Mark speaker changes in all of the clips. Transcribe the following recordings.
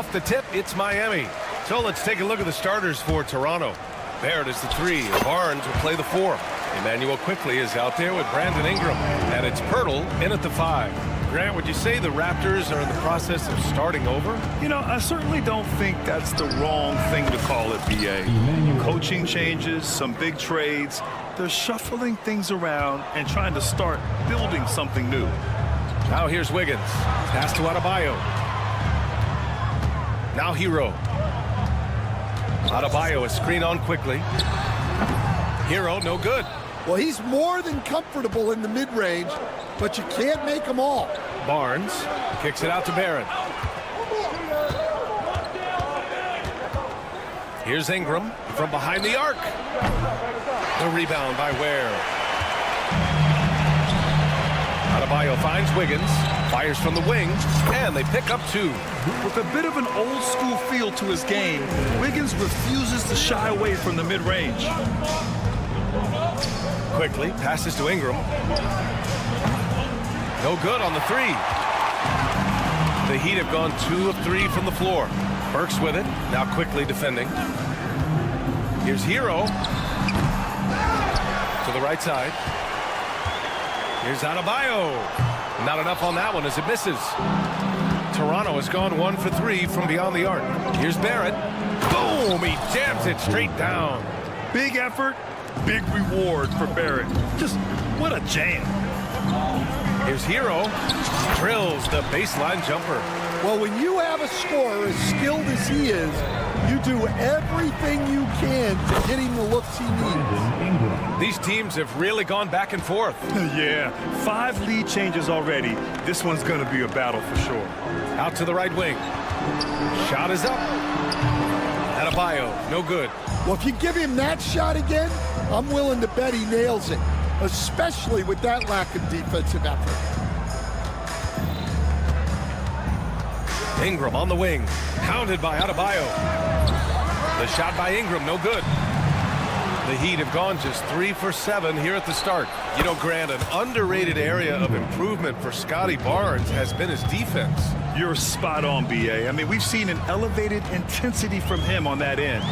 Speaker 1: Off the tip, it's Miami. So let's take a look at the starters for Toronto. Barrett is the 3. Barnes will play the 4. Emmanuel quickly is out there with Brandon Ingram. And it's Pirtle in at the 5. Grant, would you say the Raptors are in the process of starting over?
Speaker 2: You know, I certainly don't think that's the wrong thing to call it, BA. Coaching changes, some big trades. They're shuffling things around and trying to start building something new.
Speaker 1: Now here's Wiggins. Pass to Adebayo. Now Hero. Adebayo is screen on quickly. Hero, no good.
Speaker 3: Well, he's more than comfortable in the mid-range, but you can't make them all.
Speaker 1: Barnes kicks it out to Barrett. Here's Ingram from behind the arc. The rebound by Ware. Adebayo finds Wiggins, fires from the wing, and they pick up 2.
Speaker 2: With a bit of an old-school feel to his game, Wiggins refuses to shy away from the mid-range.
Speaker 1: Quickly passes to Ingram. No good on the 3. The Heat have gone 2 of 3 from the floor. Burks with it, now quickly defending. Here's Hero. To the right side. Here's Adebayo. Not enough on that one as it misses. Toronto has gone 1 for 3 from beyond the arc. Here's Barrett. Boom! He jams it straight down.
Speaker 2: Big effort, big reward for Barrett. Just what a jam.
Speaker 1: Here's Hero. Drills the baseline jumper.
Speaker 3: Well, when you have a scorer as skilled as he is, you do everything you can to get him the looks he needs.
Speaker 1: These teams have really gone back and forth.
Speaker 2: Yeah, 5 lead changes already. This one's going to be a battle for sure.
Speaker 1: Out to the right wing. Shot is up. Adebayo, no good.
Speaker 3: Well, if you give him that shot again, I'm willing to bet he nails it, especially with that lack of defensive effort.
Speaker 1: Ingram on the wing, hounded by Adebayo. The shot by Ingram, no good. The Heat have gone just 3 for 7 here at the start. You know, Grant, an underrated area of improvement for Scotty Barnes has been his defense.
Speaker 2: You're spot on, BA. I mean, we've seen an elevated intensity from him on that end.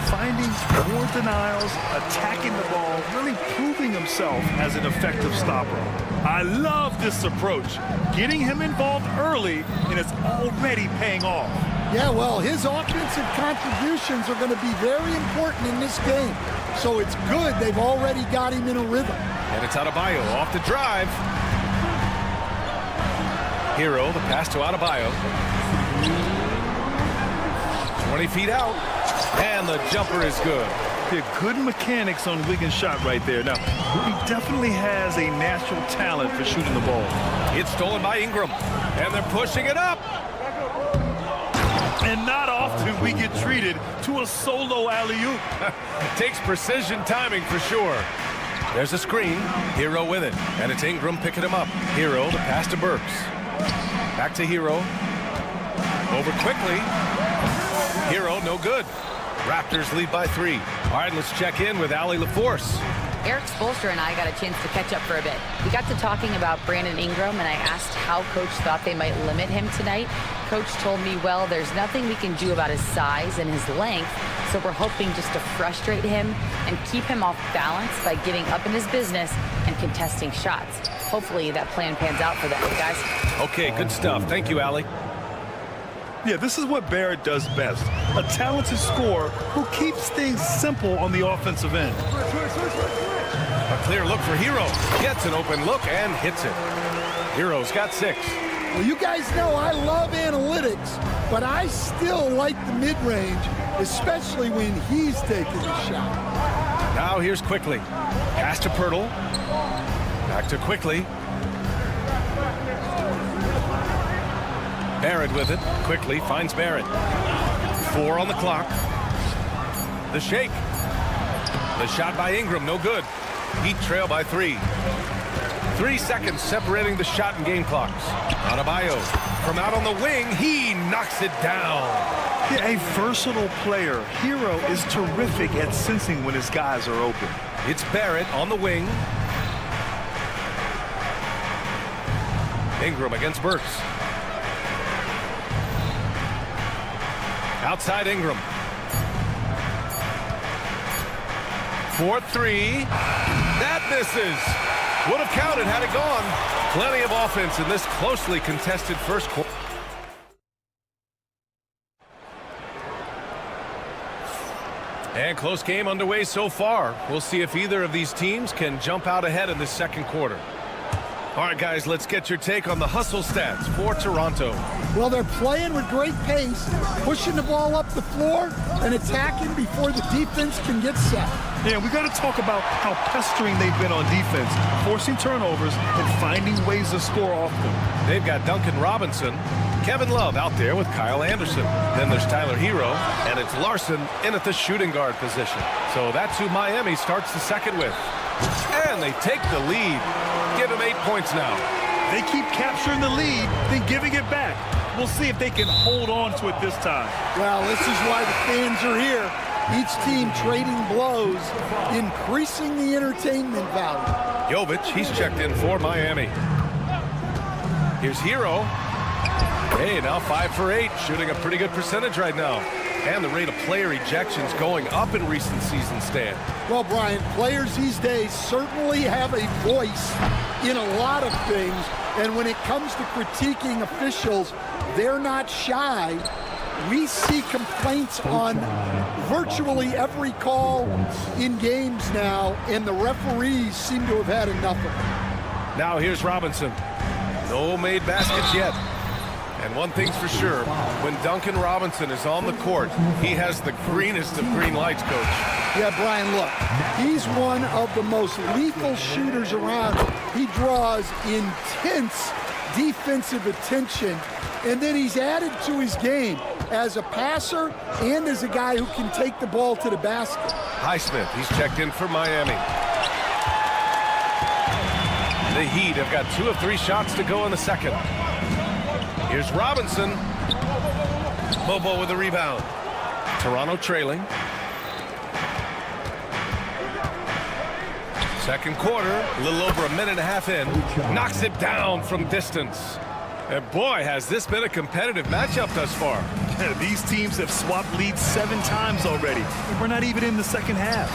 Speaker 2: Finding more denials, attacking the ball, really proving himself as an effective stopper. I love this approach. Getting him involved early, and it's already paying off.
Speaker 3: Yeah, well, his offensive contributions are going to be very important in this game. So it's good they've already got him in a rhythm.
Speaker 1: And it's Adebayo off the drive. Hero, the pass to Adebayo. 20 feet out. And the jumper is good.
Speaker 2: Yeah, good mechanics on Wiggins' shot right there. Now, he definitely has a natural talent for shooting the ball.
Speaker 1: It's stolen by Ingram. And they're pushing it up.
Speaker 2: And not often we get treated to a solo alley-oop.
Speaker 1: Takes precision timing for sure. There's a screen. Hero with it. And it's Ingram picking him up. Hero, the pass to Burks. Back to Hero. Over quickly. Hero, no good. Raptors lead by 3. All right, let's check in with Allie LaForce.
Speaker 4: Eric Spoelstra and I got a chance to catch up for a bit. We got to talking about Brandon Ingram, and I asked how Coach thought they might limit him tonight. Coach told me, well, there's nothing we can do about his size and his length, so we're hoping just to frustrate him and keep him off balance by getting up in his business and contesting shots. Hopefully that plan pans out for them, guys.
Speaker 1: Okay, good stuff. Thank you, Allie.
Speaker 2: Yeah, this is what Barrett does best. A talented scorer who keeps things simple on the offensive end.
Speaker 1: A clear look for Hero. Gets an open look and hits it. Hero's got 6.
Speaker 3: Well, you guys know I love analytics, but I still like the mid-range, especially when he's taking the shot.
Speaker 1: Now here's Quickly. Pass to Pirtle. Back to Quickly. Barrett with it. Quickly finds Barrett. 4 on the clock. The shake. The shot by Ingram, no good. Heat trail by 3. 3 seconds separating the shot and game clocks. Adebayo from out on the wing. He knocks it down.
Speaker 2: Yeah, a versatile player. Hero is terrific at sensing when his guys are open.
Speaker 1: It's Barrett on the wing. Ingram against Burks. Outside Ingram. 4-3. That misses. Would have counted had it gone. Plenty of offense in this closely contested first quarter. And close game underway so far. We'll see if either of these teams can jump out ahead in the second quarter. All right, guys, let's get your take on the hustle stats for Toronto.
Speaker 3: Well, they're playing with great pace, pushing the ball up the floor and attacking before the defense can get set.
Speaker 2: Yeah, we got to talk about how pestering they've been on defense, forcing turnovers and finding ways to score off them.
Speaker 1: They've got Duncan Robinson, Kevin Love out there with Kyle Anderson. Then there's Tyler Hero, and it's Larson in at the shooting guard position. So that's who Miami starts the second with. And they take the lead. Give them 8 points now.
Speaker 2: They keep capturing the lead, then giving it back. We'll see if they can hold on to it this time.
Speaker 3: Well, this is why the fans are here. Each team trading blows, increasing the entertainment value.
Speaker 1: Jovic, he's checked in for Miami. Here's Hero. Hey, now 5 for 8, shooting a pretty good percentage right now. And the rate of player ejections going up in recent season, Stan.
Speaker 3: Well, Brian, players these days certainly have a voice in a lot of things. And when it comes to critiquing officials, they're not shy. We see complaints on virtually every call in games now, and the referees seem to have had enough of it.
Speaker 1: Now here's Robinson. No made baskets yet. And one thing's for sure, when Duncan Robinson is on the court, he has the greenest of green lights, Coach.
Speaker 3: Yeah, Brian, look, he's one of the most lethal shooters around. He draws intense defensive attention, and then he's added to his game as a passer and as a guy who can take the ball to the basket.
Speaker 1: Highsmith, he's checked in for Miami. The Heat have got 2 of 3 shots to go in the second. Here's Robinson. Bobo with the rebound. Toronto trailing. Second quarter, a little over a minute and a half in. Knocks it down from distance. And boy, has this been a competitive matchup thus far.
Speaker 2: These teams have swapped leads 7 times already. We're not even in the second half.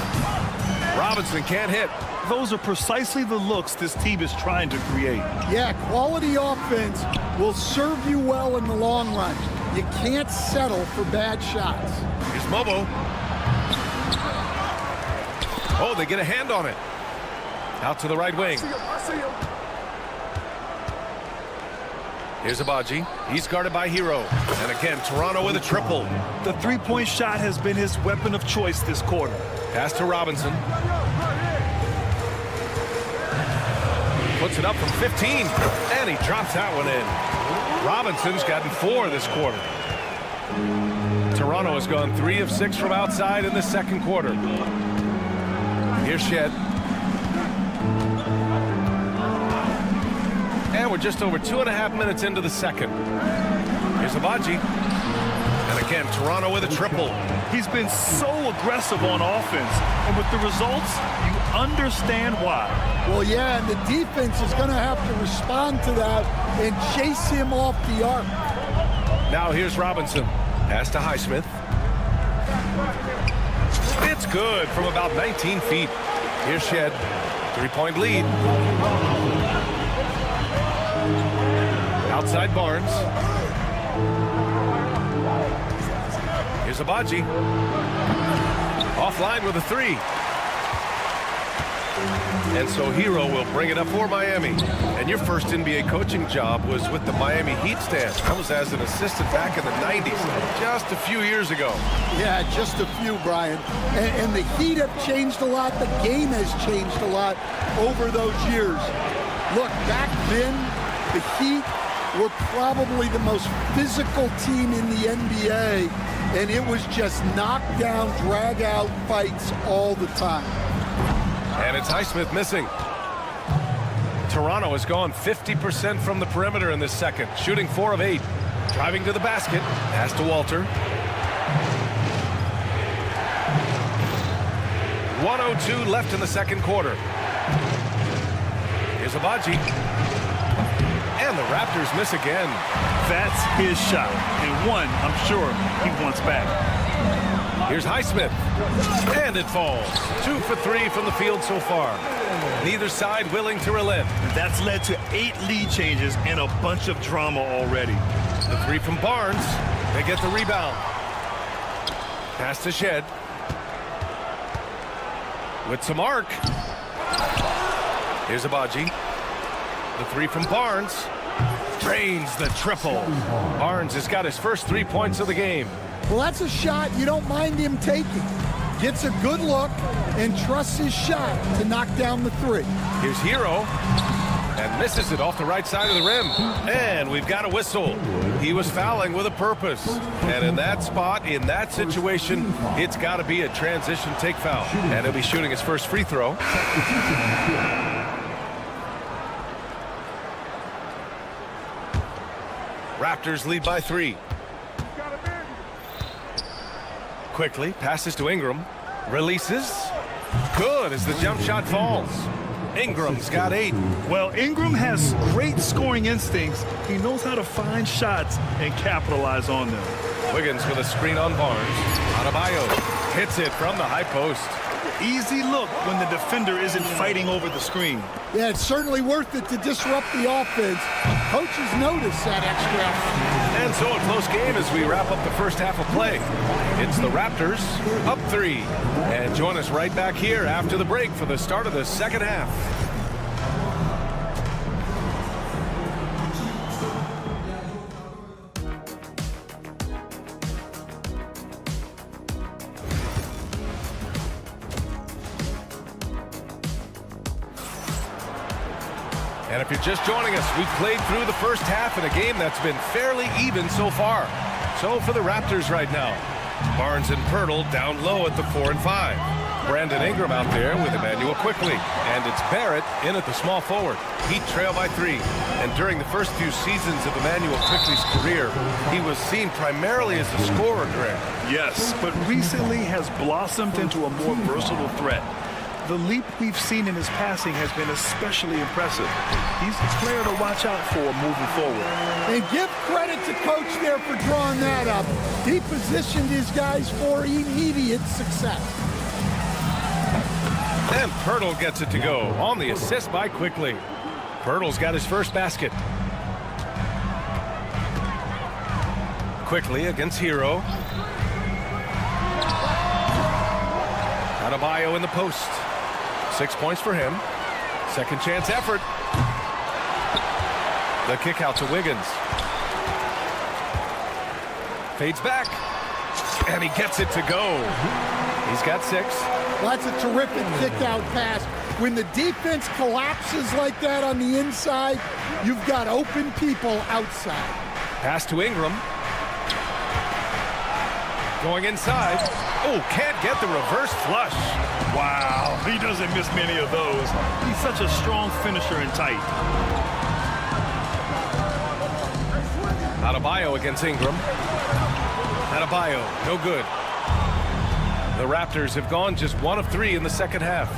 Speaker 1: Robinson can't hit.
Speaker 2: Those are precisely the looks this team is trying to create.
Speaker 3: Yeah, quality offense will serve you well in the long run. You can't settle for bad shots.
Speaker 1: Here's Mobo. Oh, they get a hand on it. Out to the right wing. Here's Abaji. He's guarded by Hero. And again, Toronto with a triple.
Speaker 2: The three-point shot has been his weapon of choice this quarter.
Speaker 1: Pass to Robinson. Puts it up from 15. And he drops that one in. Robinson's gotten 4 this quarter. Toronto has gone 3 of 6 from outside in the second quarter. Here's Shed. And we're just over 2.5 minutes into the second. Here's Abaji. And again, Toronto with a triple.
Speaker 2: He's been so aggressive on offense, and with the results, you understand why.
Speaker 3: Well, yeah, and the defense is going to have to respond to that and chase him off the arc.
Speaker 1: Now here's Robinson. Pass to Highsmith. It's good from about 19 feet. Here's Shed. 3-point lead. Outside Barnes. Here's Abaji. Offline with a 3. And so Hero will bring it up for Miami. And your first NBA coaching job was with the Miami Heat, Stan. That was as an assistant back in the 90s, just a few years ago.
Speaker 3: Yeah, just a few, Brian. And the Heat have changed a lot. The game has changed a lot over those years. Look, back then, the Heat were probably the most physical team in the NBA, and it was just knockdown, drag-out fights all the time.
Speaker 1: And it's Highsmith missing. Toronto has gone 50% from the perimeter in this second, shooting 4 of 8. Driving to the basket, pass to Walter. 1:02 left in the second quarter. Here's Abaji. And the Raptors miss again.
Speaker 2: That's his shot, and one I'm sure he wants back.
Speaker 1: Here's Highsmith, and it falls. 2 for 3 from the field so far. Neither side willing to relent.
Speaker 2: That's led to 8 lead changes and a bunch of drama already.
Speaker 1: The 3 from Barnes. They get the rebound. Pass to Shed. With some arc. Here's Abaji. The 3 from Barnes. Drains the triple. Barnes has got his first 3 points of the game.
Speaker 3: Well, that's a shot you don't mind him taking. Gets a good look and trusts his shot to knock down the 3.
Speaker 1: Here's Hero. And misses it off the right side of the rim. And we've got a whistle. He was fouling with a purpose. And in that spot, in that situation, it's got to be a transition take foul. And he'll be shooting his first free throw. Raptors lead by 3. Quickly passes to Ingram. Releases. Good as the jump shot falls. Ingram's got 8.
Speaker 2: Well, Ingram has great scoring instincts. He knows how to find shots and capitalize on them.
Speaker 1: Wiggins with a screen on Barnes. Adebayo hits it from the high post.
Speaker 2: Easy look when the defender isn't fighting over the screen.
Speaker 3: Yeah, it's certainly worth it to disrupt the offense. Coaches notice that extra effort.
Speaker 1: And so a close game as we wrap up the first half of play. It's the Raptors up 3. And join us right back here after the break for the start of the second half. And if you're just joining us, we've played through the first half in a game that's been fairly even so far. So for the Raptors right now, Barnes and Pirtle down low at the 4 and 5. Brandon Ingram out there with Emmanuel Quickly. And it's Barrett in at the small forward. Heat trail by 3. And during the first few seasons of Emmanuel Quickly's career, he was seen primarily as a scorer, Greg.
Speaker 2: Yes, but recently has blossomed into a more versatile threat. The leap we've seen in his passing has been especially impressive. He's a player to watch out for moving forward.
Speaker 3: And give credit to Coach there for drawing that up. He positioned his guys for immediate success.
Speaker 1: And Pirtle gets it to go on the assist by Quickly. Pirtle's got his first basket. Quickly against Hero. Adebayo in the post. 6 points for him. Second chance effort. The kick out to Wiggins. Fades back. And he gets it to go. He's got 6.
Speaker 3: Well, that's a terrific kick-out pass. When the defense collapses like that on the inside, you've got open people outside.
Speaker 1: Pass to Ingram. Going inside. Oh, can't get the reverse flush.
Speaker 2: Wow, he doesn't miss many of those. He's such a strong finisher and tight.
Speaker 1: Adebayo against Ingram. Adebayo, no good. The Raptors have gone just 1 of 3 in the second half.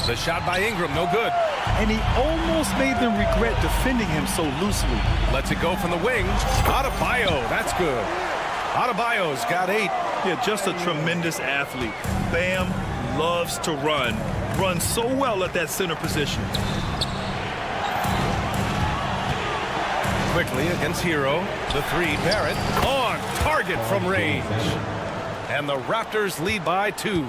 Speaker 1: The shot by Ingram, no good.
Speaker 2: And he almost made them regret defending him so loosely.
Speaker 1: Lets it go from the wing. Adebayo, that's good. Adebayo's got 8.
Speaker 2: Yeah, just a tremendous athlete. Bam loves to run. Runs so well at that center position.
Speaker 1: Quickly against Hero. The 3, Barrett. On target from range. And the Raptors lead by 2.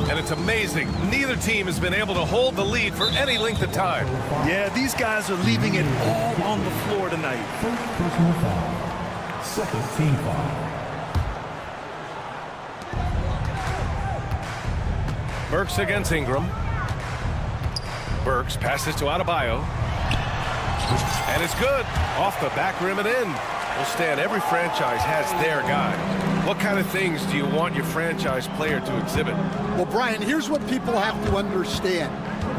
Speaker 1: And it's amazing. Neither team has been able to hold the lead for any length of time.
Speaker 2: Yeah, these guys are leaving it all on the floor tonight.
Speaker 5: Personal foul. Second team foul.
Speaker 1: Burks against Ingram. Burks passes to Adebayo. And it's good. Off the back rim and in. Well, Stan, every franchise has their guy. What kind of things do you want your franchise player to exhibit?
Speaker 3: Well, Brian, here's what people have to understand.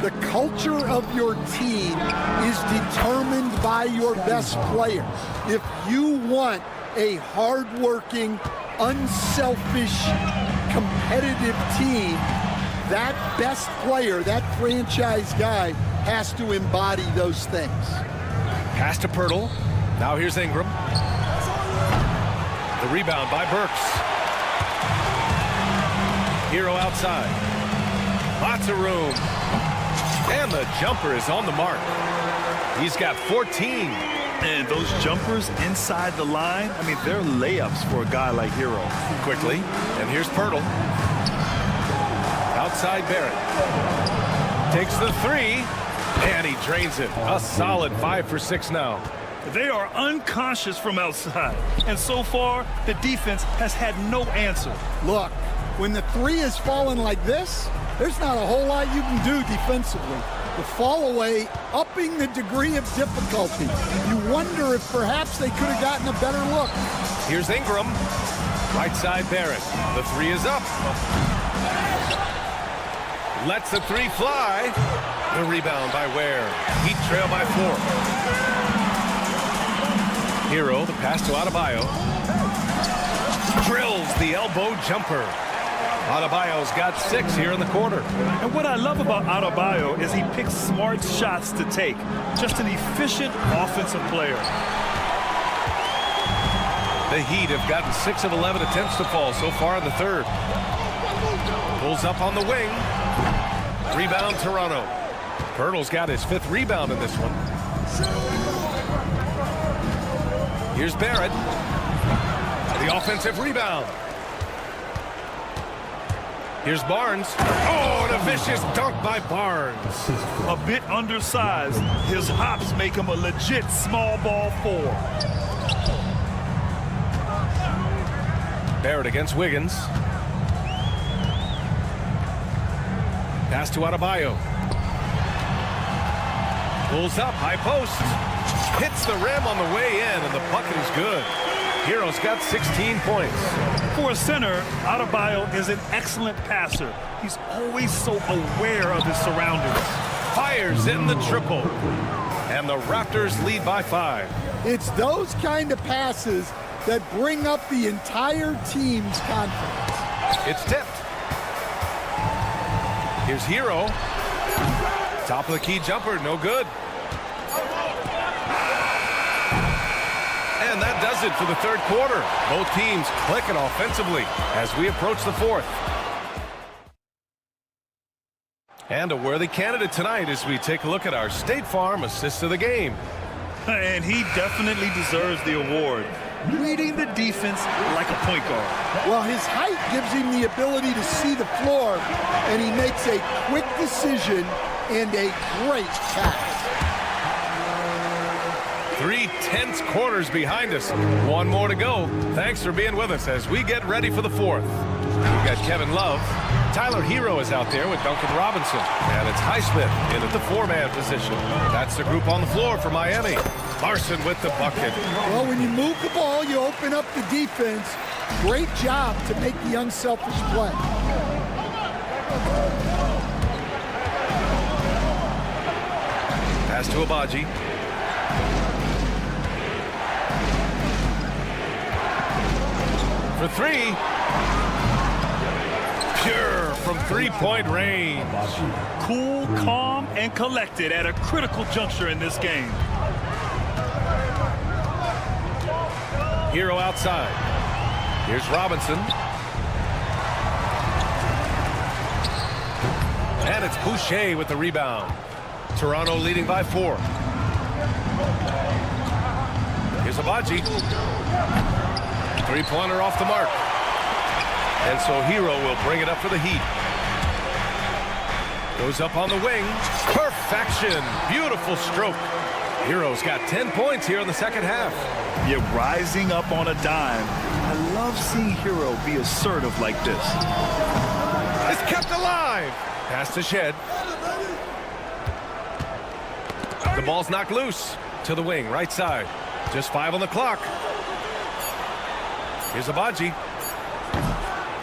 Speaker 3: The culture of your team is determined by your best player. If you want a hardworking, unselfish, competitive team, that best player, that franchise guy, has to embody those things.
Speaker 1: Pass to Pirtle. Now here's Ingram. The rebound by Burks. Hero outside. Lots of room. And the jumper is on the mark. He's got 14.
Speaker 2: And those jumpers inside the line, I mean, they're layups for a guy like Hero.
Speaker 1: Quickly. And here's Pirtle. Outside Barrett. Takes the three. And he drains it. A solid 5 for 6 now.
Speaker 2: They are unconscious from outside. And so far, the defense has had no answer.
Speaker 3: Look, when the three is falling like this, there's not a whole lot you can do defensively. The fall away, upping the degree of difficulty. You wonder if perhaps they could have gotten a better look.
Speaker 1: Here's Ingram. Right side Barrett. The three is up. Lets the three fly. The rebound by Ware. Heat trail by 4. Hero, the pass to Adebayo. Drills the elbow jumper. Adebayo's got 6 here in the quarter.
Speaker 2: And what I love about Adebayo is he picks smart shots to take. Just an efficient offensive player.
Speaker 1: The Heat have gotten 6 of 11 attempts to fall so far in the third. Pulls up on the wing. Rebound Toronto. Pirtle's got his 5th rebound in this one. Here's Barrett. The offensive rebound. Here's Barnes. Oh, and a vicious dunk by Barnes.
Speaker 2: A bit undersized. His hops make him a legit small ball 4.
Speaker 1: Barrett against Wiggins. Pass to Adebayo. Pulls up, high post. Hits the rim on the way in, and the bucket is good. Hero's got 16 points.
Speaker 2: For a center, Adebayo is an excellent passer. He's always so aware of his surroundings.
Speaker 1: Fires in the triple. And the Raptors lead by 5.
Speaker 3: It's those kind of passes that bring up the entire team's confidence.
Speaker 1: It's tipped. Here's Hero. Top of the key jumper, no good. And that does it for the third quarter. Both teams clicking offensively as we approach the fourth. And a worthy candidate tonight as we take a look at our State Farm assist of the game.
Speaker 2: And he definitely deserves the award. Reading the defense like a point guard.
Speaker 3: Well, his height gives him the ability to see the floor, and he makes a quick decision and a great pass.
Speaker 1: 3 tense quarters behind us. 1 more to go. Thanks for being with us as we get ready for the fourth. We've got Kevin Love. Tyler Hero is out there with Duncan Robinson. And it's Highsmith in at the 4-man position. That's the group on the floor for Miami. Larson with the bucket.
Speaker 3: Well, when you move the ball, you open up the defense. Great job to make the unselfish play.
Speaker 1: Pass to Abaji. For 3. Pure from 3-point range.
Speaker 2: Cool, calm, and collected at a critical juncture in this game.
Speaker 1: Hero outside. Here's Robinson. And it's Boucher with the rebound. Toronto leading by 4. Here's Abaji. 3-pointer off the mark. And so Hero will bring it up for the Heat. Goes up on the wing. Perfection. Beautiful stroke. Hero's got 10 points here in the second half.
Speaker 2: Yet rising up on a dime. I love seeing Hero be assertive like this.
Speaker 1: It's kept alive. Pass to Shed. The ball's knocked loose. To the wing, right side. Just 5 on the clock. Here's Abaji.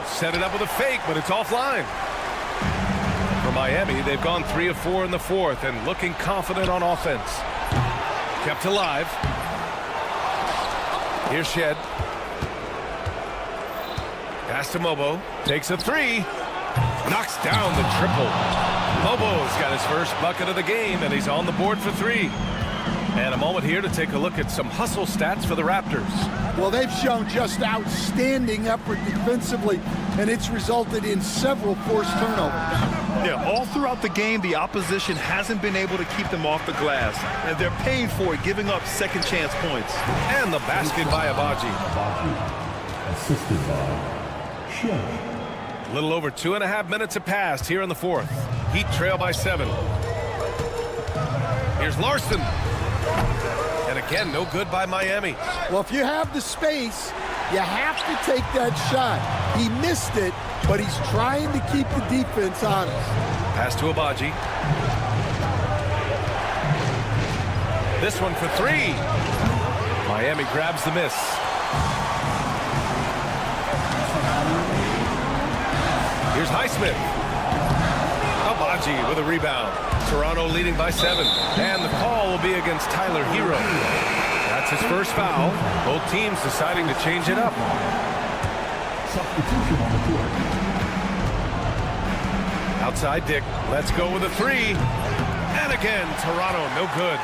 Speaker 1: Set it up with a fake, but it's offline. For Miami, they've gone 3 of 4 in the fourth and looking confident on offense. Kept alive. Here's Shed. Pass to Mobo. Takes a 3. Knocks down the triple. Mobo's got his first bucket of the game, and he's on the board for 3. And a moment here to take a look at some hustle stats for the Raptors.
Speaker 3: Well, they've shown just outstanding effort defensively, and it's resulted in several forced turnovers.
Speaker 2: Yeah, all throughout the game, the opposition hasn't been able to keep them off the glass, and they're paying for it, giving up second chance points.
Speaker 1: And the basket by Abaji.
Speaker 5: Assisted by Shelly.
Speaker 1: A little over 2.5 minutes have passed here in the fourth. Heat trail by 7. Here's Larson. And again, no good by Miami.
Speaker 3: Well, if you have the space, you have to take that shot. He missed it, but he's trying to keep the defense honest.
Speaker 1: Pass to Abaji. This one for 3. Miami grabs the miss. Here's Highsmith. Abaji with a rebound. Toronto leading by 7. And the call will be against Tyler Hero. That's his first foul. Both teams deciding to change it up.
Speaker 5: Substitution on the court.
Speaker 1: Outside Dick. Let's go with a 3. And again, Toronto no good.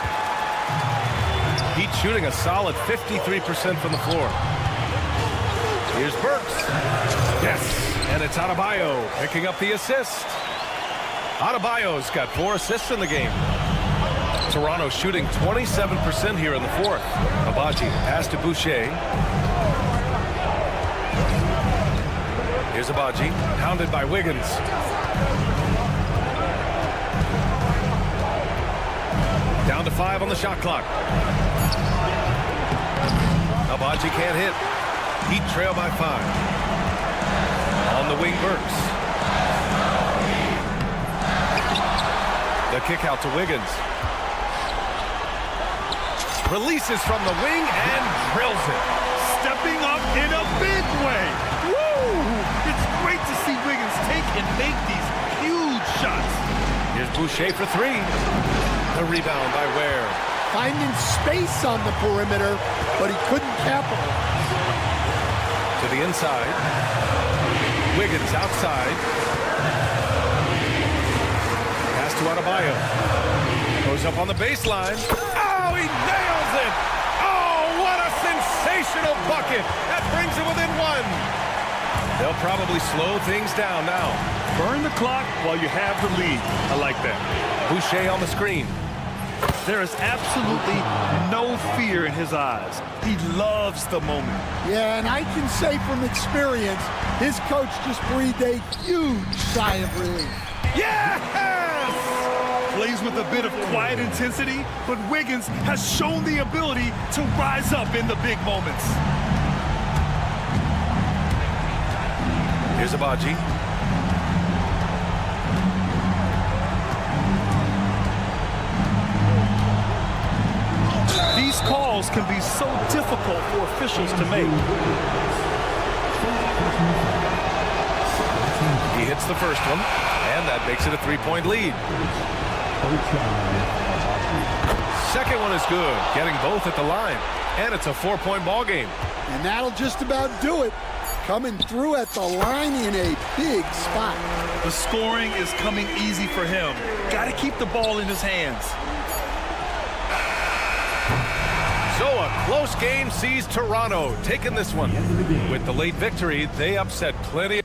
Speaker 1: Heat shooting a solid 53% from the floor. Here's Burks. Yes. And it's Adebayo picking up the assist. Adebayo's got 4 assists in the game. Toronto shooting 27% here in the fourth. Abaji pass to Boucher. Here's Abaji, hounded by Wiggins. Down to 5 on the shot clock. Abaji can't hit. Heat trail by 5. On the wing, Burks. The kick out to Wiggins. Releases from the wing and drills it.
Speaker 2: Stepping up in a big way. Woo! It's great to see Wiggins take and make these huge shots.
Speaker 1: Here's Boucher for 3. The rebound by Ware.
Speaker 3: Finding space on the perimeter, but he couldn't capitalize.
Speaker 1: To the inside. Wiggins outside. Pass to Adebayo. Goes up on the baseline. Oh, he nails it! Oh, what a sensational bucket! That brings it within 1. They'll probably slow things down now.
Speaker 2: Burn the clock while you have the lead. I like that.
Speaker 1: Boucher on the screen.
Speaker 2: There is absolutely no fear in his eyes. He loves the moment.
Speaker 3: Yeah, and I can say from experience, his coach just breathed a huge sigh of relief.
Speaker 1: Yes!
Speaker 2: Plays with a bit of quiet intensity, but Wiggins has shown the ability to rise up in the big moments.
Speaker 1: Here's Abaji.
Speaker 2: These calls can be so difficult for officials to make.
Speaker 1: He hits the first one, and that makes it a 3-point lead. Second one is good, getting both at the line, and it's a 4-point ball game.
Speaker 3: And that'll just about do it. Coming through at the line in a big spot.
Speaker 2: The scoring is coming easy for him. Got to keep the ball in his hands.
Speaker 1: So a close game sees Toronto taking this one. With the late victory, they upset plenty.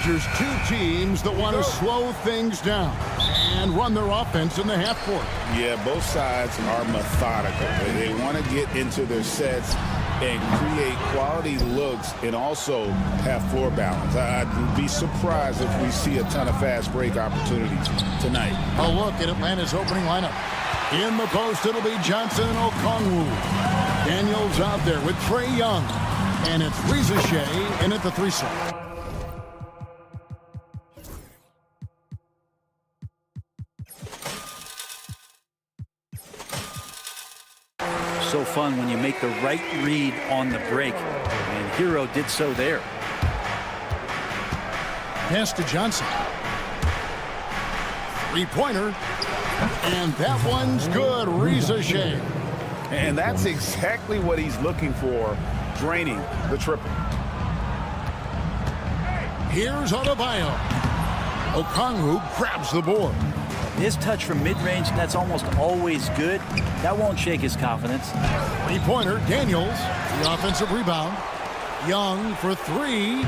Speaker 6: features two teams that want to slow things down and run their offense in the half court.
Speaker 7: Yeah, both sides are methodical. They want to get into their sets and create quality looks and also have floor balance. I'd be surprised if we see a ton of fast break opportunities tonight.
Speaker 6: A look at Atlanta's opening lineup. In the post, it'll be Johnson and Okongwu. Daniels out there with Trae Young. And it's Reza Shea in at the 3 slot.
Speaker 8: So fun when you make the right read on the break, and Hero did so there.
Speaker 6: Pass to Johnson. Three-pointer. And that one's good. Reza Shea.
Speaker 2: And that's exactly what he's looking for, draining the triple.
Speaker 6: Here's Adebayo. Okongwu grabs the board.
Speaker 8: His touch from mid-range, that's almost always good. That won't shake his confidence.
Speaker 6: Three-pointer, Daniels. The offensive rebound. Young for 3.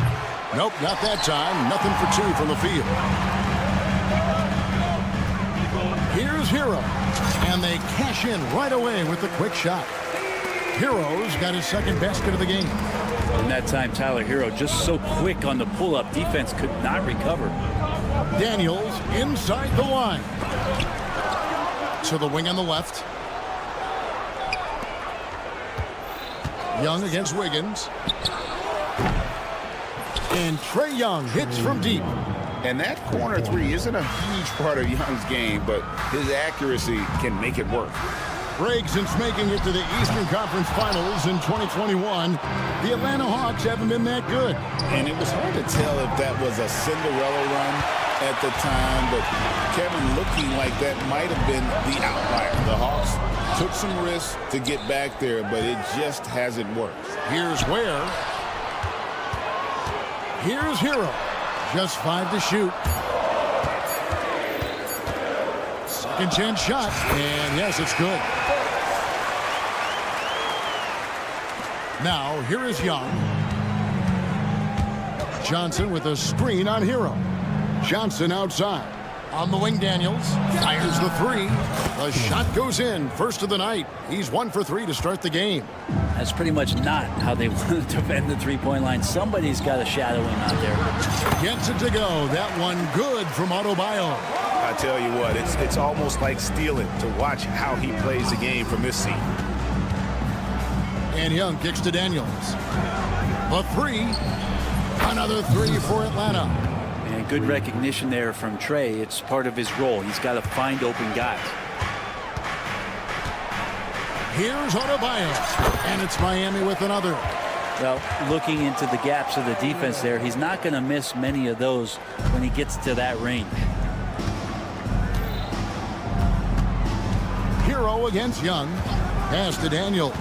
Speaker 6: Nope, not that time. Nothing for 2 from the field. Here's Hero. And they cash in right away with the quick shot. Hero's got his second basket of the game.
Speaker 8: In that time, Tyler Hero just so quick on the pull-up. Defense could not recover.
Speaker 6: Daniels inside the line. To the wing on the left. Young against Wiggins. And Trae Young hits from deep.
Speaker 7: And that corner 3 isn't a huge part of Young's game, but his accuracy can make it work.
Speaker 6: Greg, since making it to the Eastern Conference Finals in 2021, the Atlanta Hawks haven't been that good.
Speaker 7: And it was hard to tell if that was a Cinderella run at the time, but Kevin looking like that might have been the outlier. The Hawks took some risks to get back there, but it just hasn't worked.
Speaker 6: Here's Ware. Here's Hero. Just 5 to shoot. Second chance shot, and yes, it's good. Now, here is Young. Johnson with a screen on Hero. Johnson outside. On the wing, Daniels. Fires the 3. The shot goes in. First of the night. He's 1 for 3 to start the game.
Speaker 8: That's pretty much not how they want to defend the three-point line. Somebody's got to shadow him out there.
Speaker 6: Gets it to go. That one good from Adebayo.
Speaker 2: I tell you what, it's almost like stealing to watch how he plays the game from this seat.
Speaker 6: And Young kicks to Daniels. The 3. Another 3 for Atlanta.
Speaker 8: And good recognition there from Trae. It's part of his role. He's got to find open guys.
Speaker 6: Here's Adebayo. And it's Miami with another.
Speaker 8: Well, looking into the gaps of the defense there, he's not going to miss many of those when he gets to that range.
Speaker 6: Hero against Young. Pass to Daniels.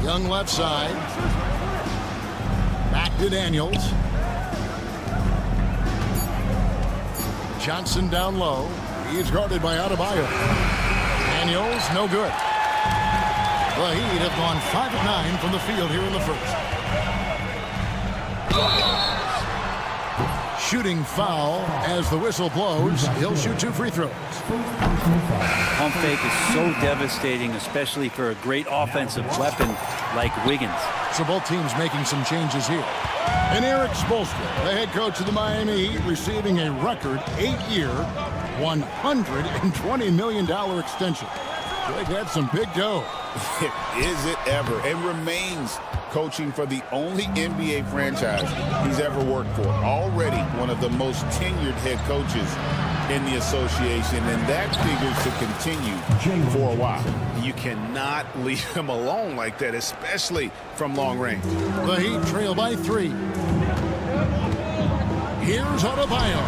Speaker 6: Young left side. Back to Daniels. Johnson down low. He's guarded by Adebayo. Daniels, no good. The Heat have gone 5 of 9 from the field here in the first. Shooting foul as the whistle blows. He'll shoot 2 free throws.
Speaker 8: Pump fake is so devastating, especially for a great offensive weapon like Wiggins.
Speaker 6: So both teams making some changes here. And Eric Spoelstra, the head coach of the Miami Heat, receiving a record 8-year, $120 million extension. Greg had some big dough.
Speaker 7: Is it ever? And remains coaching for the only NBA franchise he's ever worked for. Already one of the most tenured head coaches in the association, and that figures to continue for a while.
Speaker 2: You cannot leave him alone like that, especially from long range.
Speaker 6: The Heat trail by 3. Here's Adebayo.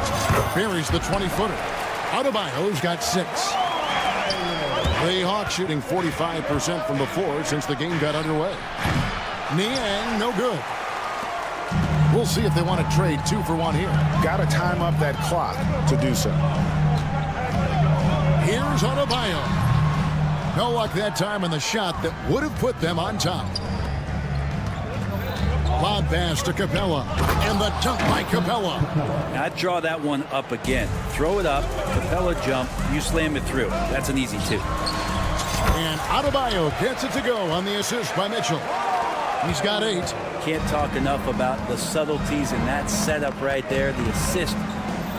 Speaker 6: Buries the 20-footer. Adebayo's got 6. The Hawks shooting 45% from the floor since the game got underway. Niang, no good. We'll see if they want to trade 2 for 1 here.
Speaker 2: Got to time up that clock to do so.
Speaker 6: Here's Adebayo. No luck that time on the shot that would have put them on top. Lob pass to Capella. And the dunk by Capella.
Speaker 8: Now, I'd draw that one up again. Throw it up, Capella jump, you slam it through. That's an easy 2.
Speaker 6: And Adebayo gets it to go on the assist by Mitchell. He's got 8.
Speaker 8: Can't talk enough about the subtleties in that setup right there. The assist,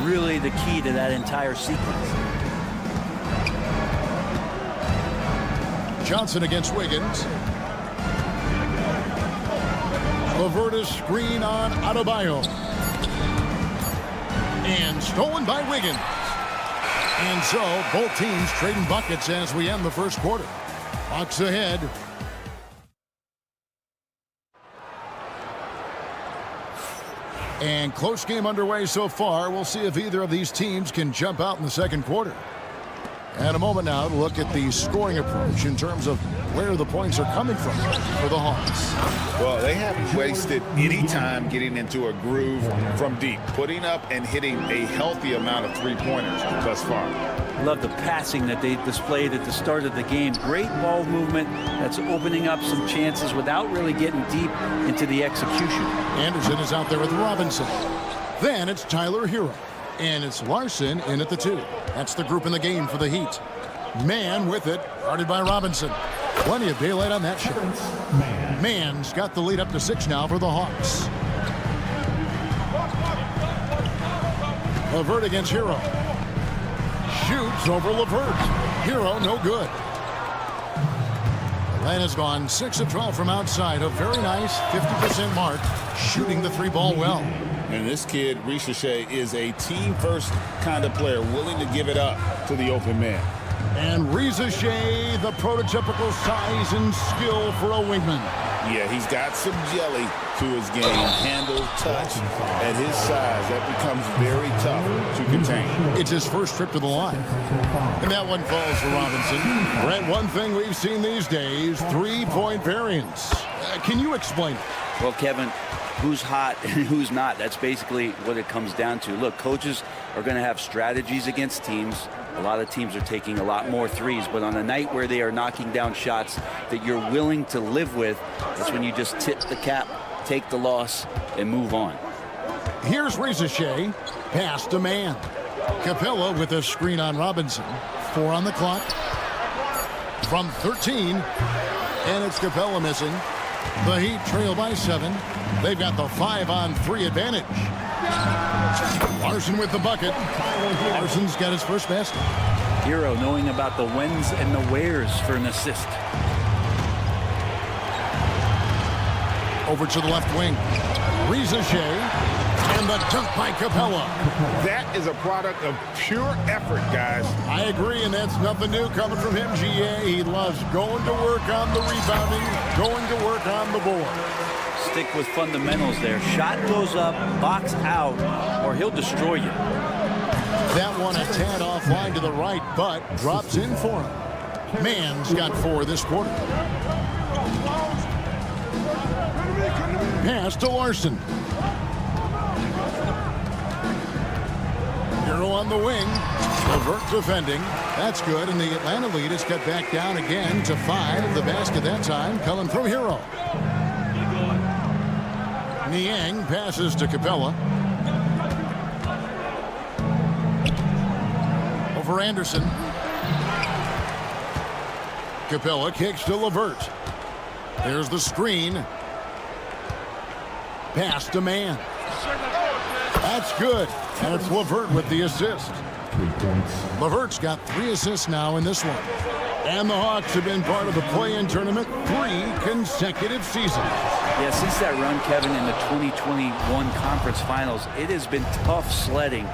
Speaker 8: really the key to that entire sequence.
Speaker 6: Johnson against Wiggins. LeVert screen on Adebayo. And stolen by Wiggins. And so both teams trading buckets as we end the first quarter. Hawks ahead. And close game underway so far. We'll see if either of these teams can jump out in the second quarter. And a moment now to look at the scoring approach in terms of where the points are coming from for the Hawks.
Speaker 7: Well, they haven't wasted any time getting into a groove from deep, putting up and hitting a healthy amount of three-pointers thus far.
Speaker 8: Love the passing that they displayed at the start of the game. Great ball movement that's opening up some chances without really getting deep into the execution.
Speaker 6: Anderson is out there with Robinson. Then it's Tyler Hero. And it's Larson in at the 2. That's the group in the game for the Heat. Mann with it, guarded by Robinson. Plenty of daylight on that shot. Mann's got the lead up to 6 now for the Hawks. LeVert against Hero. Shoots over LeVert. Hero no good. Atlanta's gone 6 of 12 from outside. A very nice 50% mark, shooting the 3-ball well.
Speaker 7: And this kid, Ricochet, is a team-first kind of player, willing to give it up to the open man.
Speaker 6: And Ricochet, the prototypical size and skill for a wingman.
Speaker 7: Yeah, he's got some jelly to his game. Handle, touch. At his size, that becomes very tough to contain.
Speaker 6: It's his first trip to the line. And that one falls for Robinson. Brent, one thing we've seen these days, 3-point variance. Can you explain it?
Speaker 8: Well, Kevin, who's hot and who's not? That's basically what it comes down to. Look, coaches are going to have strategies against teams. A lot of teams are taking a lot more threes, but on a night where they are knocking down shots that you're willing to live with, that's when you just tip the cap, take the loss, and move on.
Speaker 6: Here's Ricochet. Pass to Mann. Capella with a screen on Robinson. 4 on the clock. From 13. And it's Capella missing. The Heat trail by 7. They've got the 5-on-3 advantage. Larson with the bucket. Larson's got his first basket.
Speaker 8: Hero knowing about the whens and the wheres for an assist.
Speaker 6: Over to the left wing. Ricochet. And the dunk by Capella.
Speaker 7: That is a product of pure effort, guys.
Speaker 6: I agree, and that's nothing new coming from him, GA. He loves going to work on the rebounding, going to work on the board.
Speaker 8: Stick with fundamentals there. Shot goes up, box out, or he'll destroy you.
Speaker 6: That one a tad offline to the right, but drops in for him. Mann's got 4 this quarter. Pass to Larson. Hero on the wing. LeVert defending. That's good, and the Atlanta lead is cut back down again to 5. The basket that time coming from Hero. Niang passes to Capella. Over Anderson. Capella kicks to LeVert. There's the screen. Pass to Mann. That's good. And it's LeVert with the assist.
Speaker 5: 3 points.
Speaker 6: LeVert's got 3 assists now in this one. And the Hawks have been part of the play-in tournament 3 consecutive seasons.
Speaker 8: Yeah, since that run, Kevin, in the 2021 conference finals, it has been tough sledding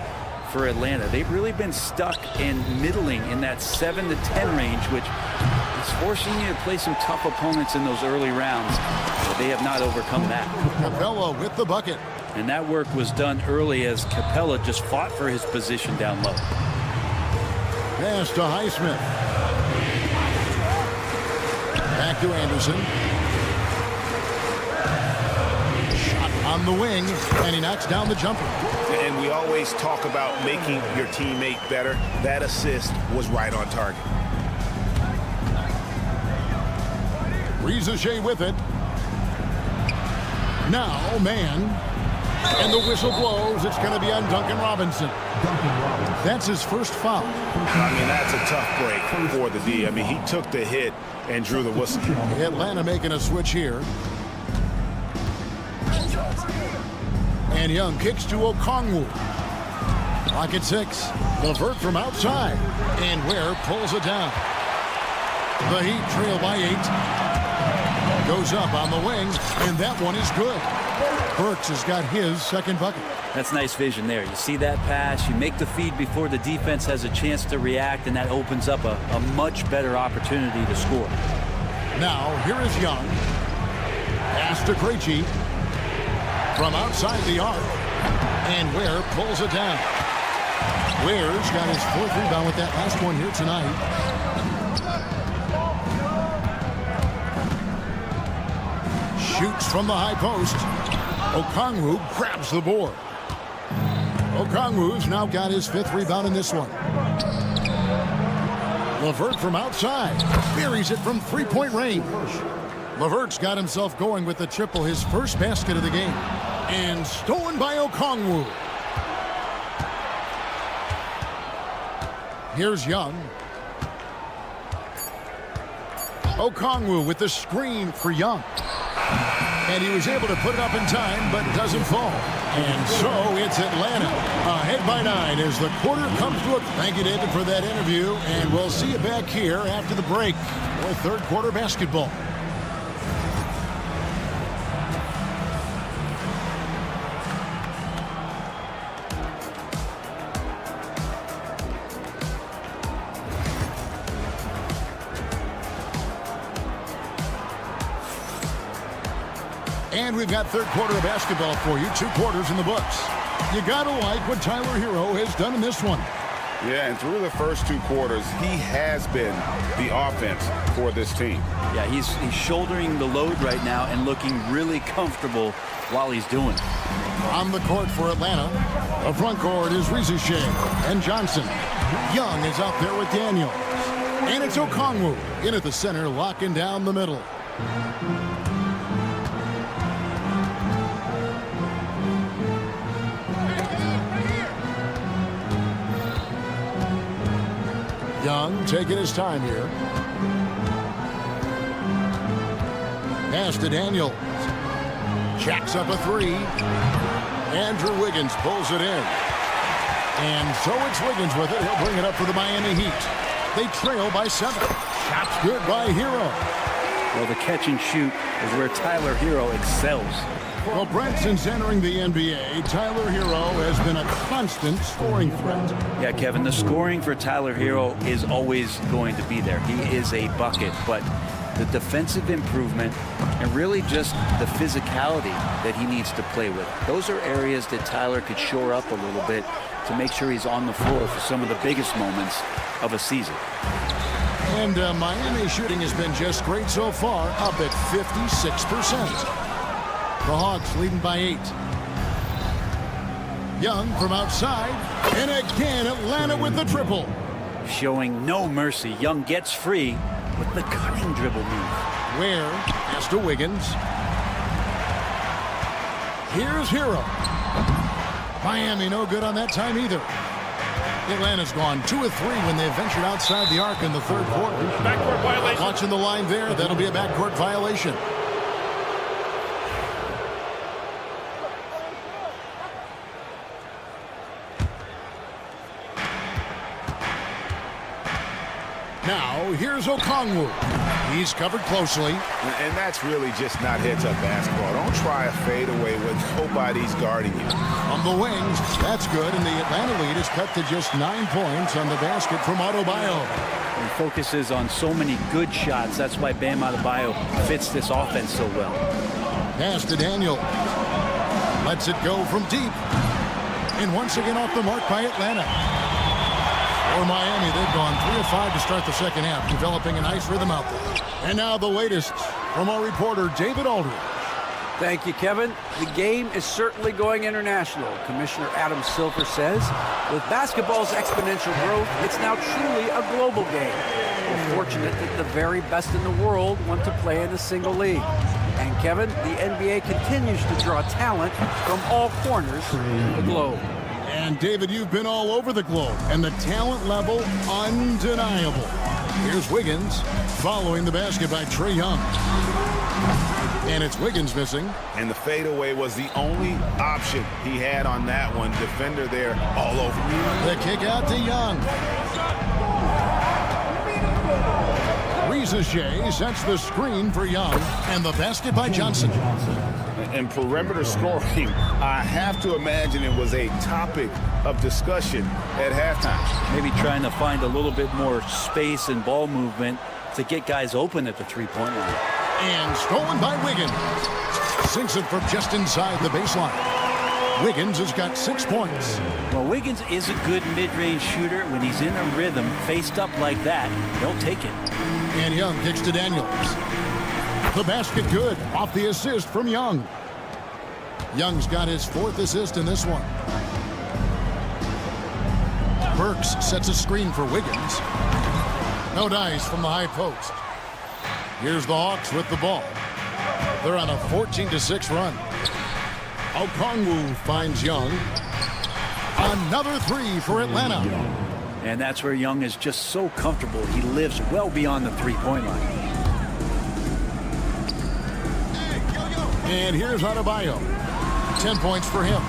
Speaker 8: for Atlanta. They've really been stuck in middling in that 7 to 10 range, which is forcing you to play some tough opponents in those early rounds. But they have not overcome that.
Speaker 6: Capella with the bucket.
Speaker 8: And that work was done early as Capella just fought for his position down low.
Speaker 6: Pass to Highsmith. Back to Anderson. Shot on the wing, and he knocks down the jumper.
Speaker 7: And we always talk about making your teammate better. That assist was right on target.
Speaker 6: Ricochet with it. Now, man. And the whistle blows. It's going to be on Duncan Robinson. That's his first foul.
Speaker 7: I mean, that's a tough break for the D. I mean, he took the hit and drew the whistle.
Speaker 6: Atlanta making a switch here. And Young kicks to Okongwu. Clock at 6. LeVert from outside. And Ware pulls it down. The Heat trail by 8. Goes up on the wing, and that one is good. Burks has got his second bucket.
Speaker 8: That's nice vision there. You see that pass, you make the feed before the defense has a chance to react, and that opens up a much better opportunity to score.
Speaker 6: Now, here is Young. Pass to Krejci. From outside the arc. And Ware pulls it down. Ware's got his 4th rebound with that last one here tonight. Shoots from the high post. Okongwu grabs the board. Okongwu's now got his 5th rebound in this one. LeVert from outside. Buries it from 3-point range. LeVert's got himself going with the triple, his first basket of the game. And stolen by Okongwu. Here's Young. Okongwu with the screen for Young. And he was able to put it up in time, but doesn't fall. And so it's Atlanta ahead by 9 as the quarter comes to a... Thank you, David, for that interview. And we'll see you back here after the break for third quarter basketball. And we've got third quarter of basketball for you. 2 quarters in the books. You got to like what Tyler Hero has done in this one.
Speaker 7: Yeah, and through the first 2 quarters, he has been the offense for this team.
Speaker 8: Yeah, he's shouldering the load right now and looking really comfortable while he's doing it.
Speaker 6: On the court for Atlanta, the front court is Rizushea and Johnson. Young is out there with Daniels. And it's Okongwu in at the center, locking down the middle. Young taking his time here. Pass to Daniels. Jacks up a 3. Andrew Wiggins pulls it in. And so it's Wiggins with it. He'll bring it up for the Miami Heat. They trail by 7. Shot's good by Hero.
Speaker 8: Well, the catch and shoot is where Tyler Hero excels.
Speaker 6: Well, Branson's entering the NBA. Tyler Hero has been a constant scoring threat.
Speaker 8: Yeah, Kevin, the scoring for Tyler Hero is always going to be there. He is a bucket, but the defensive improvement and really just the physicality that he needs to play with. Those are areas that Tyler could shore up a little bit to make sure he's on the floor for some of the biggest moments of a season.
Speaker 6: And Miami shooting has been just great so far, up at 56%. The Hawks leading by 8. Young from outside. And again, Atlanta with the triple.
Speaker 8: Showing no mercy. Young gets free with the cutting dribble move.
Speaker 6: Ware pass to Wiggins. Here's Hero. Miami no good on that time either. Atlanta's gone 2 of 3 when they ventured outside the arc in the third quarter.
Speaker 1: Backcourt violation.
Speaker 6: Watching the line there, that'll be a backcourt violation. Now, here's Okongwu. He's covered closely.
Speaker 7: And that's really just not heads-up basketball. Don't try a fadeaway when nobody's guarding you.
Speaker 6: On the wings, that's good, and the Atlanta lead is cut to just 9 points on the basket from Adebayo.
Speaker 8: He focuses on so many good shots. That's why Bam Adebayo fits this offense so well.
Speaker 6: Pass to Daniel. Lets it go from deep. And once again off the mark by Atlanta. For Miami, they've gone 3 of 5 to start the second half, developing a nice rhythm out there. And now the latest from our reporter, David Aldridge.
Speaker 9: Thank you, Kevin. The game is certainly going international. Commissioner Adam Silver says, with basketball's exponential growth, it's now truly a global game. We're fortunate that the very best in the world want to play in a single league. And Kevin, the NBA continues to draw talent from all corners of the globe.
Speaker 6: And David, you've been all over the globe, and the talent level undeniable. Here's Wiggins following the basket by Trae Young. And it's Wiggins missing.
Speaker 7: And the fadeaway was the only option he had on that one. Defender there all over.
Speaker 6: The kick out to Young. Rizachet sets the screen for Young, and the basket by Johnson.
Speaker 7: And perimeter scoring, I have to imagine it was a topic of discussion at halftime.
Speaker 8: Maybe trying to find a little bit more space and ball movement to get guys open at the three-point line.
Speaker 6: And stolen by Wiggins. Sinks it from just inside the baseline. Wiggins has got 6 points.
Speaker 8: Well, Wiggins is a good mid-range shooter. When he's in a rhythm, faced up like that, he'll take it.
Speaker 6: And Young kicks to Daniels. The basket good off the assist from Young. Young's got his 4th assist in this one. Burks sets a screen for Wiggins. No dice from the high post. Here's the Hawks with the ball. They're on a 14-6 run. Okongwu finds Young. Another 3 for Atlanta.
Speaker 8: And that's where Young is just so comfortable. He lives well beyond the three-point line.
Speaker 6: And here's Adebayo. 10 points for him.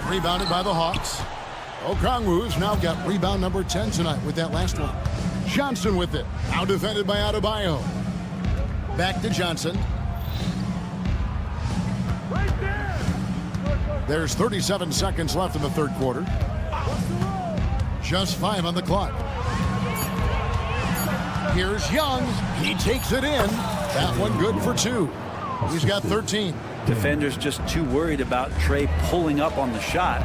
Speaker 6: Rebounded by the Hawks. Okongwu's now got rebound number 10 tonight with that last one. Johnson with it. Now defended by Adebayo. Back to Johnson. There's 37 seconds left in the third quarter. Just 5 on the clock. Here's Young. He takes it in. That one good for 2. He's got 13.
Speaker 8: Defender's just too worried about Trae pulling up on the shot,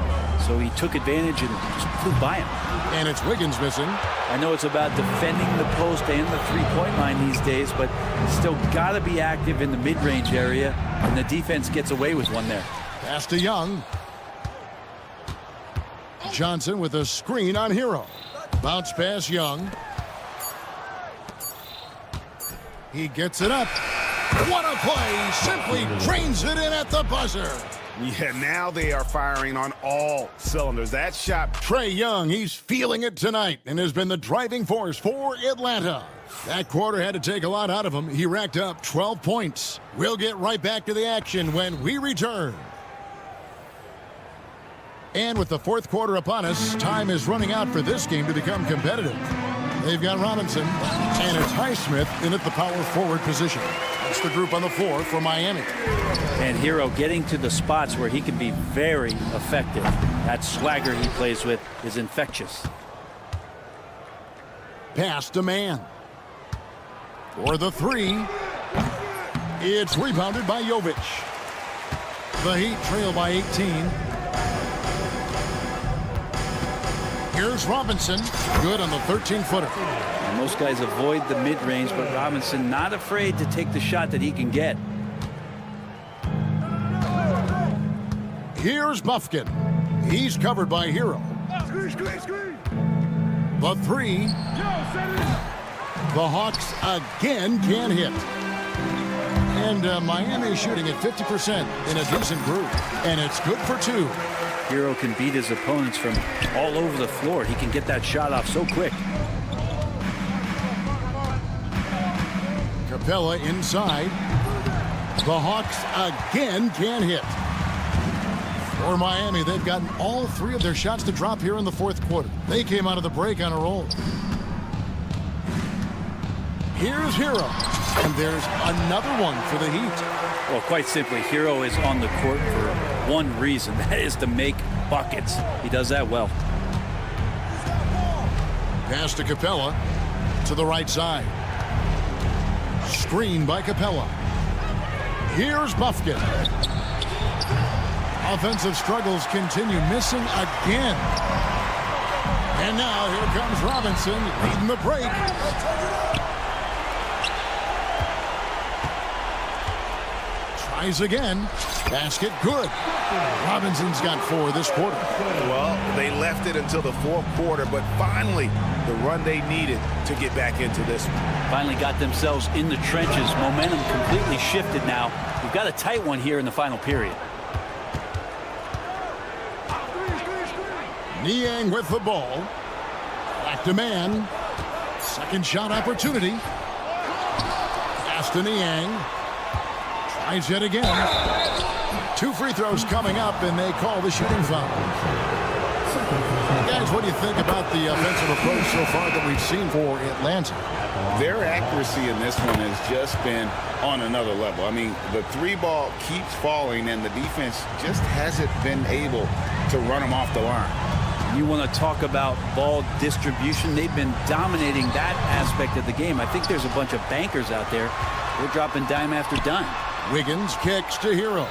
Speaker 8: so he took advantage and just flew by him.
Speaker 6: And it's Wiggins missing.
Speaker 8: I know it's about defending the post and the three-point line these days, but still got to be active in the mid-range area, and the defense gets away with one there.
Speaker 6: Pass to Young. Johnson with a screen on Hero. Bounce pass Young. He gets it up. What a play! Simply drains it in at the buzzer.
Speaker 7: Yeah, now they are firing on all cylinders. That shot.
Speaker 6: Trae Young, he's feeling it tonight and has been the driving force for Atlanta. That quarter had to take a lot out of him. He racked up 12 points. We'll get right back to the action when we return. And with the fourth quarter upon us, time is running out for this game to become competitive. They've got Robinson, and it's Highsmith in at the power forward position. That's the group on the floor for Miami.
Speaker 8: And Hero getting to the spots where he can be very effective. That swagger he plays with is infectious.
Speaker 6: Pass to Man. For the 3. It's rebounded by Jovic. The Heat trail by 18. Here's Robinson. Good on the 13-footer.
Speaker 8: Most guys avoid the mid-range, but Robinson not afraid to take the shot that he can get.
Speaker 6: Here's Bufkin. He's covered by Hero. The 3. The Hawks again can't hit. And Miami shooting at 50% in a decent group. And it's good for 2.
Speaker 8: Hero can beat his opponents from all over the floor. He can get that shot off so quick.
Speaker 6: Capella inside. The Hawks again can't hit. For Miami, they've gotten all 3 of their shots to drop here in the fourth quarter. They came out of the break on a roll. Here's Hero. And there's another one for the Heat.
Speaker 8: Well, quite simply, Hero is on the court for one reason. That is to make buckets. He does that well.
Speaker 6: Pass to Capella. To the right side. Screen by Capella. Here's Bufkin. Offensive struggles continue, missing again. And now here comes Robinson leading the break. Tries again. Basket good. Robinson's got 4 this quarter.
Speaker 7: Well, they left it until the fourth quarter, but finally the run they needed to get back into this one.
Speaker 8: Finally got themselves in the trenches. Momentum completely shifted now. We've got a tight one here in the final period.
Speaker 6: Niang with the ball. Back to man. Second shot opportunity. Pass to Niang. Tries yet again. 2 free throws coming up, and they call the shooting foul. Guys, what do you think about the offensive approach so far that we've seen for Atlanta?
Speaker 7: Their accuracy in this one has just been on another level. I mean, the 3-ball keeps falling, and the defense just hasn't been able to run them off the line.
Speaker 8: You want to talk about ball distribution. They've been dominating that aspect of the game. I think there's a bunch of bankers out there. They're dropping dime after dime.
Speaker 6: Wiggins kicks to Hero.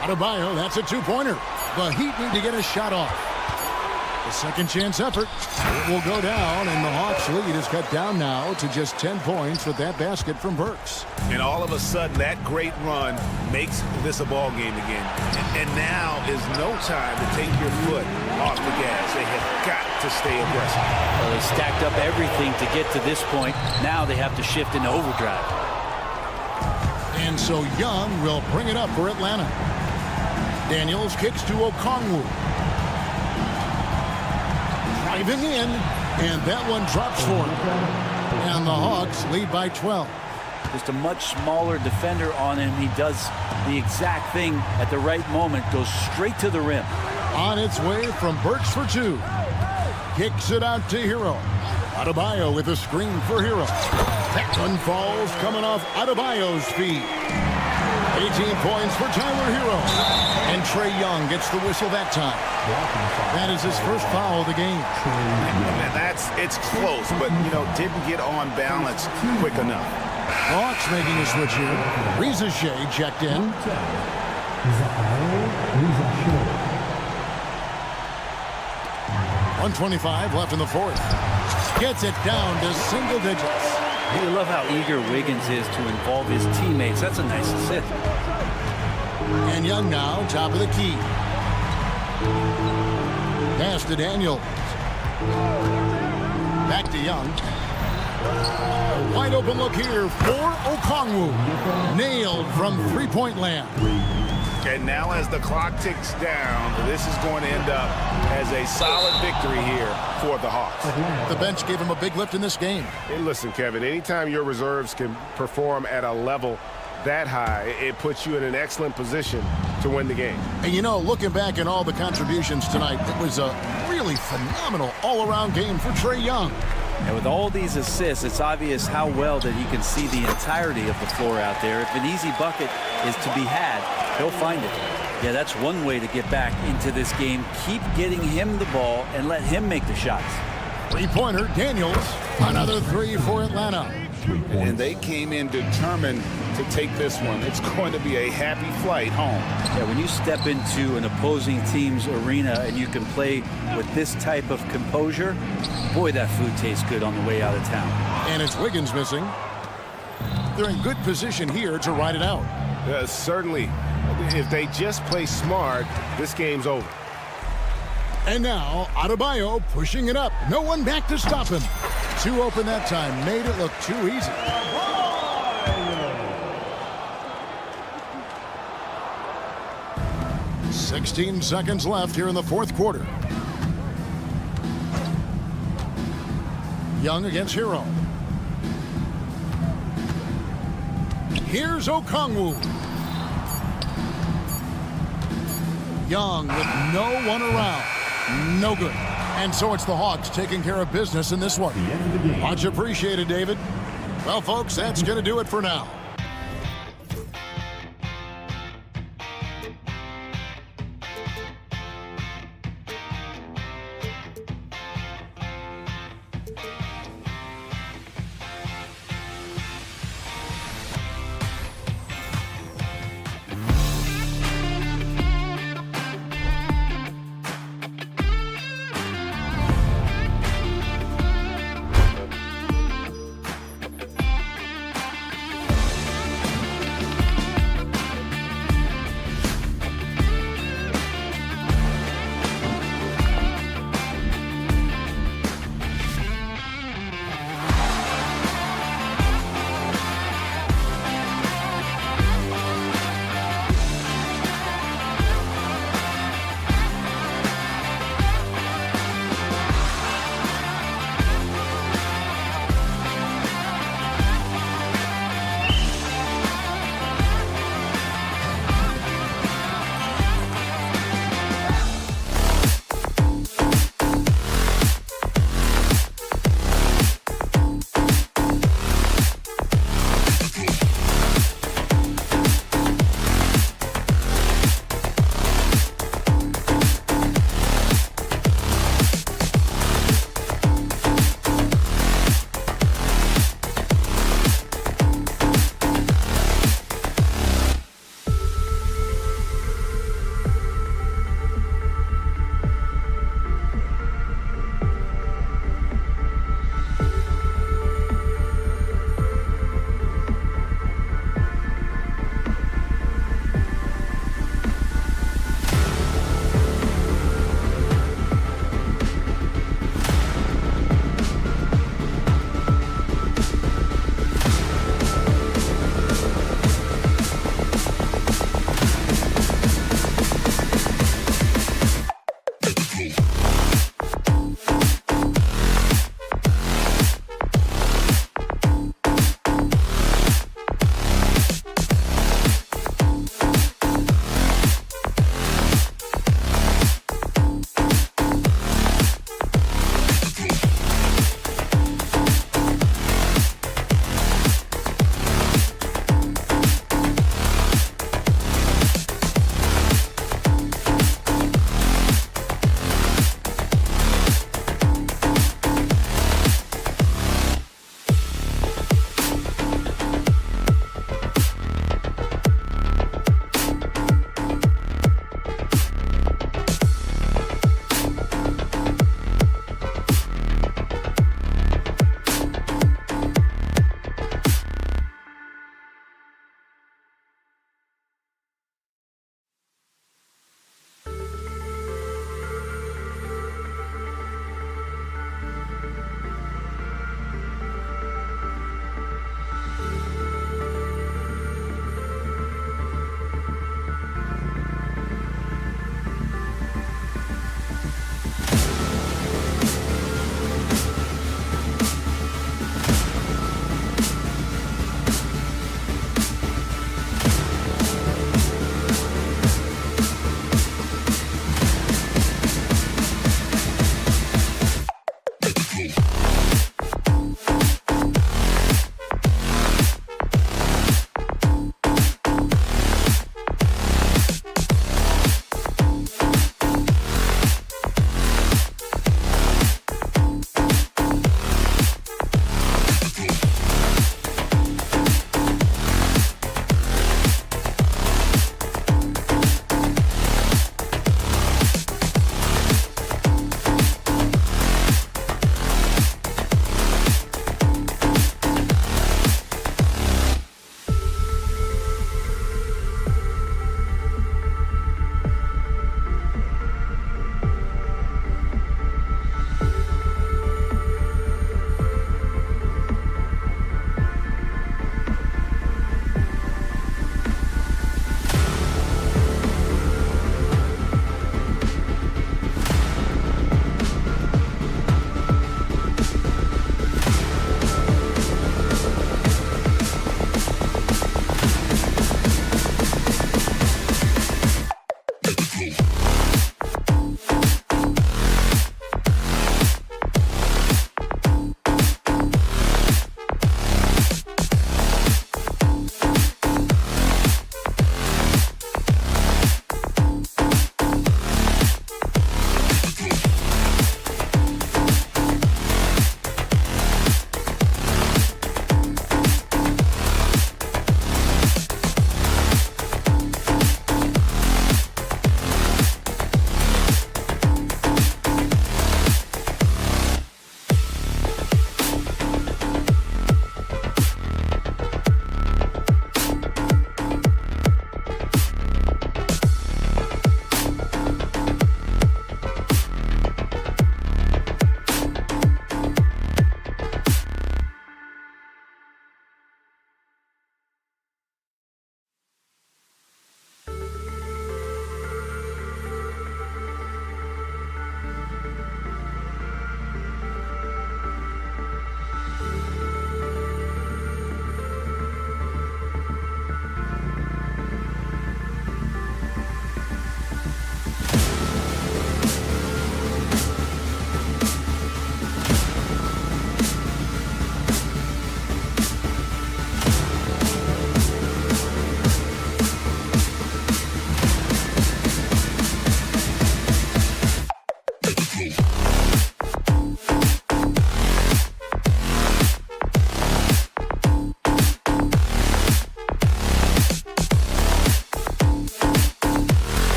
Speaker 6: Adebayo, that's a 2-pointer. The Heat need to get a shot off. The second chance effort. It will go down, and the Hawks' lead is cut down now to just 10 points with that basket from Burks.
Speaker 7: And all of a sudden, that great run makes this a ball game again. And now is no time to take your foot off the gas. They have got to stay aggressive.
Speaker 8: Well, they stacked up everything to get to this point. Now they have to shift into overdrive.
Speaker 6: And so Young will bring it up for Atlanta. Daniels kicks to Okongwu. Driving in, and that one drops for him. And the Hawks lead by 12.
Speaker 8: Just a much smaller defender on him. He does the exact thing at the right moment. Goes straight to the rim.
Speaker 6: On its way from Burks for 2. Kicks it out to Hero. Adebayo with a screen for Hero. That one falls coming off Adebayo's feet. 18 points for Tyler Hero. And Trae Young gets the whistle that time. That is his first foul of the game.
Speaker 7: It's close, but, didn't get on balance quick enough.
Speaker 6: Hawks making a switch here. Reza Shea checked in. 1:25 left in the fourth. Gets it down to single digits.
Speaker 8: You love how eager Wiggins is to involve his teammates. That's a nice assist.
Speaker 6: And Young now, top of the key. Pass to Daniels. Back to Young. A wide open look here for Okongwu. Nailed from 3-point land.
Speaker 7: And now as the clock ticks down, this is going to end up as a solid victory here for the Hawks.
Speaker 6: The bench gave him a big lift in this game.
Speaker 1: Hey, listen, Kevin, anytime your reserves can perform at a level that high, it puts you in an excellent position to win the game.
Speaker 6: And looking back at all the contributions tonight, it was a really phenomenal all-around game for Trae Young.
Speaker 8: And with all these assists, it's obvious how well that he can see the entirety of the floor out there. If an easy bucket is to be had, he'll find it. Yeah, that's one way to get back into this game. Keep getting him the ball and let him make the shots.
Speaker 6: 3-pointer, Daniels. Another 3 for Atlanta.
Speaker 7: And they came in determined to take this one. It's going to be a happy flight home.
Speaker 8: Yeah, when you step into an opposing team's arena and you can play with this type of composure, boy, that food tastes good on the way out of town.
Speaker 6: And it's Wiggins missing. They're in good position here to ride it out.
Speaker 1: Certainly, if they just play smart, this game's over.
Speaker 6: And now, Adebayo pushing it up. No one back to stop him. 2 open that time. Made it look too easy. "16 seconds left here in the fourth quarter. Young against Hero. Here's Okongwu. Young with no one around. No good. And so it's the Hawks taking care of business in this one. Much appreciated, David. Well, folks, that's going to do it for now.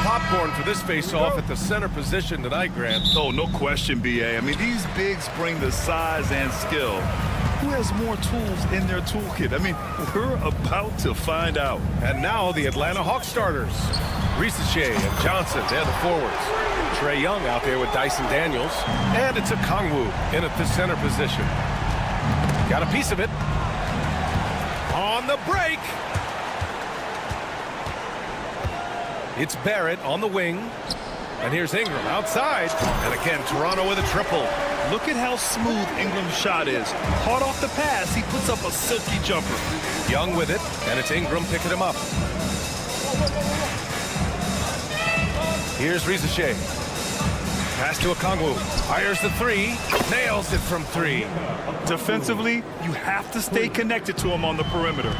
Speaker 1: Popcorn for this face-off at the center position tonight, Grant.
Speaker 2: Oh, no question, B.A. I mean, these bigs bring the size and skill. Who has more tools in their toolkit? I mean, we're about to find out.
Speaker 1: And now the Atlanta Hawks starters. Risache and Johnson, they're the forwards. Trae Young out there with Dyson Daniels. And it's a Kongwu in at the center position. Got a piece of it. On the break. It's Barrett on the wing. And here's Ingram outside. And again, Toronto with a triple.
Speaker 2: Look at how smooth Ingram's shot is. Hard off the pass, he puts up a silky jumper.
Speaker 1: Young with it, and it's Ingram picking him up. Here's Risache. Pass to Okongwu. Fires the three. Nails it from three.
Speaker 2: Defensively, you have to stay connected to him on the perimeter.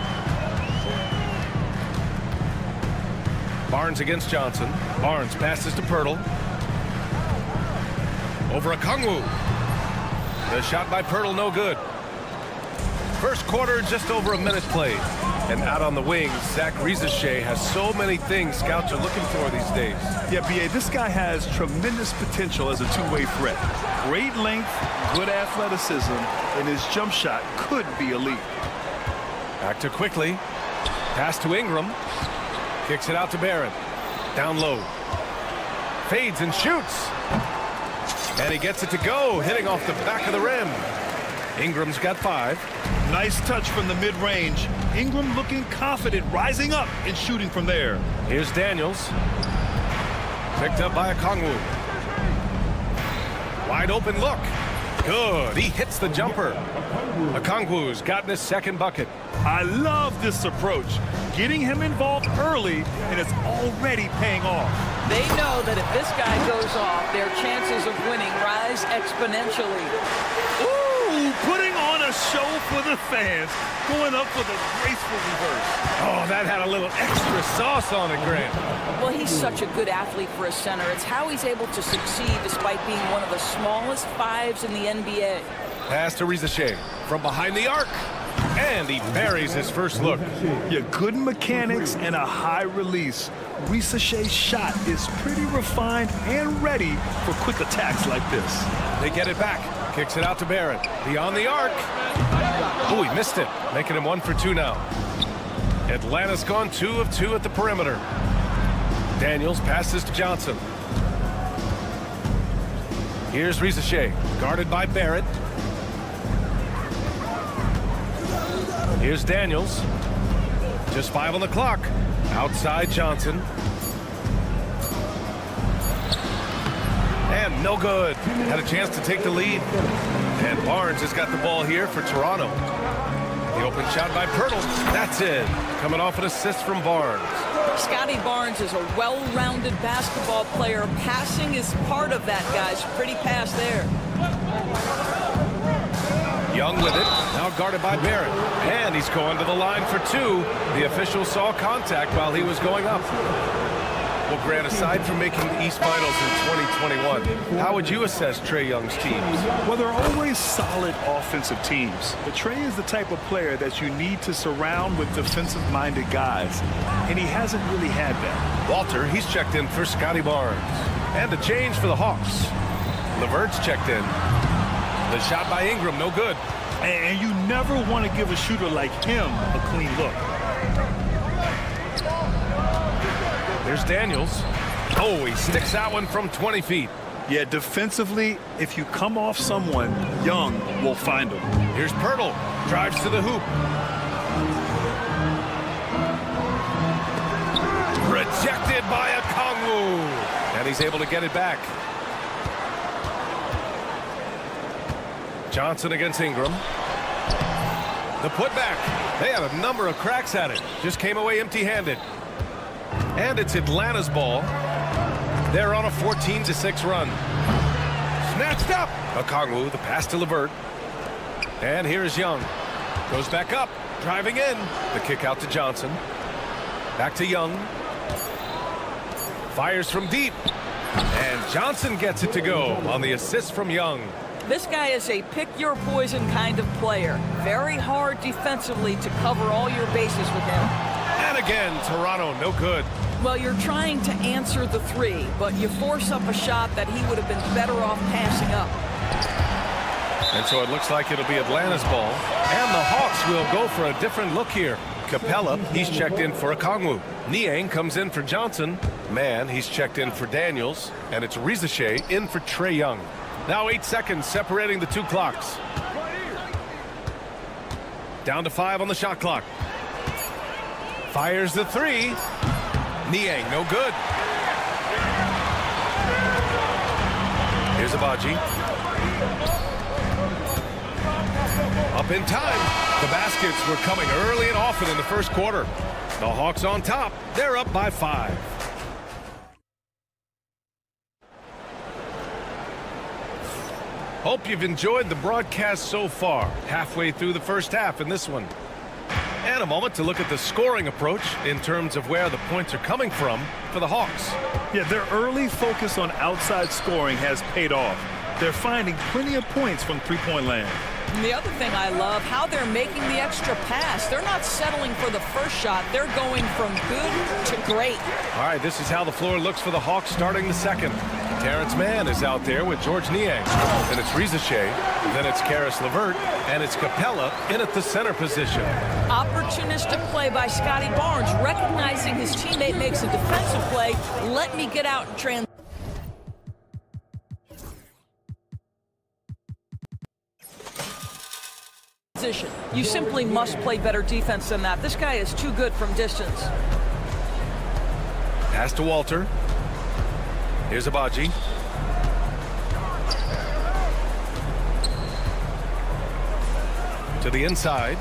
Speaker 1: Barnes against Johnson. Barnes passes to Pirtle. Over Okongwu. The shot by Pirtle, no good. First quarter, just over a minute played. And out on the wing, Zach Risache has so many things scouts are looking for these days.
Speaker 2: Yeah, B.A., this guy has tremendous potential as a two-way threat. Great length, good athleticism, and his jump shot could be elite.
Speaker 1: Back to Quickly. Pass to Ingram. Kicks it out to Barrett. Down low. Fades and shoots. And he gets it to go, hitting off the back of the rim. Ingram's got 5.
Speaker 2: Nice touch from the mid-range. Ingram looking confident, rising up and shooting from there.
Speaker 1: Here's Daniels. Picked up by Okongwu. Wide open look. Good. He hits the jumper. Okongwu's gotten his second bucket.
Speaker 2: I love this approach. Getting him involved early, and it's already paying off.
Speaker 10: They know that if this guy goes off, their chances of winning rise exponentially.
Speaker 2: Ooh, putting on a show for the fans, going up for the graceful reverse.
Speaker 1: Oh, that had a little extra sauce on it, Grant.
Speaker 10: Well, he's such a good athlete for a center. It's how he's able to succeed despite being one of the smallest 5s in the NBA.
Speaker 1: Pass to Risache from behind the arc. And he buries his first look.
Speaker 2: Yeah, good mechanics and a high release. Risache's shot is pretty refined and ready for quick attacks like this.
Speaker 1: They get it back. Kicks it out to Barrett. Beyond the arc. Oh, he missed it. Making him 1 for 2 now. Atlanta's gone 2 of 2 at the perimeter. Daniels passes to Johnson. Here's Risache, guarded by Barrett. Here's Daniels. Just 5 on the clock. Outside Johnson. And no good. Had a chance to take the lead. And Barnes has got the ball here for Toronto. The open shot by Pirtle. That's it. Coming off an assist from Barnes.
Speaker 10: Scotty Barnes is a well-rounded basketball player. Passing is part of that, guys. Pretty pass there.
Speaker 1: Young with it, now guarded by Barrett. And he's going to the line for two. The official saw contact while he was going up. Well, Grant, aside from making the East Finals in 2021, how would you assess Trae Young's teams?
Speaker 2: Well, they're always solid offensive teams. But Trae is the type of player that you need to surround with defensive-minded guys, and he hasn't really had that.
Speaker 1: Walter, he's checked in for Scotty Barnes. And a change for the Hawks. LeVert's checked in. The shot by Ingram, no good.
Speaker 2: And you never want to give a shooter like him a clean look.
Speaker 1: There's Daniels. Oh, he sticks that one from 20 feet.
Speaker 2: Yeah, defensively, if you come off someone, Young will find him.
Speaker 1: Here's Pirtle. Drives to the hoop. Rejected by Okongwu. And he's able to get it back. Johnson against Ingram. The putback. They had a number of cracks at it. Just came away empty-handed. And it's Atlanta's ball. They're on a 14-6 run. Snatched up. Okongwu, the pass to LeVert. And here's Young. Goes back up. Driving in. The kick out to Johnson. Back to Young. Fires from deep. And Johnson gets it to go on the assist from Young.
Speaker 10: This guy is a pick-your-poison kind of player. Very hard defensively to cover all your bases with him.
Speaker 1: And again, Toronto, no good.
Speaker 10: Well, you're trying to answer the three, but you force up a shot that he would have been better off passing up.
Speaker 1: And so it looks like it'll be Atlanta's ball. And the Hawks will go for a different look here. Capella, he's checked in for Okongwu. Niang comes in for Johnson. Mann, he's checked in for Daniels. And it's Rizachet in for Trae Young. Now 8 seconds separating the two clocks. Down to 5 on the shot clock. Fires the three. Niang, no good. Here's Abaji. Up in time. The baskets were coming early and often in the first quarter. The Hawks on top. They're up by 5. Hope you've enjoyed the broadcast so far. Halfway through the first half in this one. And a moment to look at the scoring approach in terms of where the points are coming from for the Hawks.
Speaker 2: Yeah, their early focus on outside scoring has paid off. They're finding plenty of points from three-point land.
Speaker 10: And the other thing I love, how they're making the extra pass. They're not settling for the first shot. They're going from good to great.
Speaker 1: All right, this is how the floor looks for the Hawks starting the second. Terrence Mann is out there with George Niang. Then it's Rizachet. Then it's Karis LeVert. And it's Capella in at the center position.
Speaker 10: Opportunistic play by Scotty Barnes, recognizing his teammate makes a defensive play. Let me get out and transition. You simply must play better defense than that. This guy is too good from distance.
Speaker 1: Pass to Walter. Here's Abaji. To the inside.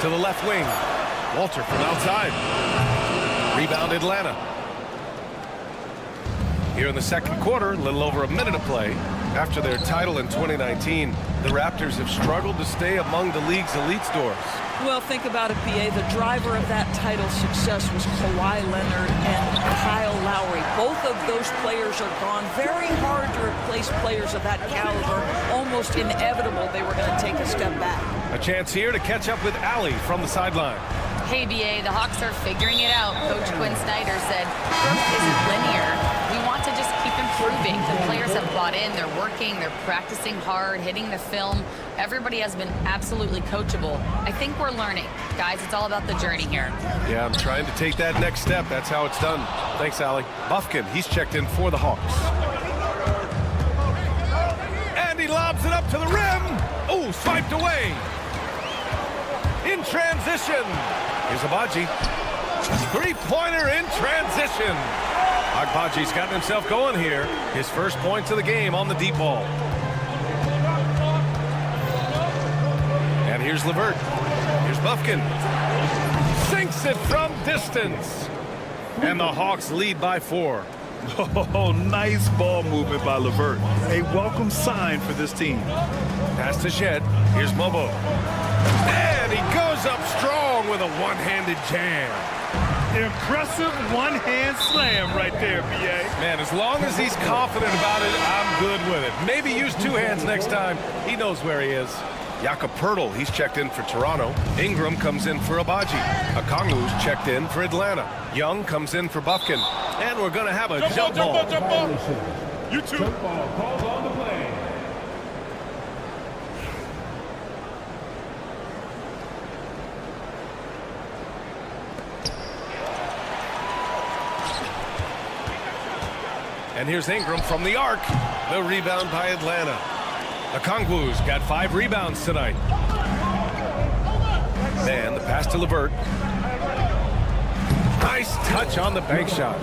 Speaker 1: To the left wing. Walter from outside. Rebound Atlanta. Here in the second quarter, a little over a minute of play. After their title in 2019, the Raptors have struggled to stay among the league's elite stores.
Speaker 10: Well, think about it, B.A. The driver of that title success was Kawhi Leonard and Kyle Lowry. Both of those players are gone. Very hard to replace players of that caliber. Almost inevitable they were going to take a step back.
Speaker 1: A chance here to catch up with Allie from the sideline.
Speaker 4: Hey, BA, the Hawks are figuring it out. Coach Quinn Snyder said, growth isn't linear. We want to just keep improving. The players have bought in. They're working. They're practicing hard, hitting the film. Everybody has been absolutely coachable. I think we're learning. Guys, it's all about the journey here.
Speaker 1: Yeah, I'm trying to take that next step. That's how it's done. Thanks, Allie. Bufkin, he's checked in for the Hawks. And he lobs it up to the rim. Oh, swiped away. In transition. Here's Abaji. Three-pointer in transition. Agbaji's gotten himself going here. His first points of the game on the deep ball. And here's LeVert. Here's Bufkin. Sinks it from distance. And the Hawks lead by 4.
Speaker 2: Oh, nice ball movement by LeVert. A welcome sign for this team.
Speaker 1: Pass to Shed. Here's Mobo. And he goes up strong with a one-handed jam.
Speaker 2: Impressive one-hand slam right there, B.A.
Speaker 1: Man, as long as he's confident about it, I'm good with it. Maybe use 2 hands next time. He knows where he is. Jakob Poeltl, he's checked in for Toronto. Ingram comes in for Abaji. Okongwu's checked in for Atlanta. Young comes in for Bufkin. And we're going to have a jump ball.
Speaker 2: You too.
Speaker 5: Jump ball called on the play.
Speaker 1: And here's Ingram from the arc. The rebound by Atlanta. Okongwu's got 5 rebounds tonight. Then the pass to LeVert. Nice touch on the bank shot.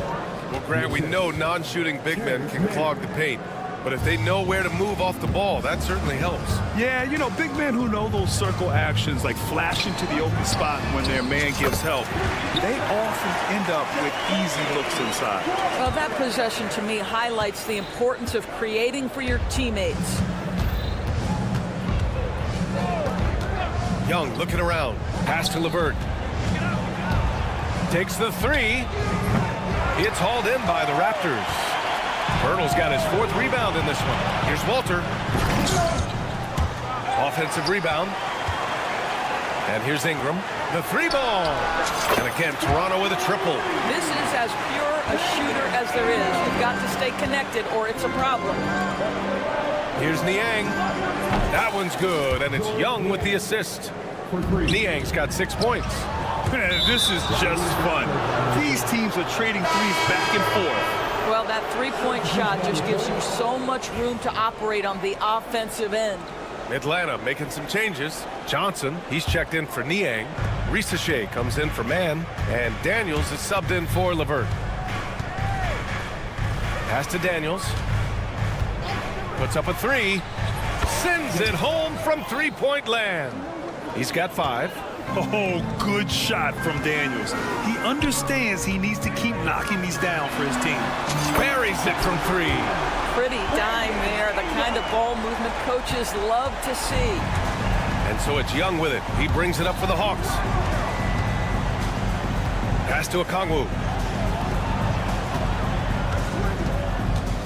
Speaker 1: Well, Grant, we know non-shooting big men can clog the paint. But if they know where to move off the ball, that certainly helps.
Speaker 2: Yeah, you know, big men who know those circle actions, like flashing to the open spot when their man gives help, they often end up with easy looks inside.
Speaker 10: Well, that possession to me highlights the importance of creating for your teammates.
Speaker 1: Young looking around. Pass to LeVert. Takes the 3. It's hauled in by the Raptors. Poeltl's got his 4th rebound in this one. Here's Walter. Offensive rebound. And here's Ingram. The 3 ball. And again, Toronto with a triple.
Speaker 10: This is as pure a shooter as there is. You've got to stay connected or it's a problem.
Speaker 1: Here's Niang. That one's good, and it's Young with the assist. Niang's got 6 points.
Speaker 2: Man, this is just fun. These teams are trading threes back and forth.
Speaker 10: Well, that 3-point shot just gives you so much room to operate on the offensive end.
Speaker 1: Atlanta making some changes. Johnson, he's checked in for Niang. Risache comes in for Mann, and Daniels is subbed in for LeVert. Pass to Daniels. Puts up a 3. Sends it home from 3-point land. He's got 5.
Speaker 2: Oh, good shot from Daniels. He understands he needs to keep knocking these down for his team.
Speaker 1: Buries it from 3.
Speaker 10: Pretty dime there, the kind of ball movement coaches love to see.
Speaker 1: And so it's Young with it. He brings it up for the Hawks. Pass to Okongwu.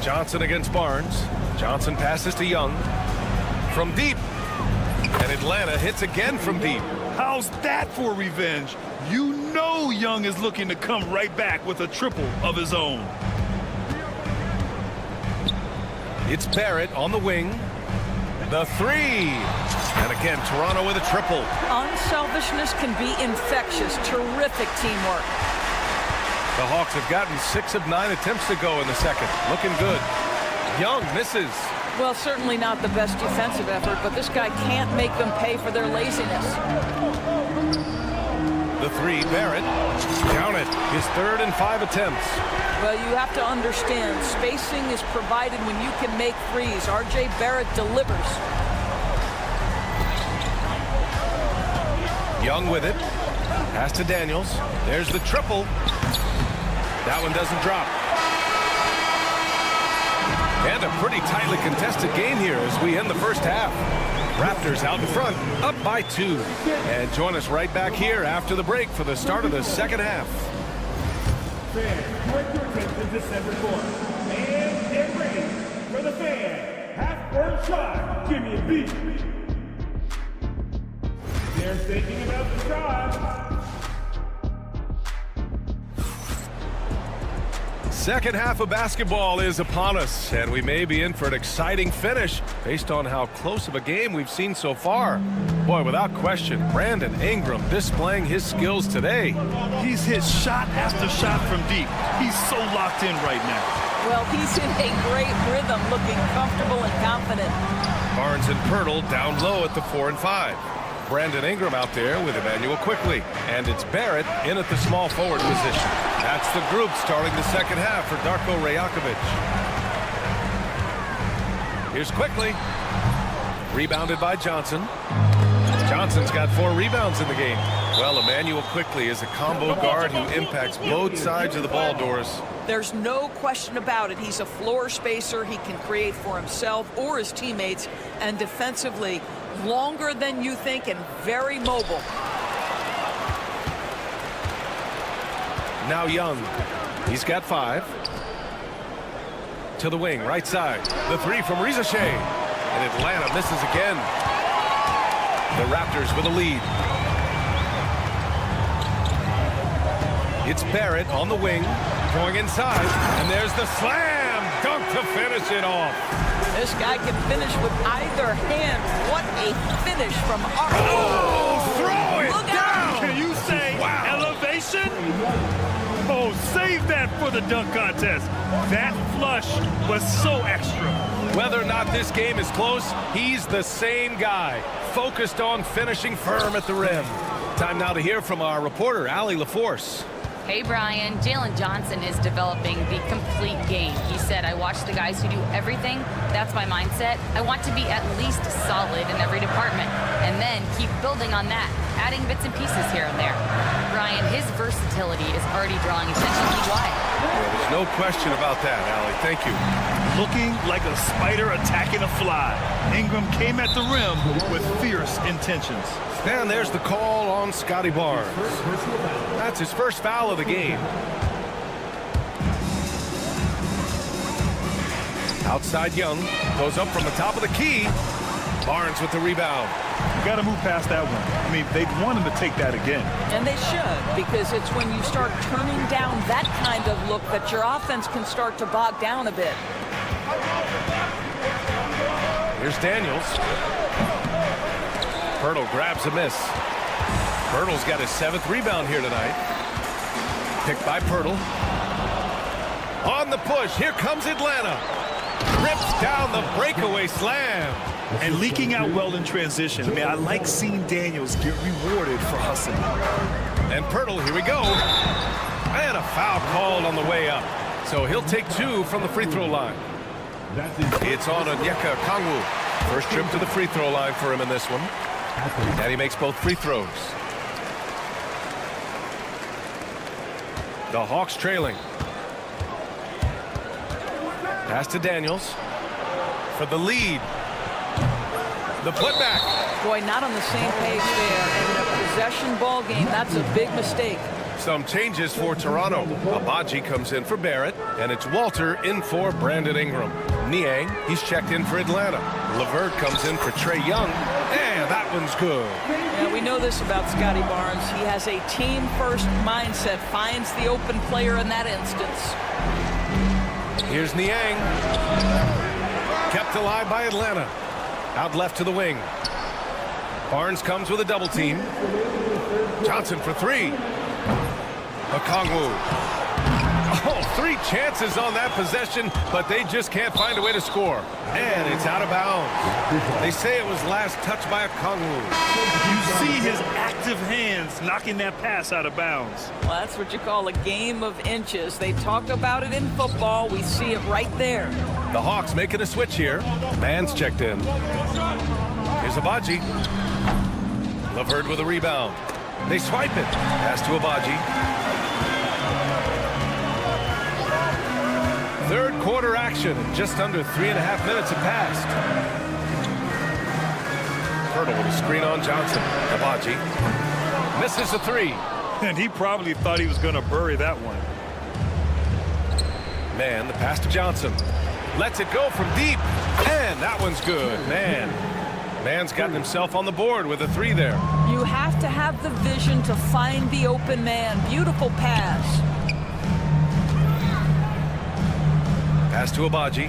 Speaker 1: Johnson against Barnes. Johnson passes to Young. From deep. And Atlanta hits again from deep.
Speaker 2: How's that for revenge? You know Young is looking to come right back with a triple of his own.
Speaker 1: It's Barrett on the wing. The 3. And again, Toronto with a triple.
Speaker 10: Unselfishness can be infectious. Terrific teamwork.
Speaker 1: The Hawks have gotten 6 of 9 attempts to go in the second. Looking good. Young misses.
Speaker 10: Well, certainly not the best defensive effort, but this guy can't make them pay for their laziness.
Speaker 1: The 3, Barrett. Count it. His 3rd and 5 attempts.
Speaker 10: Well, you have to understand, spacing is provided when you can make threes. R.J. Barrett delivers.
Speaker 1: Young with it. Pass to Daniels. There's the triple. That one doesn't drop. And a pretty tightly contested game here as we end the first half. Raptors out in front, up by 2. And join us right back here after the break for the start of the second half.
Speaker 5: Fans, direct your attention to center court. And get ready for the fan. Half-court shot. Give me a beat. They're thinking about the shot.
Speaker 1: Second half of basketball is upon us, and we may be in for an exciting finish based on how close of a game we've seen so far. Boy, without question, Brandon Ingram displaying his skills today.
Speaker 2: He's hit shot after shot from deep. He's so locked in right now.
Speaker 10: Well, he's in a great rhythm, looking comfortable and confident.
Speaker 1: Barnes and Poeltl down low at the 4 and 5. Brandon Ingram out there with Emmanuel Quickly. And it's Barrett in at the small forward position. That's the group starting the second half for Darko Rajakovic. Here's Quickly. Rebounded by Johnson. Johnson's got 4 rebounds in the game. Well, Emmanuel quickly is a combo guard who impacts both sides of the ball, Doris.
Speaker 10: There's no question about it. He's a floor spacer. He can create for himself or his teammates. And defensively, longer than you think and very mobile.
Speaker 1: Now Young. He's got 5. To the wing, right side. The 3 from Rizashe. And Atlanta misses again. The Raptors with a lead. It's Barrett on the wing, going inside, and there's the slam dunk to finish it off.
Speaker 10: This guy can finish with either hand. What a finish from our...
Speaker 1: Oh, throw it
Speaker 10: Look
Speaker 1: down!
Speaker 10: out!
Speaker 2: Can you say elevation? Oh, save that for the dunk contest. That flush was so extra.
Speaker 1: Whether or not this game is close, he's the same guy, focused on finishing firm at the rim. Time now to hear from our reporter, Allie LaForce.
Speaker 4: Hey, Brian. Jalen Johnson is developing the complete game. He said, I watch the guys who do everything. That's my mindset. I want to be at least solid in every department and then keep building on that, adding bits and pieces here and there. Brian, his versatility is already drawing attention league-wide.
Speaker 1: Well, there's no question about that, Allie. Thank you.
Speaker 2: Looking like a spider attacking a fly. Ingram came at the rim with fierce intentions.
Speaker 1: And there's the call on Scotty Barnes. That's his first foul of the game. Outside Young. Goes up from the top of the key. Barnes with the rebound.
Speaker 2: You got to move past that one. I mean, they'd want him to take that again.
Speaker 10: And they should, because it's when you start turning down that kind of look that your offense can start to bog down a bit.
Speaker 1: Here's Daniels. Pirtle grabs a miss. Pirtle's got his 7th rebound here tonight. Picked by Pirtle. On the push, here comes Atlanta. Rips down the breakaway slam.
Speaker 2: And leaking out well in transition. I mean, I like seeing Daniels get rewarded for hustling.
Speaker 1: And Pirtle, here we go. And a foul called on the way up. So he'll take 2 from the free throw line. It's on Onyeka Okongwu. First trip to the free throw line for him in this one. And he makes both free throws. The Hawks trailing. Pass to Daniels for the lead. The putback.
Speaker 10: Boy, not on the same page there. And in a possession ball game, that's a big mistake.
Speaker 1: Some changes for Toronto. Abaji comes in for Barrett, and it's Walter in for Brandon Ingram. Niang, he's checked in for Atlanta. LeVert comes in for Trae Young, and that one's good.
Speaker 10: Yeah, we know this about Scotty Barnes. He has a team-first mindset, finds the open player in that instance.
Speaker 1: Here's Niang. Kept alive by Atlanta. Out left to the wing. Barnes comes with a double team. Johnson for 3. Okongwu. Oh, 3 chances on that possession, but they just can't find a way to score. And it's out of bounds. They say it was last touched by Okongwu.
Speaker 2: You see his active hands knocking that pass out of bounds.
Speaker 10: Well, that's what you call a game of inches. They talk about it in football. We see it right there.
Speaker 1: The Hawks making a switch here. Mann's checked in. Here's Abaji. LeVert with a rebound. They swipe it. Pass to Abaji. Third quarter action. Just under 3.5 minutes have passed. Pirtle with a screen on Johnson. Abaji misses the 3.
Speaker 2: And he probably thought he was going to bury that one.
Speaker 1: Man, the pass to Johnson. Lets it go from deep. And that one's good. Mann's gotten himself on the board with a 3 there.
Speaker 10: You have to have the vision to find the open man. Beautiful pass.
Speaker 1: Pass to Abaji.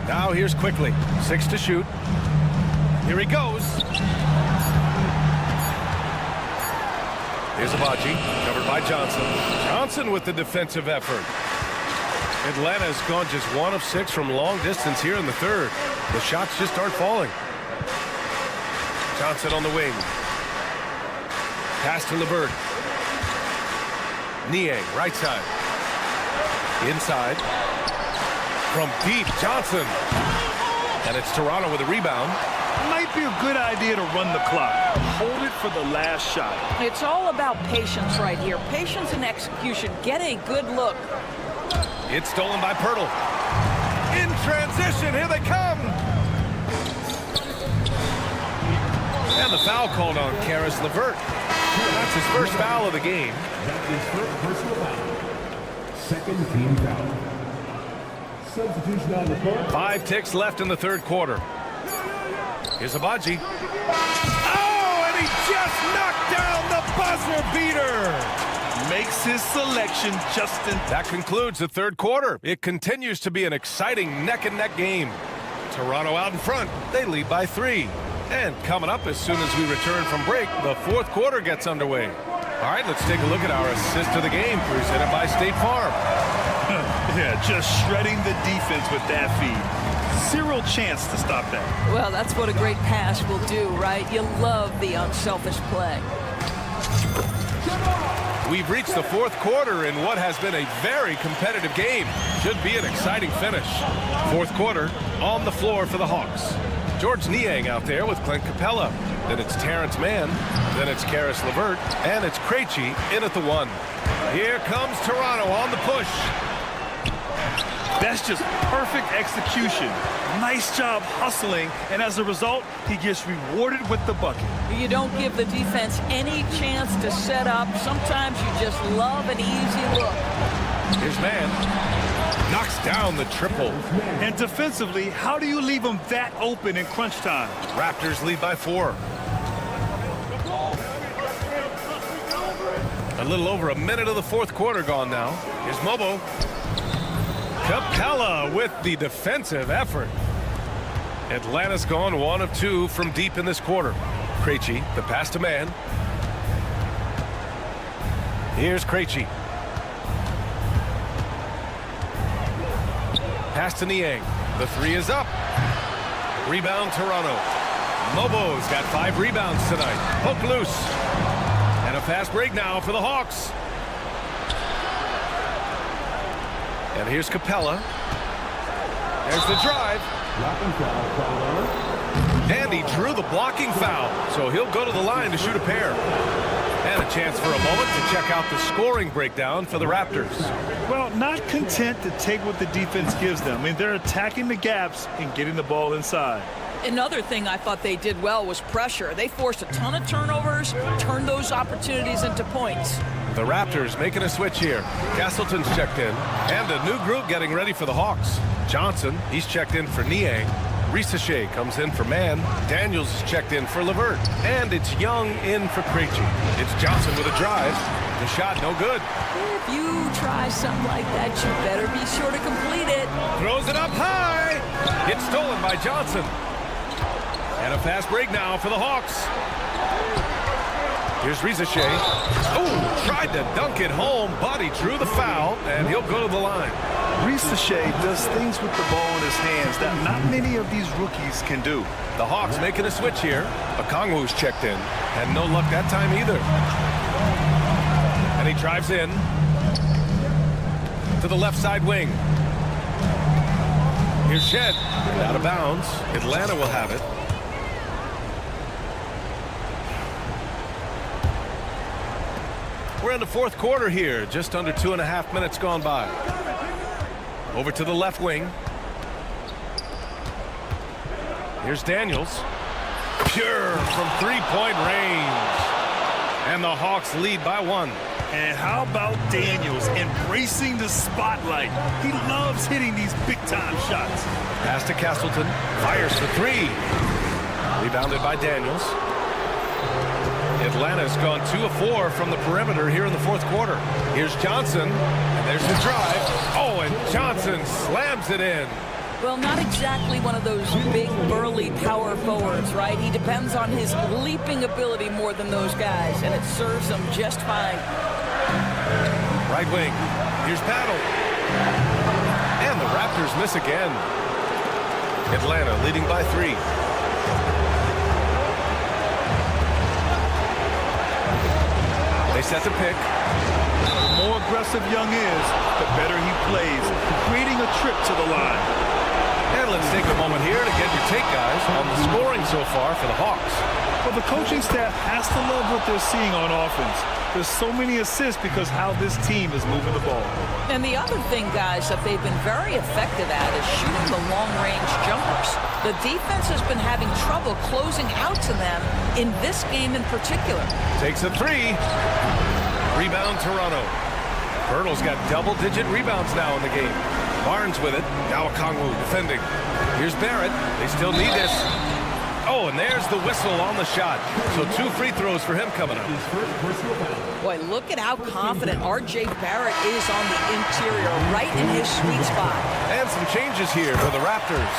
Speaker 1: Now here's Quickly. 6 to shoot. Here he goes. Here's Abaji, covered by Johnson. Johnson with the defensive effort. Atlanta's gone just 1 of 6 from long distance here in the third. The shots just aren't falling. Johnson on the wing. Pass to LeVert. Niang, right side. Inside. From deep, Johnson. And it's Toronto with a rebound.
Speaker 2: Might be a good idea to run the clock. Hold it for the last shot.
Speaker 10: It's all about patience right here. Patience and execution. Get a good look.
Speaker 1: It's stolen by Pirtle. In transition, here they come. And the foul called on Caris LeVert. That's his first foul of the game.
Speaker 5: That is first personal foul. Second team foul. Substitution on the court.
Speaker 1: 5 ticks left in the third quarter. Here's Abaji. Oh, and he just knocked down the buzzer beater.
Speaker 2: Makes his selection just in.
Speaker 1: That concludes the third quarter. It continues to be an exciting neck-and-neck game. Toronto out in front. They lead by 3. And coming up as soon as we return from break, the fourth quarter gets underway. All right, let's take a look at our assist of the game presented by State Farm.
Speaker 2: Yeah, just shredding the defense with that feed. Zero chance to stop that.
Speaker 10: Well, that's what a great pass will do, right? You love the unselfish play.
Speaker 1: We've reached the fourth quarter in what has been a very competitive game. Should be an exciting finish. Fourth quarter on the floor for the Hawks. George Niang out there with Clint Capella. Then it's Terrence Mann. Then it's Caris LeVert. And it's Krejci in at the 1. Here comes Toronto on the push.
Speaker 2: That's just perfect execution. Nice job hustling, and as a result, he gets rewarded with the bucket.
Speaker 10: You don't give the defense any chance to set up. Sometimes you just love an easy look.
Speaker 1: Here's Mann. Knocks down the triple.
Speaker 2: And defensively, how do you leave him that open in crunch time?
Speaker 1: Raptors lead by 4. A little over a minute of the fourth quarter gone now. Here's Mobo. Capella with the defensive effort. Atlanta's gone 1 of 2 from deep in this quarter. Krejci, the pass to Mann. Here's Krejci. Pass to Niang. The 3 is up. Rebound Toronto. Mobo's got 5 rebounds tonight. Poke loose. And a fast break now for the Hawks. And here's Capella. There's the drive. And he drew the blocking foul. So he'll go to the line to shoot a pair. And a chance for a moment to check out the scoring breakdown for the Raptors.
Speaker 2: Well, not content to take what the defense gives them. I mean, they're attacking the gaps and getting the ball inside.
Speaker 10: Another thing I thought they did well was pressure. They forced a ton of turnovers, turned those opportunities into points.
Speaker 1: The Raptors making a switch here. Castleton's checked in. And a new group getting ready for the Hawks. Johnson, he's checked in for Niang. Risache comes in for Mann. Daniels is checked in for LeVert. And it's Young in for Krejci. It's Johnson with a drive. The shot no good.
Speaker 10: If you try something like that, you better be sure to complete it.
Speaker 1: Throws it up high. It's stolen by Johnson. And a fast break now for the Hawks. Here's Risache. Oh, tried to dunk it home, but he drew the foul, and he'll go to the line.
Speaker 2: Risache does things with the ball in his hands that not many of these rookies can do.
Speaker 1: The Hawks making a switch here. Okongwu's checked in. Had no luck that time either. And he drives in to the left side wing. Here's Shed. Out of bounds. Atlanta will have it. We're in the fourth quarter here. Just under 2.5 minutes gone by. Over to the left wing. Here's Daniels. Pure from three-point range. And the Hawks lead by 1.
Speaker 2: And how about Daniels embracing the spotlight? He loves hitting these big-time shots.
Speaker 1: Pass to Castleton. Fires for 3. Rebounded by Daniels. Atlanta's gone 2 of 4 from the perimeter here in the fourth quarter. Here's Johnson. And there's the drive. Oh, and Johnson slams it in.
Speaker 10: Well, not exactly one of those big, burly power forwards, right? He depends on his leaping ability more than those guys, and it serves him just fine.
Speaker 1: Right wing. Here's Battle. And the Raptors miss again. Atlanta leading by 3. They set the pick.
Speaker 2: More aggressive explosive Young is, the better he plays, creating a trip to the line.
Speaker 1: And let's take a moment here to get your take, guys, on the scoring so far for the Hawks.
Speaker 2: Well, the coaching staff has to love what they're seeing on offense. There's so many assists because how this team is moving the ball.
Speaker 10: And the other thing, guys, that they've been very effective at is shooting the long-range jumpers. The defense has been having trouble closing out to them in this game in particular.
Speaker 1: Takes a three. Rebound, Toronto. Pirtle's got double-digit rebounds now in the game. Barnes with it. Now Okongwu defending. Here's Barrett. They still need this. Oh, and there's the whistle on the shot. So 2 free throws for him coming up.
Speaker 10: Boy, look at how confident R.J. Barrett is on the interior, right in his sweet spot.
Speaker 1: And some changes here for the Raptors.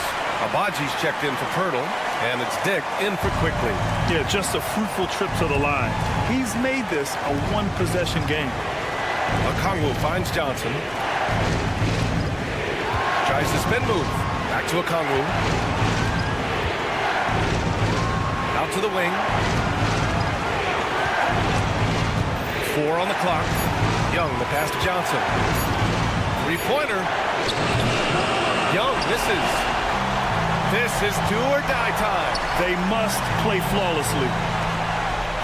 Speaker 1: Abaji's checked in for Pirtle, and it's Dick in for Quickly.
Speaker 2: Yeah, just a fruitful trip to the line. He's made this a one-possession game.
Speaker 1: Okongwu finds Johnson. Tries the spin move. Back to Okongwu. Out to the wing. 4 on the clock. Young, the pass to Johnson. 3-pointer. Young misses. This is do or die time.
Speaker 2: They must play flawlessly.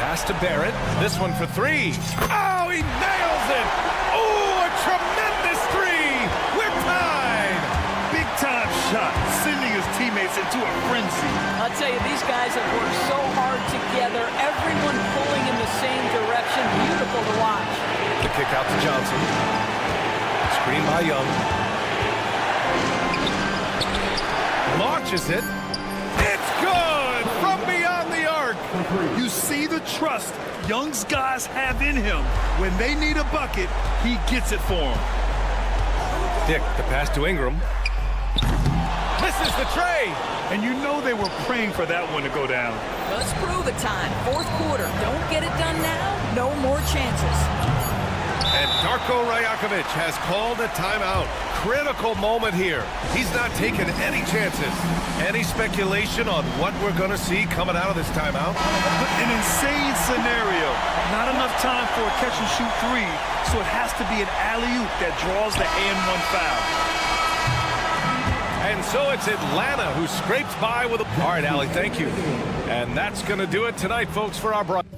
Speaker 1: Pass to Barrett. This one for 3. Oh, he nails it. Oh, a tremendous 3. We're tied.
Speaker 2: Big-time shot, sending his teammates into a frenzy.
Speaker 10: I'll tell you, these guys have worked so hard together, everyone pulling in the same direction. Beautiful to watch.
Speaker 1: The kick out to Johnson. Screen by Young. Launches it. It's good from beyond the arc.
Speaker 2: You see the trust Young's guys have in him. When they need a bucket, he gets it for them.
Speaker 1: Dick, the pass to Ingram. Misses the tray.
Speaker 2: And you know they were praying for that one to go down.
Speaker 10: Let's prove it time. Fourth quarter. Don't get it done now. No more chances.
Speaker 1: And Darko Rajakovic has called a timeout. Critical moment here. He's not taking any chances. Any speculation on what we're going to see coming out of this timeout?
Speaker 2: An insane scenario. Not enough time for a catch-and-shoot 3, so it has to be an alley-oop that draws the and-1 foul.
Speaker 1: And so it's Atlanta who scrapes by with a... All right, Allie, thank you. And that's going to do it tonight, folks, for our broadcast.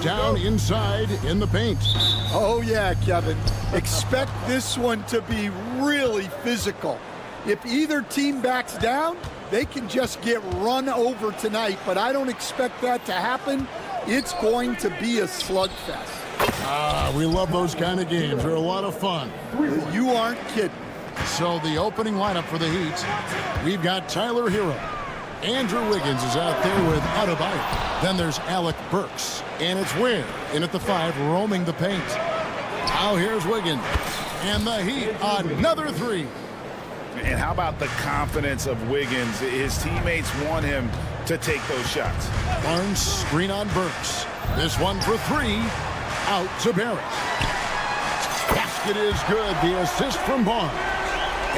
Speaker 6: down inside in the paint.
Speaker 3: Oh, yeah, Kevin. Expect this one to be really physical. If either team backs down, they can just get run over tonight, but I don't expect that to happen. It's going to be a slugfest.
Speaker 6: We love those kind of games. They're a lot of fun.
Speaker 3: You aren't kidding.
Speaker 6: So the opening lineup for the Heat, we've got Tyler Hero. Andrew Wiggins is out there with Adebayo. Then there's Alec Burks. And it's Ware in at the 5, roaming the paint. Now here's Wiggins. And the Heat, another 3.
Speaker 7: And how about the confidence of Wiggins? His teammates want him to take those shots.
Speaker 6: Barnes screen on Burks. This one for 3. Out to Barrett. Basket is good. The assist from Barnes.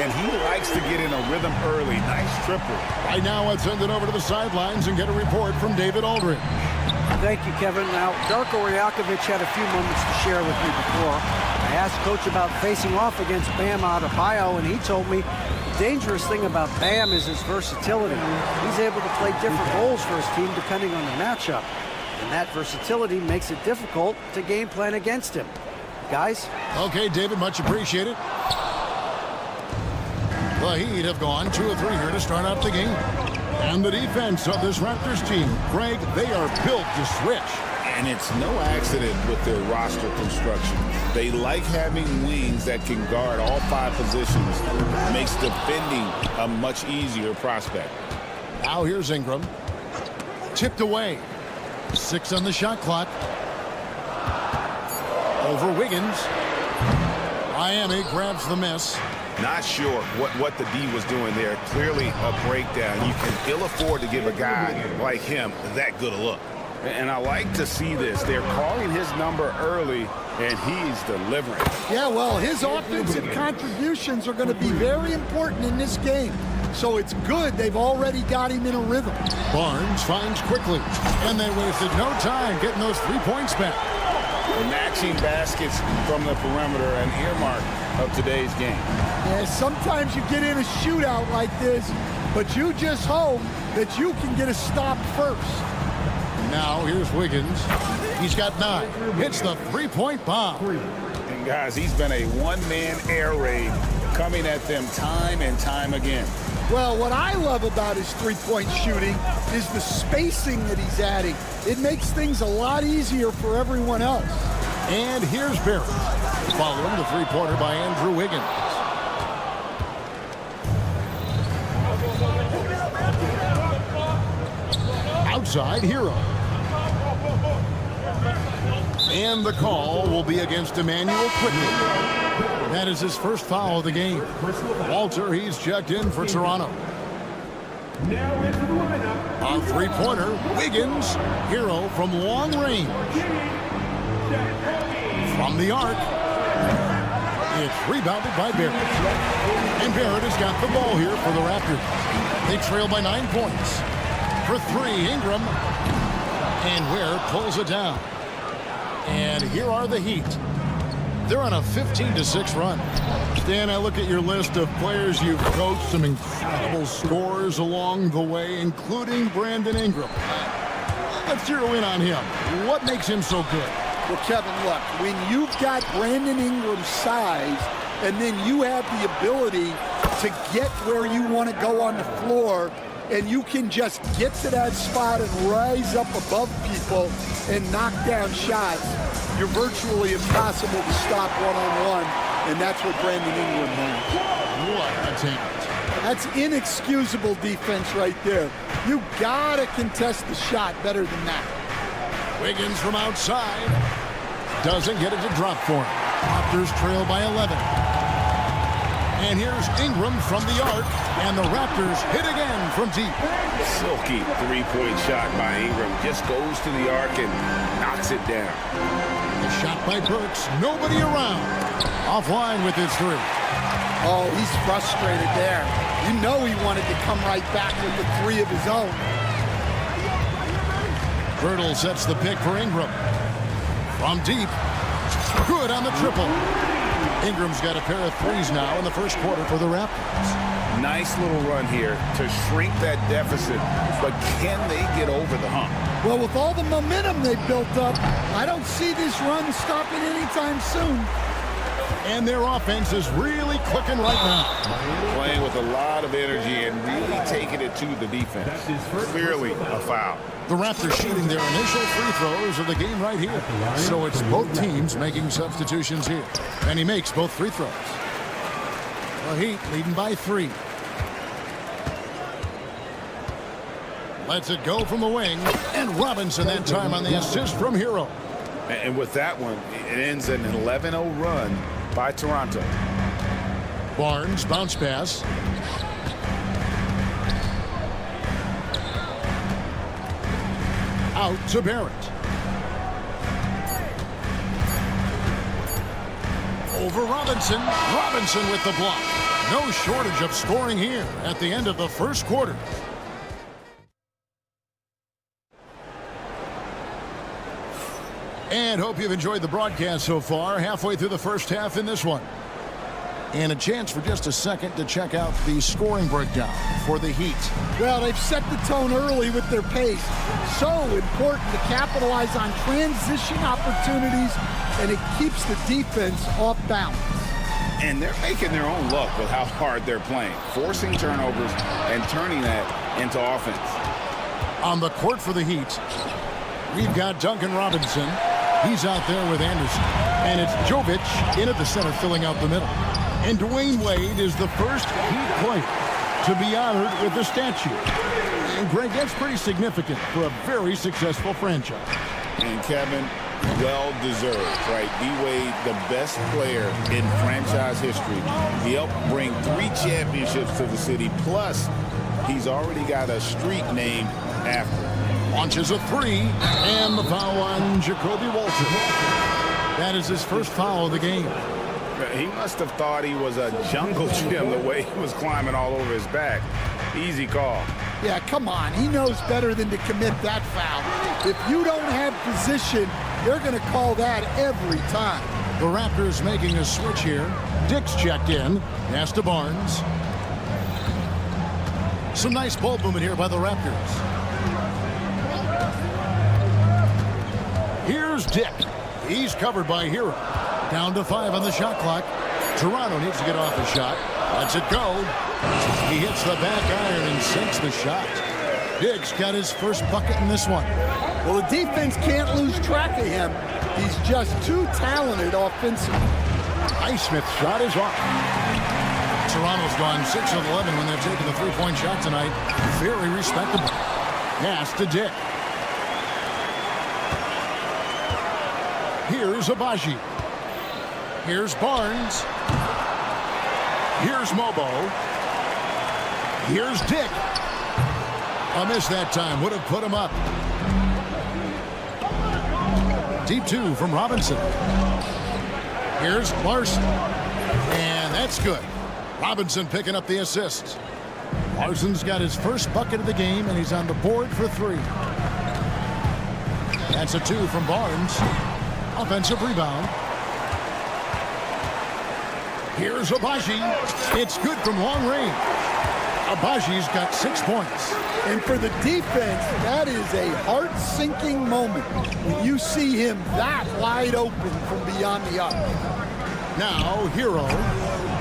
Speaker 7: And he likes to get in a rhythm early. Nice triple.
Speaker 6: Right now, let's send it over to the sidelines and get a report from David Aldridge.
Speaker 9: Thank you, Kevin. Now, Darko Rajakovic had a few moments to share with me before. I asked Coach about facing off against Bam Adebayo, and he told me the dangerous thing about Bam is his versatility. He's able to play different roles for his team depending on the matchup. And that versatility makes it difficult to game plan against him. Guys?
Speaker 6: Okay, David, much appreciated. The Heat have gone 2 of 3 here to start out the game. And the defense of this Raptors team, Greg, they are built to switch.
Speaker 7: And it's no accident with their roster construction. They like having wings that can guard all 5 positions. Makes defending a much easier prospect.
Speaker 6: Now here's Ingram. Tipped away. 6 on the shot clock. Over Wiggins. Miami grabs the miss.
Speaker 7: Not sure what the D was doing there. Clearly a breakdown. You can ill afford to give a guy like him that good a look. And I like to see this. They're calling his number early, and he's delivering.
Speaker 3: Yeah, well, his offensive contributions are going to be very important in this game. So it's good they've already got him in a rhythm.
Speaker 6: Barnes finds quickly, and they wasted no time getting those 3 points back.
Speaker 7: Matching baskets from the perimeter, an earmark of today's game.
Speaker 3: Yeah, sometimes you get in a shootout like this, but you just hope that you can get a stop first.
Speaker 6: Now here's Wiggins. He's got 9. Hits the 3-point bomb.
Speaker 7: And guys, he's been a one-man air raid coming at them time and time again.
Speaker 3: Well, what I love about his three-point shooting is the spacing that he's adding. It makes things a lot easier for everyone else.
Speaker 6: And here's Barrett, following the three-pointer by Andrew Wiggins. Outside, Hero. And the call will be against Emmanuel Quickly. That is his first foul of the game. Walter, he's checked in for Toronto.
Speaker 5: Now into the lineup.
Speaker 6: A three-pointer, Wiggins, Hero from long range. From the arc. It's rebounded by Barrett. And Barrett has got the ball here for the Raptors. They trail by 9 points. For 3, Ingram. And Ware pulls it down. And here are the Heat. They're on a 15-6 run. Stan, I look at your list of players you've coached, some incredible scores along the way, including Brandon Ingram. Let's zero in on him. What makes him so good?
Speaker 3: Well, Kevin, look, when you've got Brandon Ingram's size and then you have the ability to get where you want to go on the floor and you can just get to that spot and rise up above people and knock down shots, you're virtually impossible to stop one-on-one, and that's what Brandon Ingram has.
Speaker 6: What a talent.
Speaker 3: That's inexcusable defense right there. You gotta contest the shot better than that.
Speaker 6: Wiggins from outside. Doesn't get it to drop for him. Raptors trail by 11. And here's Ingram from the arc, and the Raptors hit again from deep.
Speaker 7: Silky three-point shot by Ingram. Just goes to the arc and knocks it down.
Speaker 6: A shot by Burks. Nobody around. Offline with his 3.
Speaker 3: Oh, he's frustrated there. You know he wanted to come right back with the 3 of his own.
Speaker 6: Birtle sets the pick for Ingram. From deep. Good on the triple. Ingram's got a pair of threes now in the first quarter for the Raptors.
Speaker 7: Nice little run here to shrink that deficit, but can they get over the hump?
Speaker 3: Well, with all the momentum they've built up, I don't see this run stopping anytime soon.
Speaker 6: And their offense is really clicking right now.
Speaker 7: Playing with a lot of energy and really taking it to the defense. Clearly a foul.
Speaker 6: The Raptors shooting their initial free throws of the game right here. So it's both teams making substitutions here. And he makes both free throws. The Heat leading by 3. Lets it go from the wing. And Robinson that time on the assist from Hero.
Speaker 7: And with that one, it ends an 11-0 run by Toronto.
Speaker 6: Barnes bounce pass. Out to Barrett. Over Robinson. Robinson with the block. No shortage of scoring here at the end of the first quarter. And hope you've enjoyed the broadcast so far. Halfway through the first half in this one. And a chance for just a second to check out the scoring breakdown for the Heat.
Speaker 3: Well, they've set the tone early with their pace. So important to capitalize on transition opportunities, and it keeps the defense off balance.
Speaker 7: And they're making their own luck with how hard they're playing, forcing turnovers and turning that into offense.
Speaker 6: On the court for the Heat, we've got Duncan Robinson. He's out there with Anderson. And it's Jovic in at the center filling out the middle. And Dwayne Wade is the first Heat player to be honored with the statue. And Greg, that's pretty significant for a very successful franchise.
Speaker 7: And Kevin, well deserved, right? D-Wade, the best player in franchise history. He helped bring 3 championships to the city. Plus, he's already got a street named after him.
Speaker 6: Launches a 3, and the foul on Jacoby Walter. That is his first foul of the game.
Speaker 7: He must have thought he was a jungle gym the way he was climbing all over his back. Easy call.
Speaker 3: Yeah, come on. He knows better than to commit that foul. If you don't have position, they're going to call that every time.
Speaker 6: The Raptors making a switch here. Dick's checked in. Pass to Barnes. Some nice ball movement here by the Raptors. Here's Dick. He's covered by Hero. Down to 5 on the shot clock. Toronto needs to get off the shot. Lets it go. He hits the back iron and sinks the shot. Diggs got his first bucket in this one.
Speaker 3: Well, the defense can't lose track of him. He's just too talented offensively.
Speaker 6: Highsmith's shot is off. Toronto's gone 6 of 11 when they're taking the three-point shot tonight. Very respectable. Pass to Dick. Here's Abaji. Here's Barnes. Here's Mobo. Here's Dick. A miss that time. Would have put him up. Deep 2 from Robinson. Here's Larson. And that's good. Robinson picking up the assist. Larson's got his first bucket of the game, and he's on the board for 3. That's a 2 from Barnes. Offensive rebound. Here's Abaji. It's good from long range. Abaji's got 6 points.
Speaker 3: And for the defense, that is a heart-sinking moment when you see him that wide open from beyond the arc.
Speaker 6: Now, Hero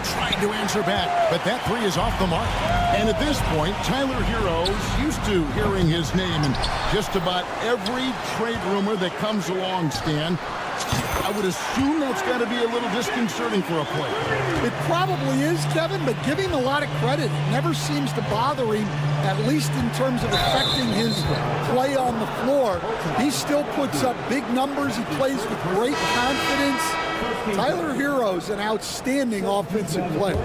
Speaker 6: trying to answer back, but that 3 is off the mark. And at this point, Tyler Hero's used to hearing his name in just about every trade rumor that comes along, Stan. I would assume that's got to be a little disconcerting for a player.
Speaker 3: It probably is, Kevin, but give him a lot of credit. It never seems to bother him, at least in terms of affecting his play on the floor. He still puts up big numbers. He plays with great confidence. Tyler Hero's an outstanding offensive player.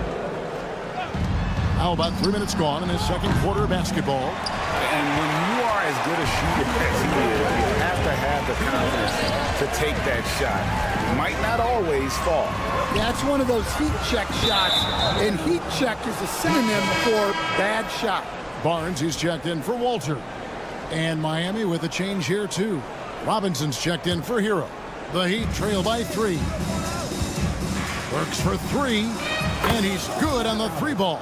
Speaker 6: How about 3 minutes gone in this second quarter of basketball?
Speaker 7: And when you are as good a shooter as he is, you have to have the confidence to take that shot. It might not always fall.
Speaker 3: Yeah, it's one of those heat check shots, and heat check is a synonym for bad shot.
Speaker 6: Barnes, he's checked in for Walter. And Miami with a change here, too. Robinson's checked in for Hero. The Heat trail by 3. Burks for three, and he's good on the three ball.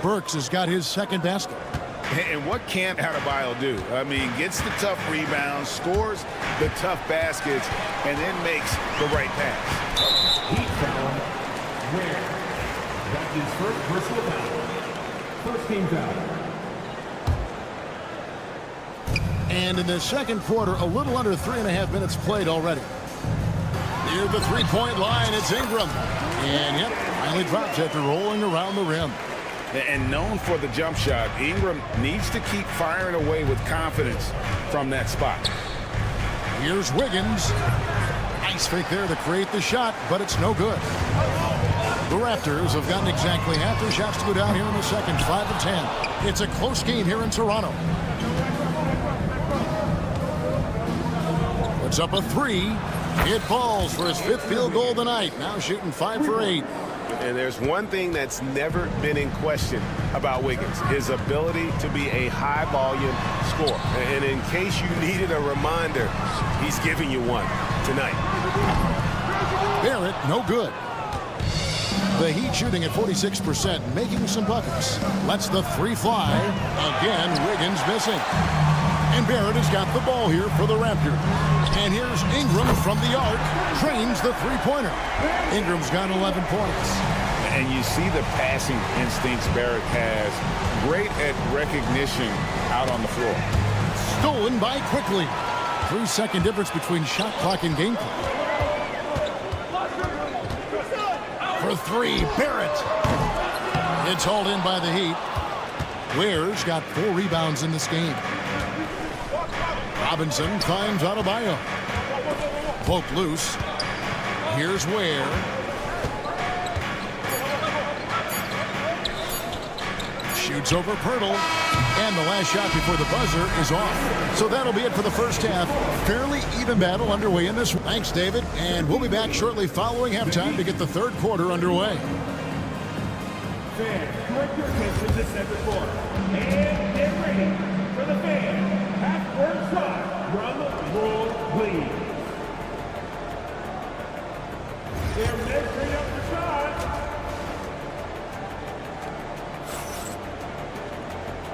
Speaker 6: Burks has got his second basket.
Speaker 7: And what can't Adebayo do? I mean, gets the tough rebounds, scores the tough baskets, and then makes the right pass.
Speaker 5: Heat foul. Where? That's his first personal foul. First team foul.
Speaker 6: And in the second quarter, a little under 3.5 minutes played already. Near the three-point line, it's Ingram. And yep, finally drops after rolling around the rim.
Speaker 7: And known for the jump shot, Ingram needs to keep firing away with confidence from that spot.
Speaker 6: Here's Wiggins. Nice fake there to create the shot, but it's no good. The Raptors have gotten exactly half their shots to go down here in the second, 5 of 10. It's a close game here in Toronto. Puts up a three. It falls for his 5th field goal of the night. Now shooting 5 for 8.
Speaker 1: And there's one thing that's never been in question about Wiggins, his ability to be a high-volume scorer. And in case you needed a reminder, he's giving you one tonight.
Speaker 6: Barrett, no good. The Heat shooting at 46%, making some buckets. Lets the three fly. Again, Wiggins missing. And Barrett has got the ball here for the Raptors. And here's Ingram from the arc. Drains the three-pointer. Ingram's got 11 points.
Speaker 7: And you see the passing instincts Barrett has. Great at recognition out on the floor.
Speaker 6: Stolen by Quickly. 3-second difference between shot clock and game clock. For three, Barrett. It's hauled in by the Heat. Ware's got 4 rebounds in this game. Robinson finds Adebayo. Poke loose. Here's Ware. Shoots over Pirtle. And the last shot before the buzzer is off. So that'll be it for the first half. Fairly even battle underway in this. Thanks, David. And we'll be back shortly following halftime to get the third quarter underway.
Speaker 5: Fans, direct your attention to center court. And get ready for the Fan half-court shot from Roll League. They're measuring up the shot.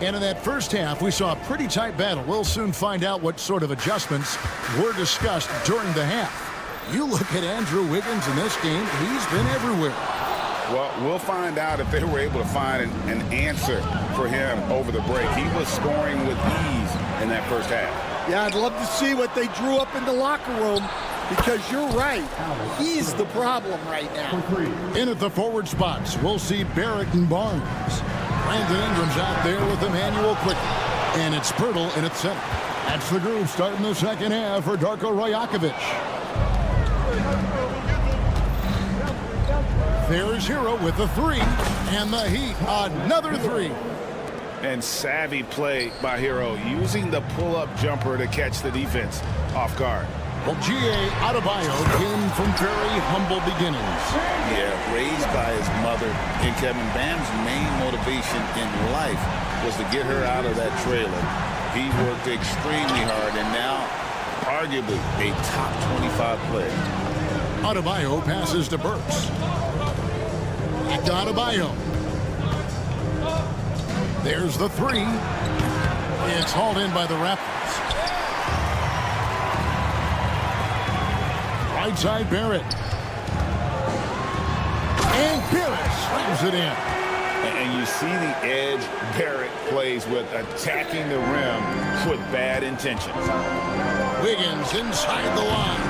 Speaker 6: And in that first half, we saw a pretty tight battle. We'll soon find out what sort of adjustments were discussed during the half. You look at Andrew Wiggins in this game, he's been everywhere.
Speaker 7: Well, we'll find out if they were able to find an answer for him over the break. He was scoring with ease in that first half.
Speaker 3: Yeah, I'd love to see what they drew up in the locker room, because you're right. He's the problem right now.
Speaker 6: In at the forward spots, we'll see Barrett and Barnes. Brandon Ingram's out there with Emmanuel Quickly. And it's Pirtle in at center. That's the group starting the second half for Darko Rajakovic. There's Hero with the three. And the Heat, another three.
Speaker 7: And savvy play by Hero, using the pull-up jumper to catch the defense off guard.
Speaker 6: Well, G.A. Adebayo came from very humble beginnings.
Speaker 7: Yeah, raised by his mother. And Kevin Bam's main motivation in life was to get her out of that trailer. He worked extremely hard, and now arguably a top 25 player.
Speaker 6: Adebayo passes to Burks. Back to Adebayo. There's the three. It's hauled in by the Raptors. Right side, Barrett. And Barrett slams it in.
Speaker 7: And you see the edge Barrett plays with, attacking the rim with bad intentions.
Speaker 6: Wiggins inside the line.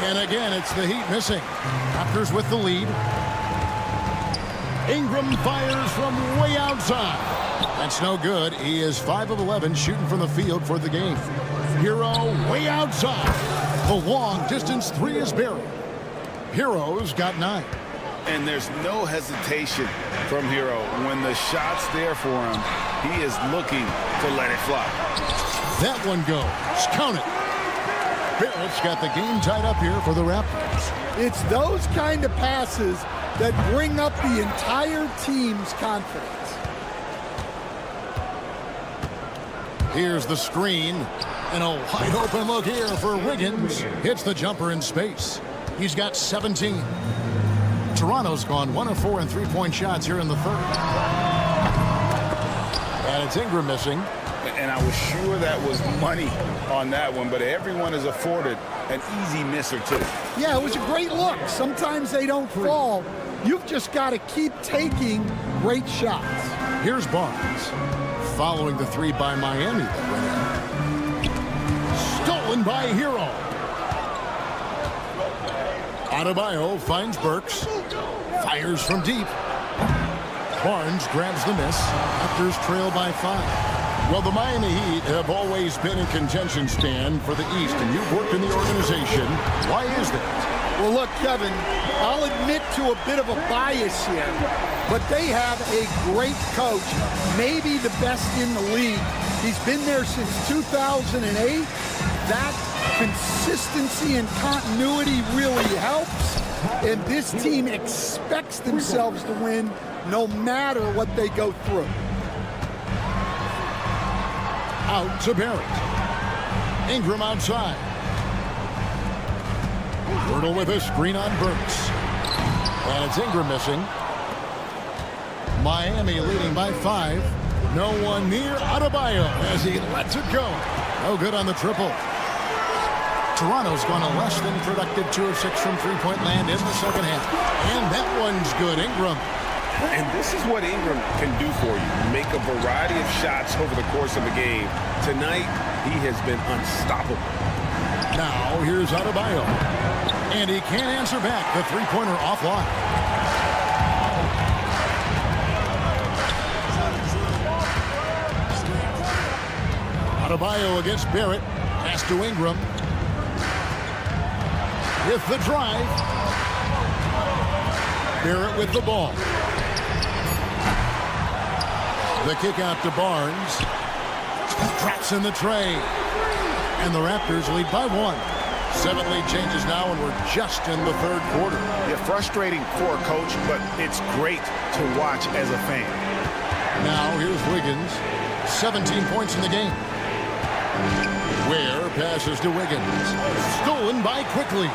Speaker 6: And again, it's the Heat missing. Raptors with the lead. Ingram fires from way outside. That's no good. He is 5 of 11 shooting from the field for the game. Hero way outside. The long distance three is buried. Hero's got 9.
Speaker 7: And there's no hesitation from Hero. When the shot's there for him, he is looking to let it fly.
Speaker 6: That one goes. Count it. Barrett's got the game tied up here for the Raptors.
Speaker 3: It's those kind of passes that bring up the entire team's confidence.
Speaker 6: Here's the screen. And a wide open look here for Wiggins. Hits the jumper in space. He's got 17. Toronto's gone 1 of 4 in three-point shots here in the third. And it's Ingram missing.
Speaker 7: And I was sure that was money on that one, but everyone is afforded an easy miss or two.
Speaker 3: Yeah, it was a great look. Sometimes they don't fall. You've just got to keep taking great shots.
Speaker 6: Here's Barnes. Following the three by Miami. Stolen by Hero. Adebayo finds Burks. Fires from deep. Barnes grabs the miss. Raptors trail by 5. Well, the Miami Heat have always been in contention, Stan, for the East, and you've worked in the organization. Why is that?
Speaker 3: Well, look, Kevin, I'll admit to a bit of a bias here, but they have a great coach, maybe the best in the league. He's been there since 2008. That consistency and continuity really helps, and this team expects themselves to win no matter what they go through.
Speaker 6: Out to Barrett. Ingram outside. Wordle with a screen on Burks. And it's Ingram missing. Miami leading by 5. No one near Adebayo as he lets it go. No good on the triple. Toronto's gone a less than productive 2 of 6 from three-point land in the second half. And that one's good. Ingram.
Speaker 1: And this is what Ingram can do for you. Make a variety of shots over the course of a game. Tonight, he has been unstoppable.
Speaker 6: Now, here's Adebayo. And he can't answer back. The three-pointer offline. Adebayo against Barrett. Pass to Ingram. With the drive. Barrett with the ball. The kick out to Barnes. Drops in the tray. And the Raptors lead by 1. 7 lead changes now, and we're just in the third quarter.
Speaker 2: Yeah, frustrating for a coach, but it's great to watch as a fan.
Speaker 6: Now here's Wiggins. 17 points in the game. Ware passes to Wiggins. Stolen by Quickly.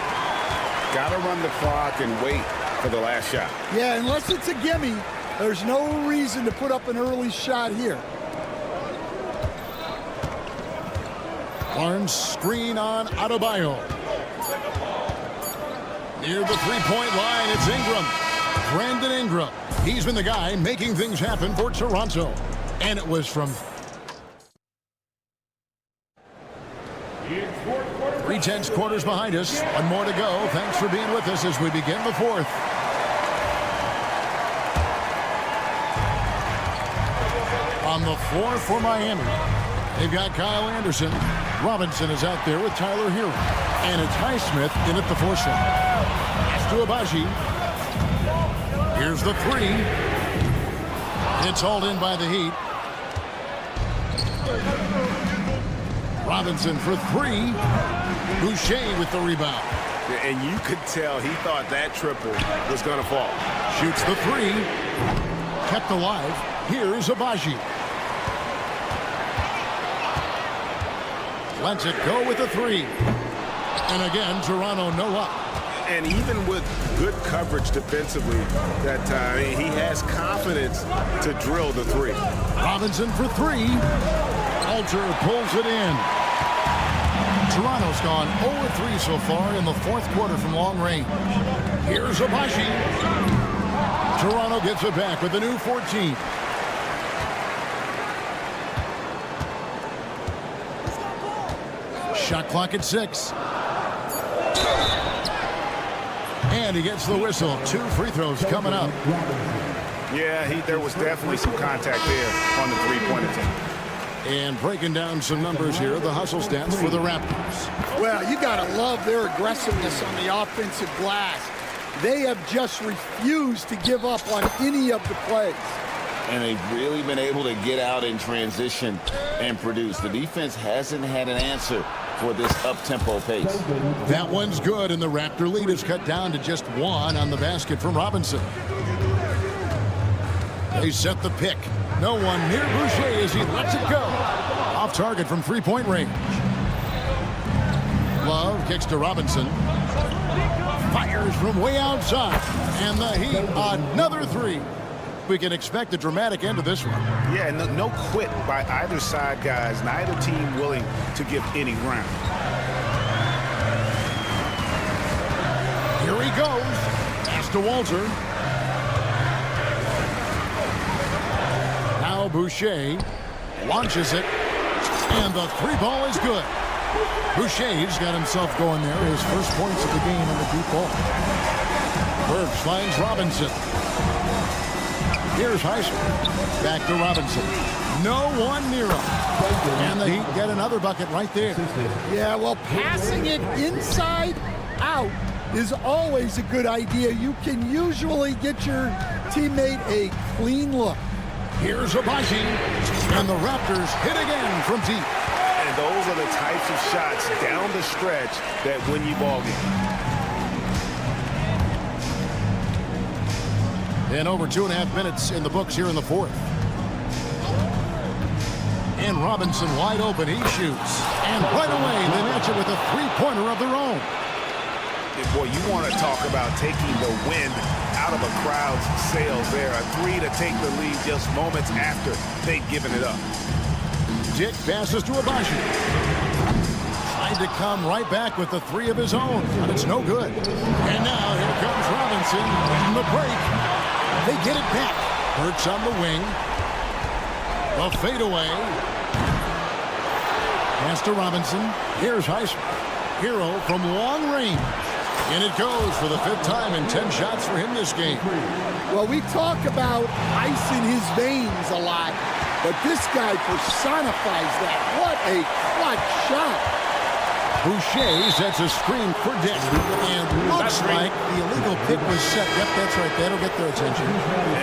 Speaker 1: Got to run the clock and wait for the last shot.
Speaker 3: Yeah, unless it's a gimme, there's no reason to put up an early shot here.
Speaker 6: Barnes screen on Adebayo. Near the three-point line, it's Ingram. Brandon Ingram. He's been the guy making things happen for Toronto. And it was from 3/10 quarters behind us. One more to go. Thanks for being with us as we begin the fourth. On the floor for Miami, they've got Kyle Anderson. Robinson is out there with Tyler Hero. And it's Highsmith in at the 4 slot. Pass to Abaji. Here's the 3. It's hauled in by the Heat. Robinson for 3. Boucher with the rebound.
Speaker 1: And you could tell he thought that triple was going to fall.
Speaker 6: Shoots the 3. Kept alive. Here's Abaji. Lets it go with the 3. And again, Toronto no up.
Speaker 1: And even with good coverage defensively that time, he has confidence to drill the 3.
Speaker 6: Robinson for 3. Alter pulls it in. Toronto's gone 0-3 so far in the fourth quarter from long range. Here's Abaji. Toronto gets it back with a new 14. Shot clock at 6. And he gets the whistle. 2 free throws coming up.
Speaker 2: Yeah, there was definitely some contact there on the three-point attempt.
Speaker 6: And breaking down some numbers here, the hustle stats for the Raptors.
Speaker 3: Well, you got to love their aggressiveness on the offensive glass. They have just refused to give up on any of the plays.
Speaker 7: And they've really been able to get out in transition and produce. The defense hasn't had an answer for this up-tempo pace.
Speaker 6: That one's good, and the Raptor lead is cut down to just 1 on the basket from Robinson. They set the pick. No one near Boucher as he lets it go. Off target from three-point range. Love kicks to Robinson. Fires from way outside. And the Heat, another three. We can expect a dramatic end to this one.
Speaker 2: Yeah, no quit by either side, guys. Neither team willing to give any ground.
Speaker 6: Here he goes. Pass to Walter. Now Boucher launches it. And the three ball is good. Boucher's got himself going there. His first points of the game on the deep ball. Burks finds Robinson. Here's Heisman. Back to Robinson. No one near him. And the Heat get another bucket right there.
Speaker 3: Yeah, well, passing it inside out is always a good idea. You can usually get your teammate a clean look.
Speaker 6: Here's Abaji. And the Raptors hit again from deep.
Speaker 2: And those are the types of shots down the stretch that win you ball games.
Speaker 6: And over 2.5 minutes in the books here in the fourth. And Robinson wide open. He shoots. And right away, they match it with a three-pointer of their own.
Speaker 2: And boy, you want to talk about taking the wind out of a crowd's sails there. A three to take the lead just moments after they'd given it up.
Speaker 6: Dick passes to Abaji. Tried to come right back with the three of his own, but it's no good. And now here comes Robinson in the break. They get it back. Burks on the wing. The fadeaway. Pass to Robinson. Here's Heisman. Hero from long range. And it goes for the fifth time in 10 shots for him this game.
Speaker 3: Well, we talk about ice in his veins a lot, but this guy personifies that. What a clutch shot.
Speaker 6: Boucher sets a screen for Dick. And looks like the illegal pick was set. Yep, that's right. That'll get their attention.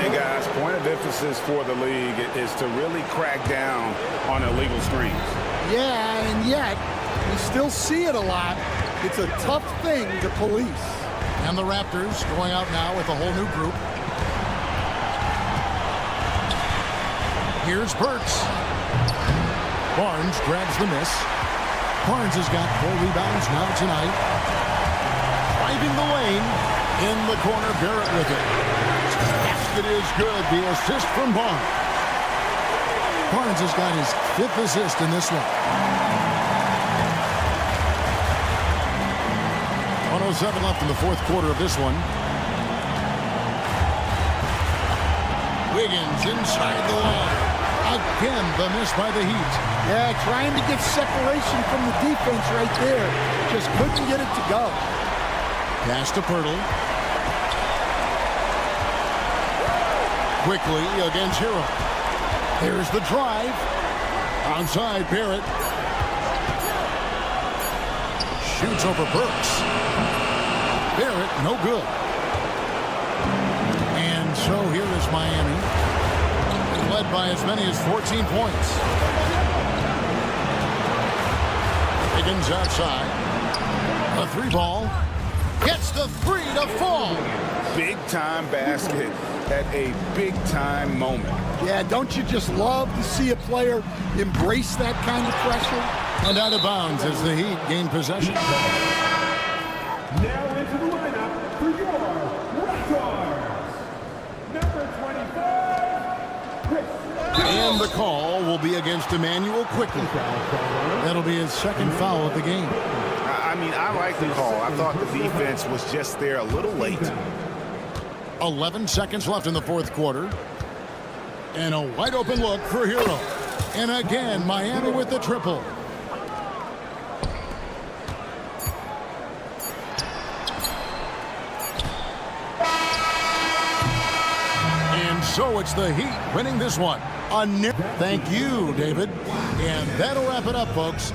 Speaker 2: And guys, point of emphasis for the league is to really crack down on illegal screens.
Speaker 3: Yeah, and yet, we still see it a lot. It's a tough thing to police.
Speaker 6: And the Raptors going out now with a whole new group. Here's Burks. Barnes grabs the miss. Barnes has got 4 rebounds now tonight. Driving the lane. In the corner, Barrett with it. Basket is good. The assist from Barnes. Barnes has got his 5th assist in this one. 1:07 left in the fourth quarter of this one. Wiggins inside the line. Again, the miss by the Heat.
Speaker 3: Yeah, trying to get separation from the defense right there. Just couldn't get it to go.
Speaker 6: Pass to Pirtle. Quickly against Hero. Here's the drive. Outside Barrett. Shoots over Burks. Barrett, no good. And so here is Miami. Led by as many as 14 points. Higgins outside. A three ball. Gets the three to fall.
Speaker 2: Big time basket at a big time moment.
Speaker 3: Yeah, don't you just love to see a player embrace that kind of pressure?
Speaker 6: And out of bounds as the Heat gain possession.
Speaker 5: Now into the lineup for your Raptors. Number 25, Chris.
Speaker 6: And the call will be against Emmanuel quickly. That'll be his second foul of the game.
Speaker 2: I mean, I like the call. I thought the defense was just there a little late.
Speaker 6: 11 seconds left in the fourth quarter. And a wide open look for Hero. And again, Miami with the triple. And so it's the Heat winning this one. Thank you, David. And that'll wrap it up, folks.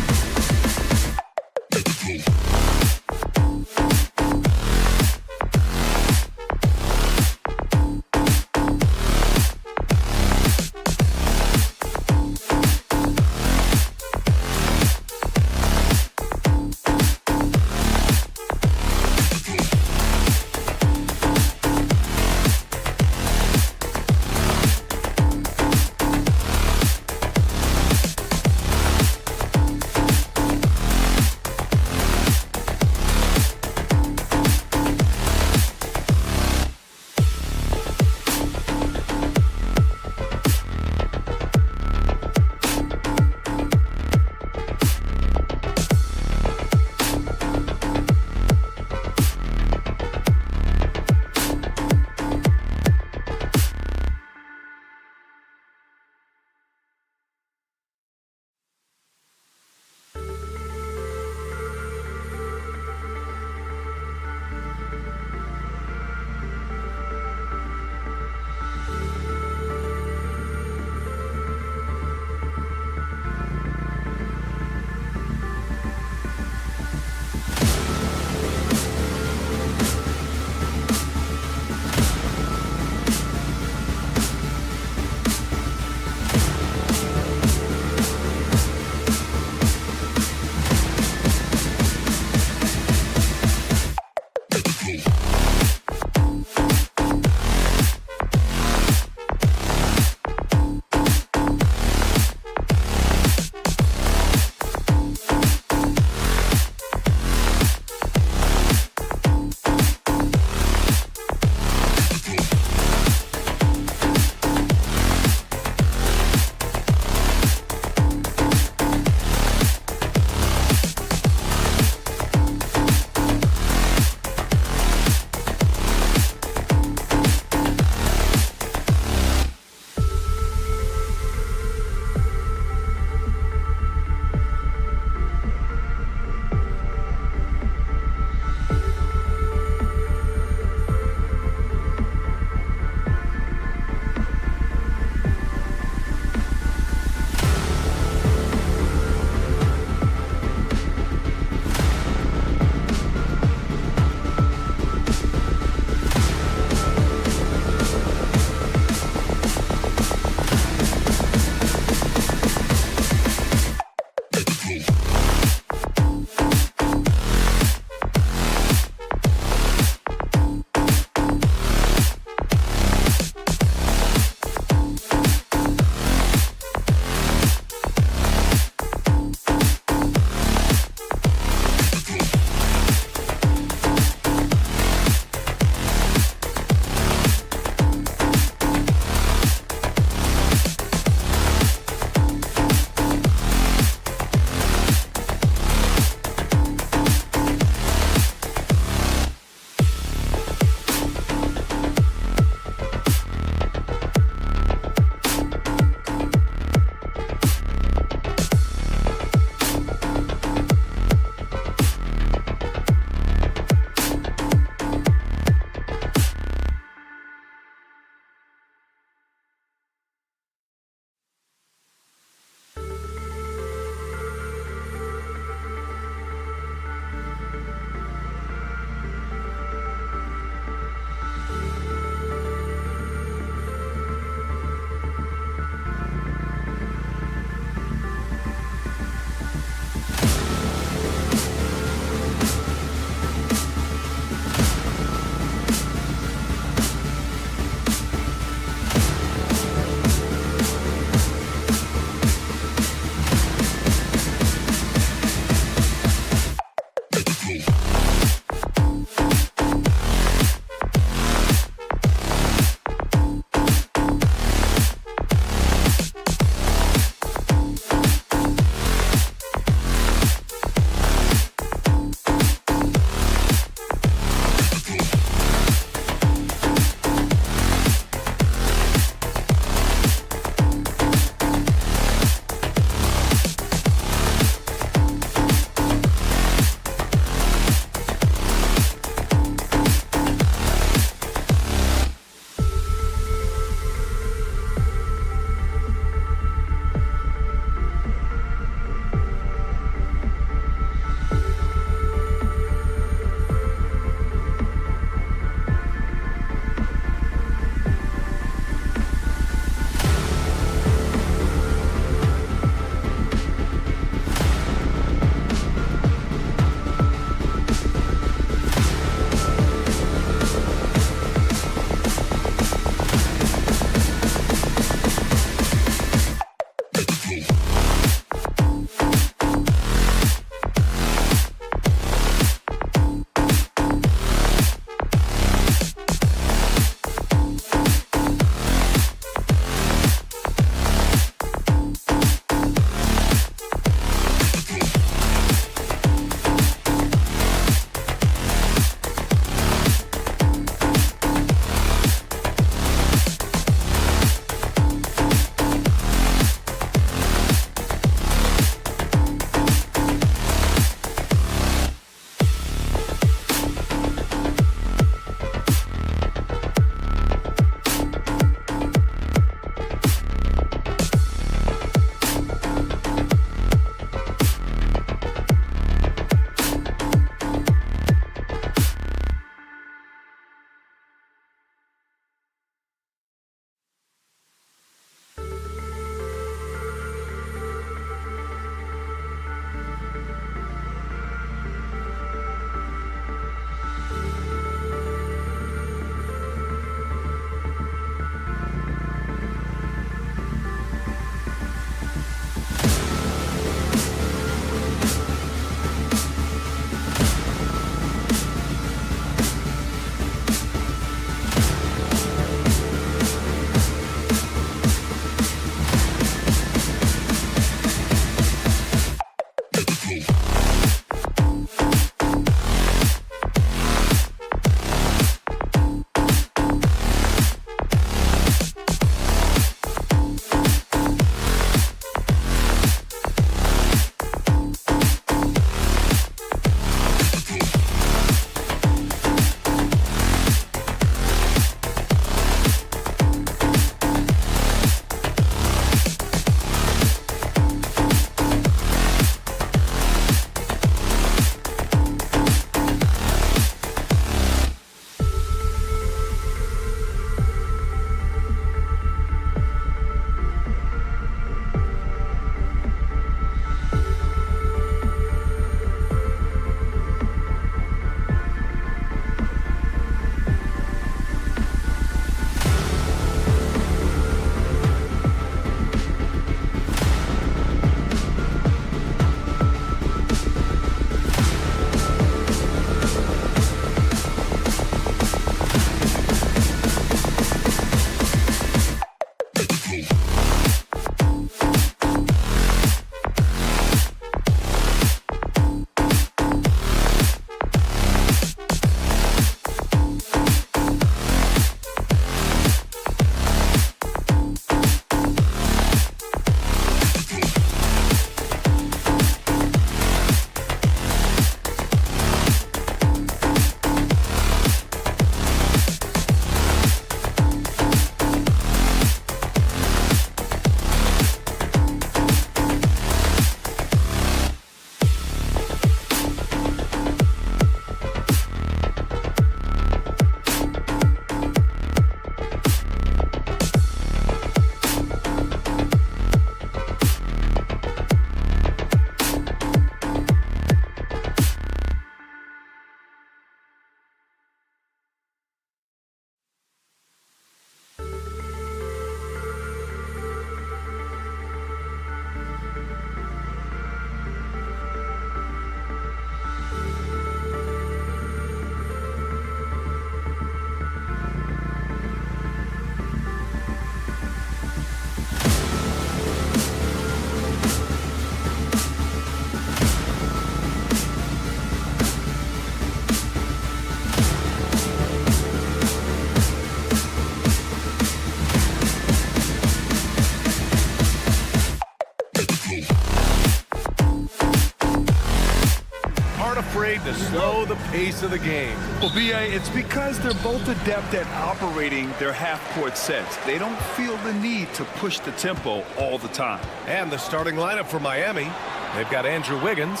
Speaker 1: aren't afraid to slow the pace of the game.
Speaker 2: Well, B.A., it's because they're both adept at operating their half-court sets. They don't feel the need to push the tempo all the time.
Speaker 1: And the starting lineup for Miami. They've got Andrew Wiggins.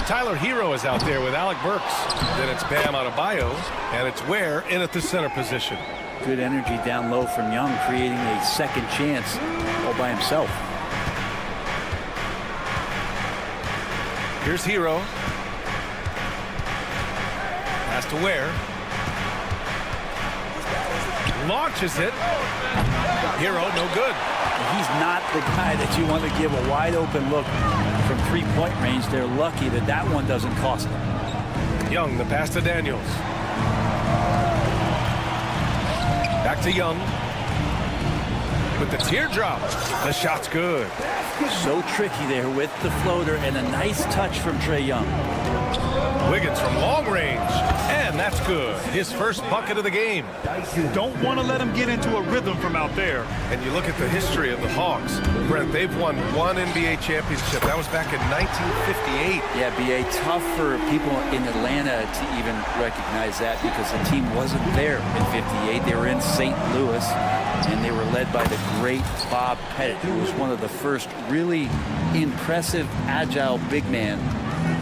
Speaker 1: Tyler Hero is out there with Alec Burks. Then it's Bam Adebayo. And it's Ware in at the center position.
Speaker 8: Good energy down low from Young, creating a second chance all by himself.
Speaker 1: Here's Hero. Pass to Ware. Launches it. Hero, no good.
Speaker 8: He's not the guy that you want to give a wide open look from three-point range. They're lucky that that one doesn't cost them.
Speaker 1: Young, the pass to Daniels. Back to Young. With the teardrop. The shot's good.
Speaker 8: So tricky there with the floater, and a nice touch from Trae Young.
Speaker 1: Wiggins from long range. And that's good. His first bucket of the game.
Speaker 2: You don't want to let him get into a rhythm from out there.
Speaker 1: And you look at the history of the Hawks. Brent, they've won one NBA championship. That was back in 1958.
Speaker 8: Yeah, B.A., tough for people in Atlanta to even recognize that because the team wasn't there in 58. They were in St. Louis, and they were led by the great Bob Pettit, who was one of the first really impressive, agile big man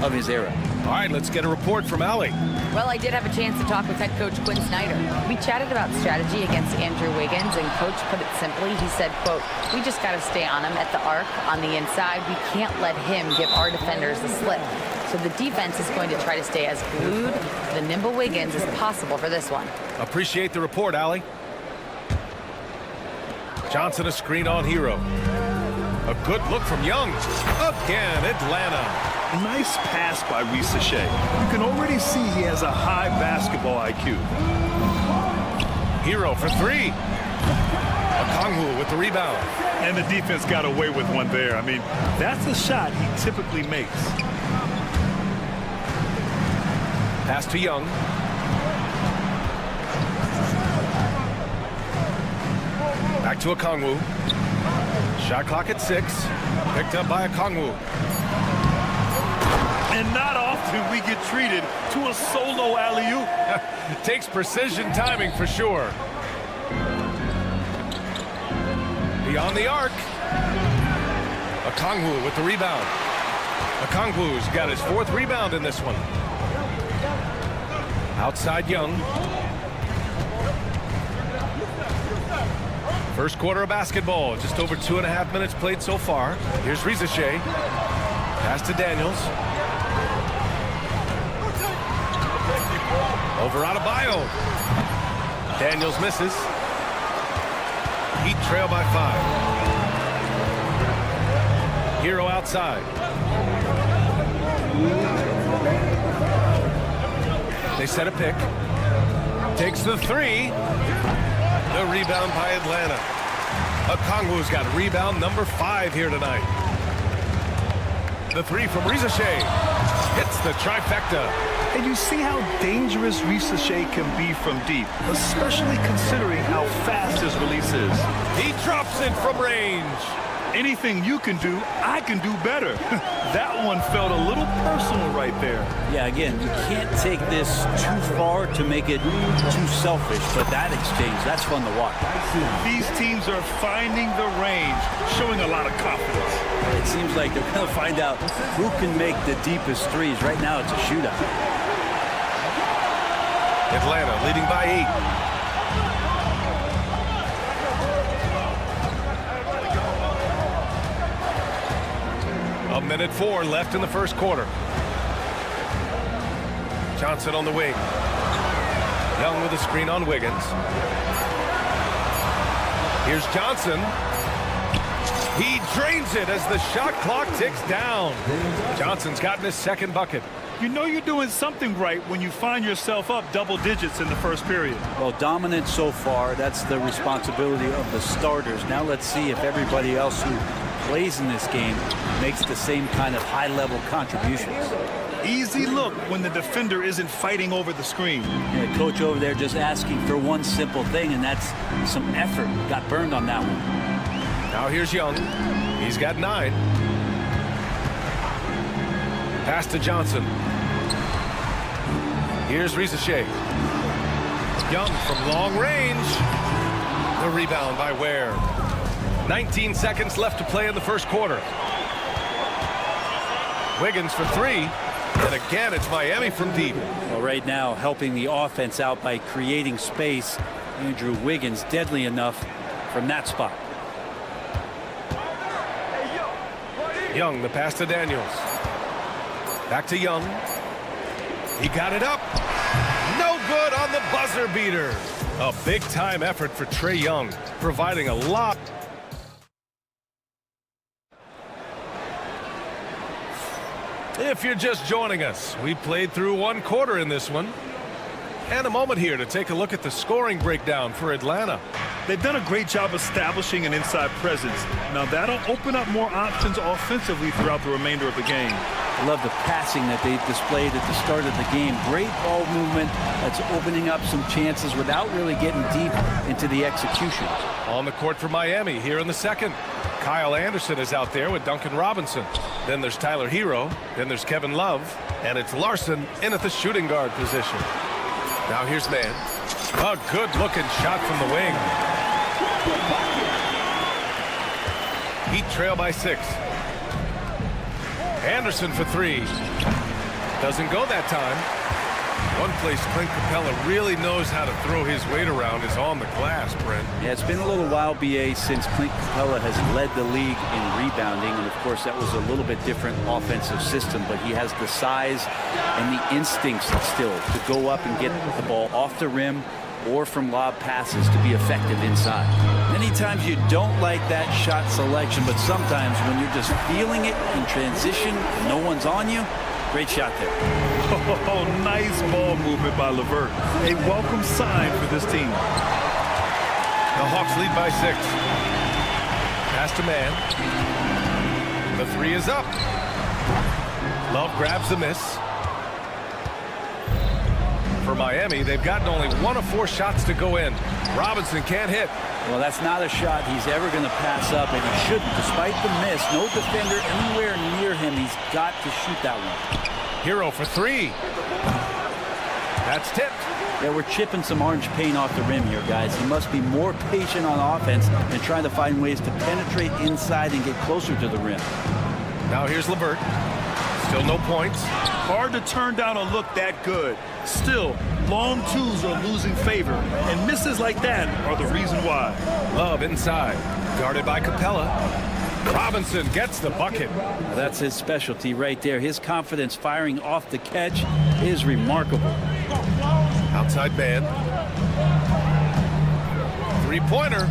Speaker 8: of his era.
Speaker 1: All right, let's get a report from Allie.
Speaker 4: Well, I did have a chance to talk with head coach Quinn Snyder. We chatted about strategy against Andrew Wiggins, and coach put it simply. He said, quote, "We just got to stay on him at the arc on the inside. We can't let him give our defenders the slip." So the defense is going to try to stay as glued to the nimble Wiggins as possible for this one.
Speaker 1: Appreciate the report, Allie. Johnson a screen on Hero. A good look from Young. Again, Atlanta.
Speaker 2: Nice pass by Reese Shea. You can already see he has a high basketball IQ.
Speaker 1: Hero for three. Okongwu with the rebound.
Speaker 2: And the defense got away with one there. I mean, that's a shot he typically makes.
Speaker 1: Pass to Young. Back to Okongwu. Shot clock at 6. Picked up by Okongwu.
Speaker 2: And not often we get treated to a solo alley-oop.
Speaker 1: Takes precision timing for sure. Beyond the arc. Okongwu with the rebound. Okongwu's got his 4th rebound in this one. Outside Young. First quarter of basketball. Just over 2.5 minutes played so far. Here's Reese Shea. Pass to Daniels. Over Adebayo. Daniels misses. Heat trail by 5. Hero outside. They set a pick. Takes the 3. The rebound by Atlanta. Okongwu's got rebound number 5 here tonight. The 3 from Reese Shea. Hits the trifecta.
Speaker 2: And you see how dangerous Reese Shea can be from deep, especially considering how fast his release is.
Speaker 1: He drops it from range.
Speaker 2: Anything you can do, I can do better. That one felt a little personal right there.
Speaker 8: Yeah, again, you can't take this too far to make it too selfish, but that exchange, that's fun to watch.
Speaker 2: These teams are finding the range, showing a lot of confidence.
Speaker 8: It seems like they're going to find out who can make the deepest threes. Right now, it's a shootout.
Speaker 1: Atlanta leading by 8. A minute 4 left in the first quarter. Johnson on the wing. Young with a screen on Wiggins. Here's Johnson. He drains it as the shot clock ticks down. Johnson's gotten his 2nd bucket.
Speaker 2: You know you're doing something right when you find yourself up double digits in the first period.
Speaker 8: Well, dominant so far. That's the responsibility of the starters. Now let's see if everybody else who plays in this game makes the same kind of high-level contributions.
Speaker 2: Easy look when the defender isn't fighting over the screen.
Speaker 8: The coach over there just asking for one simple thing, and that's some effort. Got burned on that one.
Speaker 1: Now here's Young. He's got 9. Pass to Johnson. Here's Ricochet. Young from long range. The rebound by Ware. 19 seconds left to play in the first quarter. Wiggins for three. And again, it's Miami from deep.
Speaker 11: Well, right now, helping the offense out by creating space. Andrew Wiggins deadly enough from that spot.
Speaker 1: Young, the pass to Daniels. Back to Young. He got it up. No good on the buzzer beater. A big-time effort for Trae Young, providing a lot. If you're just joining us, we played through one quarter in this one. And a moment here to take a look at the scoring breakdown for Atlanta.
Speaker 2: They've done a great job establishing an inside presence. Now that'll open up more options offensively throughout the remainder of the game.
Speaker 11: I love the passing that they displayed at the start of the game. Great ball movement that's opening up some chances without really getting deep into the execution.
Speaker 1: On the court for Miami here in the second. Kyle Anderson is out there with Duncan Robinson. Then there's Tyler Hero. Then there's Kevin Love. And it's Larson in at the shooting guard position. Now here's Mann. A good-looking shot from the wing. Heat trail by 6. Anderson for three. Doesn't go that time. One place Clint Capella really knows how to throw his weight around is on the glass, Brent.
Speaker 11: Yeah, it's been a little while, BA, since Clint Capella has led the league in rebounding. And, of course, that was a little bit different offensive system. But he has the size and the instincts still to go up and get the ball off the rim or from lob passes to be effective inside. Many times you don't like that shot selection, but sometimes when you're just feeling it in transition and no one's on you, great shot there.
Speaker 2: Oh, nice ball movement by LeVert. A welcome sign for this team.
Speaker 1: The Hawks lead by 6. Pass to Mann. The three is up. Love grabs the miss. For Miami, they've gotten only 1 of 4 shots to go in. Robinson can't hit.
Speaker 11: Well, that's not a shot he's ever going to pass up, and he shouldn't. Despite the miss, no defender anywhere near him. He's got to shoot that one.
Speaker 1: Hero for three. That's tipped.
Speaker 11: Yeah, we're chipping some orange paint off the rim here, guys. He must be more patient on offense and trying to find ways to penetrate inside and get closer to the rim.
Speaker 1: Now here's LeVert. Still no points.
Speaker 2: Hard to turn down a look that good. Still, long twos are losing favor, and misses like that are the reason why.
Speaker 1: Love inside. Guarded by Capella. Robinson gets the bucket.
Speaker 11: Well, that's his specialty right there. His confidence firing off the catch is remarkable.
Speaker 1: Outside man. Three-pointer.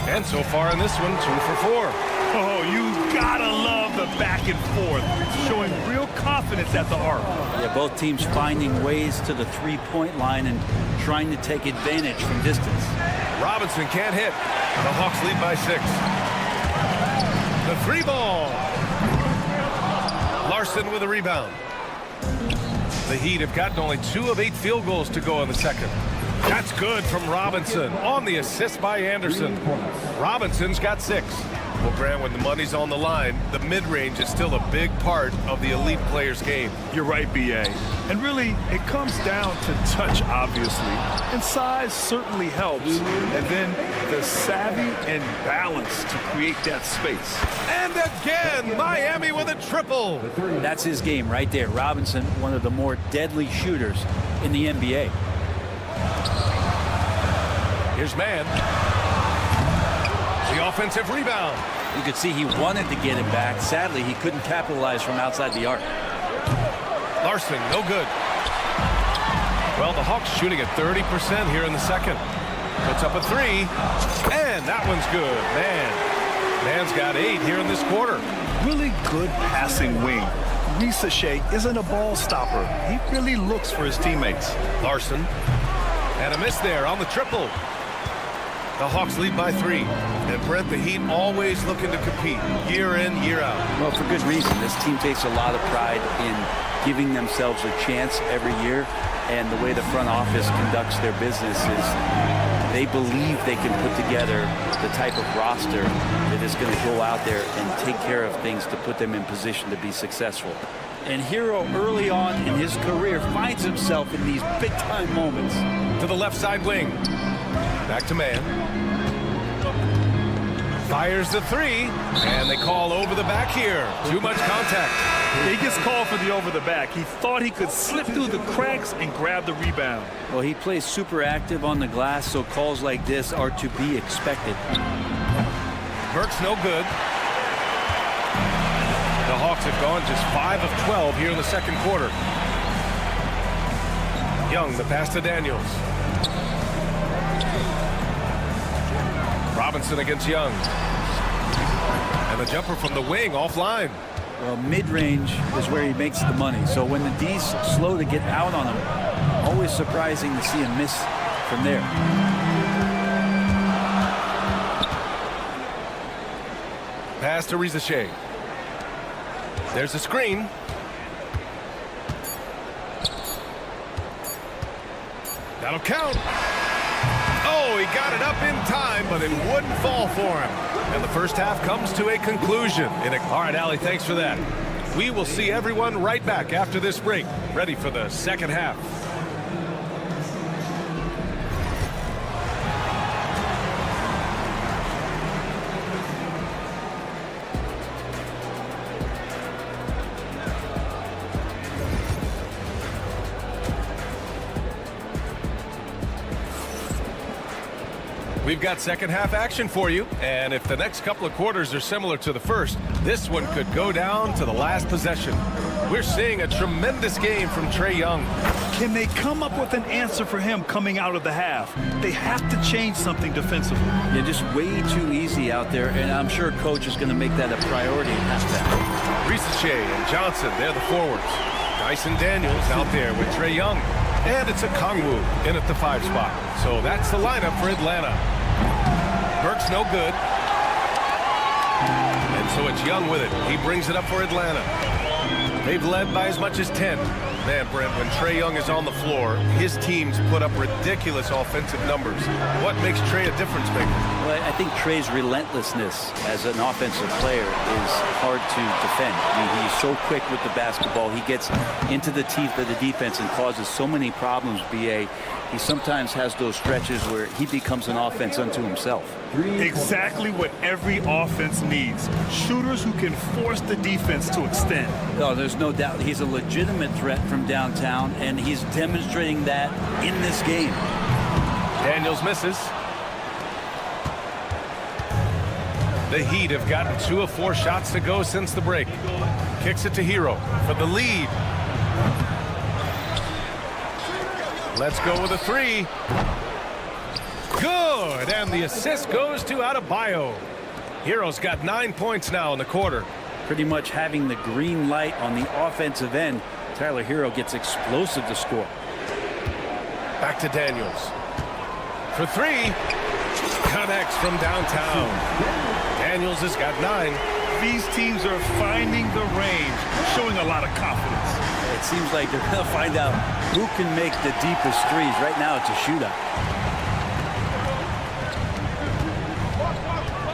Speaker 1: And so far in this one, 2 for 4.
Speaker 2: Oh, you gotta love the back and forth, showing real confidence at the arc.
Speaker 11: Yeah, both teams finding ways to the three-point line and trying to take advantage from distance.
Speaker 1: Robinson can't hit. The Hawks lead by 6. The three ball. Larson with a rebound. The Heat have gotten only 2 of 8 field goals to go in the second. That's good from Robinson on the assist by Anderson. Robinson's got 6. Well, Grant, when the money's on the line, the mid-range is still a big part of the elite player's game.
Speaker 2: You're right, B.A. And really, it comes down to touch, obviously. And size certainly helps. And then the savvy and balance to create that space.
Speaker 1: And again, Miami with a triple.
Speaker 11: That's his game right there. Robinson, one of the more deadly shooters in the NBA.
Speaker 1: Here's Mann. The offensive rebound.
Speaker 11: You could see he wanted to get it back. Sadly, he couldn't capitalize from outside the arc.
Speaker 1: Larson, no good. Well, the Hawks shooting at 30% here in the second. Puts up a 3, and that one's good. Mann's got 8 here in this quarter.
Speaker 2: Really good passing wing. Ricochet isn't a ball stopper. He really looks for his teammates.
Speaker 1: Larson, and a miss there on the triple. The Hawks lead by 3. And Brent, the Heat always looking to compete year in, year out.
Speaker 11: Well, for good reason. This team takes a lot of pride in giving themselves a chance every year. And the way the front office conducts their business is they believe they can put together the type of roster that is going to go out there and take care of things to put them in position to be successful. And Hero, early on in his career, finds himself in these big-time moments.
Speaker 1: To the left side wing. Back to man. Fires the three, and they call over the back here. Too much contact.
Speaker 2: He gets called for the over the back. He thought he could slip through the cracks and grab the rebound.
Speaker 11: Well, he plays super active on the glass, so calls like this are to be expected.
Speaker 1: Burks no good. The Hawks have gone just 5 of 12 here in the second quarter. Young, the pass to Daniels. Robinson against Young. And the jumper from the wing offline.
Speaker 11: Well, mid-range is where he makes the money. So when the D's slow to get out on him, always surprising to see him miss from there.
Speaker 1: Pass to Rizachet. There's a screen. That'll count. Oh, he got it up in time, but it wouldn't fall for him. And the first half comes to a conclusion. All right, Allie, thanks for that. We will see everyone right back after this break, ready for the second half. We've got second half action for you, and if the next couple of quarters are similar to the first, this one could go down to the last possession. We're seeing a tremendous game from Trae Young.
Speaker 2: Can they come up with an answer for him coming out of the half? They have to change something defensively.
Speaker 11: Yeah, just way too easy out there, and I'm sure coach is going to make that a priority in halftime.
Speaker 1: Rizachet and Johnson, they're the forwards. Dyson Daniels out there with Trae Young. And it's a Kongwu in at the 5 spot. So that's the lineup for Atlanta. Burks no good. And so it's Young with it. He brings it up for Atlanta. They've led by as much as 10. Man, Brent, when Trae Young is on the floor, his teams put up ridiculous offensive numbers. What makes Trae a difference maker?
Speaker 11: Well, I think Trae's relentlessness as an offensive player is hard to defend. I mean, he's so quick with the basketball. He gets into the teeth of the defense and causes so many problems, BA. He sometimes has those stretches where he becomes an offense unto himself.
Speaker 2: Exactly what every offense needs. Shooters who can force the defense to extend.
Speaker 11: No, there's no doubt he's a legitimate threat from downtown, and he's demonstrating that in this game.
Speaker 1: Daniels misses. The Heat have gotten 2 of 4 shots to go since the break. Kicks it to Hero for the lead. Let's go with a 3. Good, and the assist goes to Adebayo. Hero's got 9 points now in the quarter.
Speaker 11: Pretty much having the green light on the offensive end. Tyler Hero gets explosive to score.
Speaker 1: Back to Daniels. For 3. Connects from downtown. Daniels has got 9.
Speaker 2: These teams are finding the range, showing a lot of confidence.
Speaker 11: It seems like they're going to find out who can make the deepest threes. Right now, it's a shootout.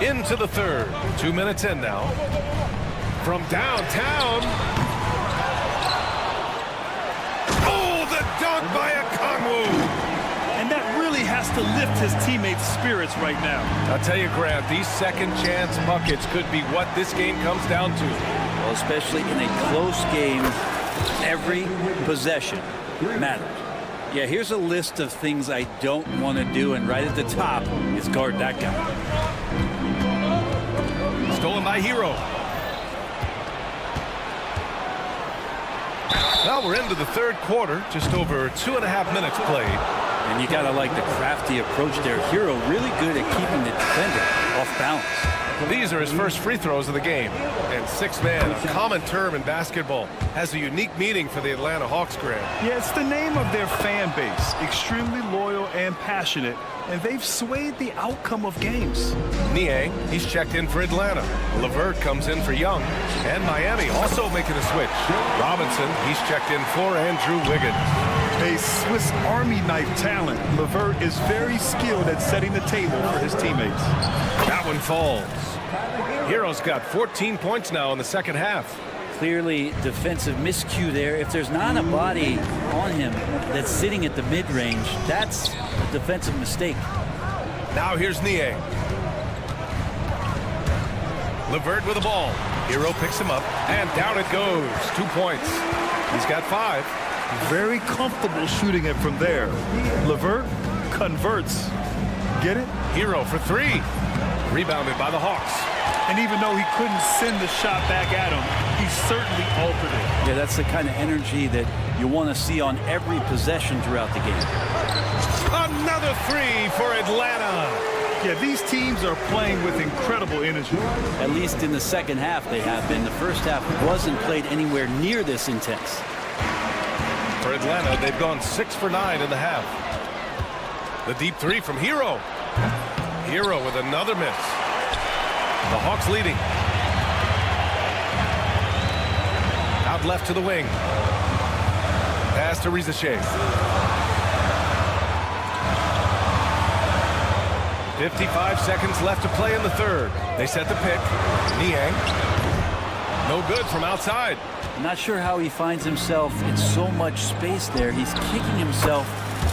Speaker 1: Into the third. 2 minutes in now. From downtown. Oh, the dunk by Okongwu.
Speaker 2: And that really has to lift his teammates' spirits right now.
Speaker 1: I'll tell you, Grant, these second chance buckets could be what this game comes down to.
Speaker 11: Well, especially in a close game, every possession matters. Yeah, here's a list of things I don't want to do, and right at the top is guard that guy.
Speaker 1: Stolen by Hero. Well, we're into the third quarter, just over 2.5 minutes played.
Speaker 11: And you got to like the crafty approach there. Hero really good at keeping the defender off balance.
Speaker 1: These are his first free throws of the game. And 6-man, a common term in basketball, has a unique meaning for the Atlanta Hawks, Grant.
Speaker 2: Yeah, it's the name of their fan base. Extremely loyal and passionate. And they've swayed the outcome of games.
Speaker 1: Niang, he's checked in for Atlanta. LeVert comes in for Young. And Miami also making a switch. Robinson, he's checked in for Andrew Wiggins.
Speaker 2: A Swiss Army knife talent, LeVert is very skilled at setting the table for his teammates.
Speaker 1: That one falls. Hero's got 14 points now in the second half.
Speaker 11: Clearly defensive miscue there. If there's not a body on him that's sitting at the mid-range, that's a defensive mistake.
Speaker 1: Now here's Niang. LeVert with the ball. Hero picks him up, and down it goes. 2 points. He's got 5.
Speaker 2: Very comfortable shooting it from there. LeVert converts. Get it?
Speaker 1: Hero for 3. Rebounded by the Hawks.
Speaker 2: And even though he couldn't send the shot back at him, he certainly altered it.
Speaker 11: Yeah, that's the kind of energy that you want to see on every possession throughout the game.
Speaker 1: Another 3 for Atlanta.
Speaker 2: Yeah, these teams are playing with incredible energy.
Speaker 11: At least in the second half they have been. The first half wasn't played anywhere near this intense.
Speaker 1: For Atlanta, they've gone 6 for 9 in the half. The deep 3 from Hero. Hero with another miss. The Hawks leading. Out left to the wing. Pass to Rizachet. 55 seconds left to play in the third. They set the pick. Niang. No good from outside.
Speaker 11: Not sure how he finds himself in so much space there. He's kicking himself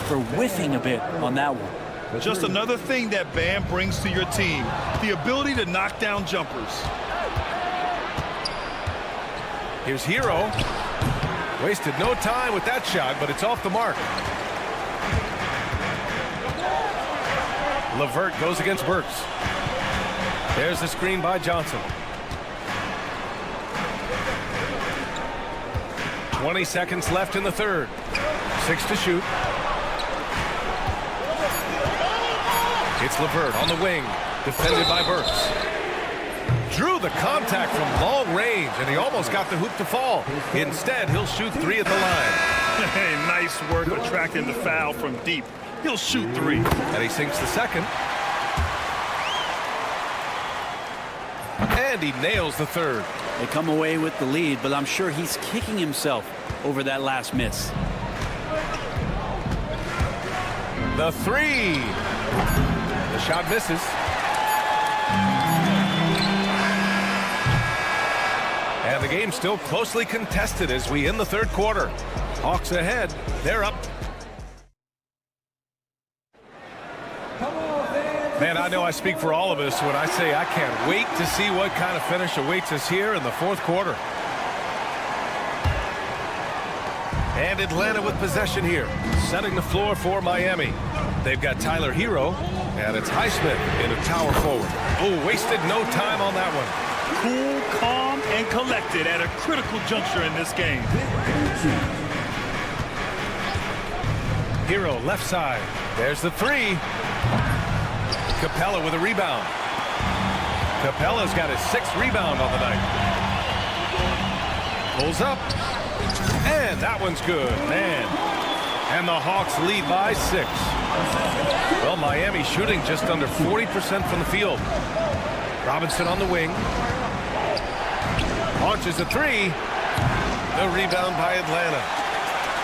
Speaker 11: for whiffing a bit on that one.
Speaker 2: Just another thing that Bam brings to your team, the ability to knock down jumpers.
Speaker 1: Here's Hero. Wasted no time with that shot, but it's off the mark. LeVert goes against Burks. There's the screen by Johnson. 20 seconds left in the third. 6 to shoot. It's LeVert on the wing, defended by Burks. Drew the contact from long range, and he almost got the hoop to fall. Instead, he'll shoot 3 at the line.
Speaker 2: Hey, nice work attracting the foul from deep. He'll shoot 3.
Speaker 1: And he sinks the second. And he nails the third.
Speaker 11: They come away with the lead, but I'm sure he's kicking himself over that last miss.
Speaker 1: The 3. The shot misses. And the game's still closely contested as we end the third quarter. Hawks ahead. They're up. Man, I know I speak for all of us when I say I can't wait to see what kind of finish awaits us here in the fourth quarter. And Atlanta with possession here, setting the floor for Miami. They've got Tyler Hero, and it's Highsmith in a tower forward. Oh, wasted no time on that one.
Speaker 2: Cool, calm, and collected at a critical juncture in this game.
Speaker 1: Hero left side. There's the 3. Capella with a rebound. Capella's got his 6th rebound on the night. Pulls up. And that one's good, man. And the Hawks lead by 6. Well, Miami shooting just under 40% from the field. Robinson on the wing. Launches a 3. The rebound by Atlanta.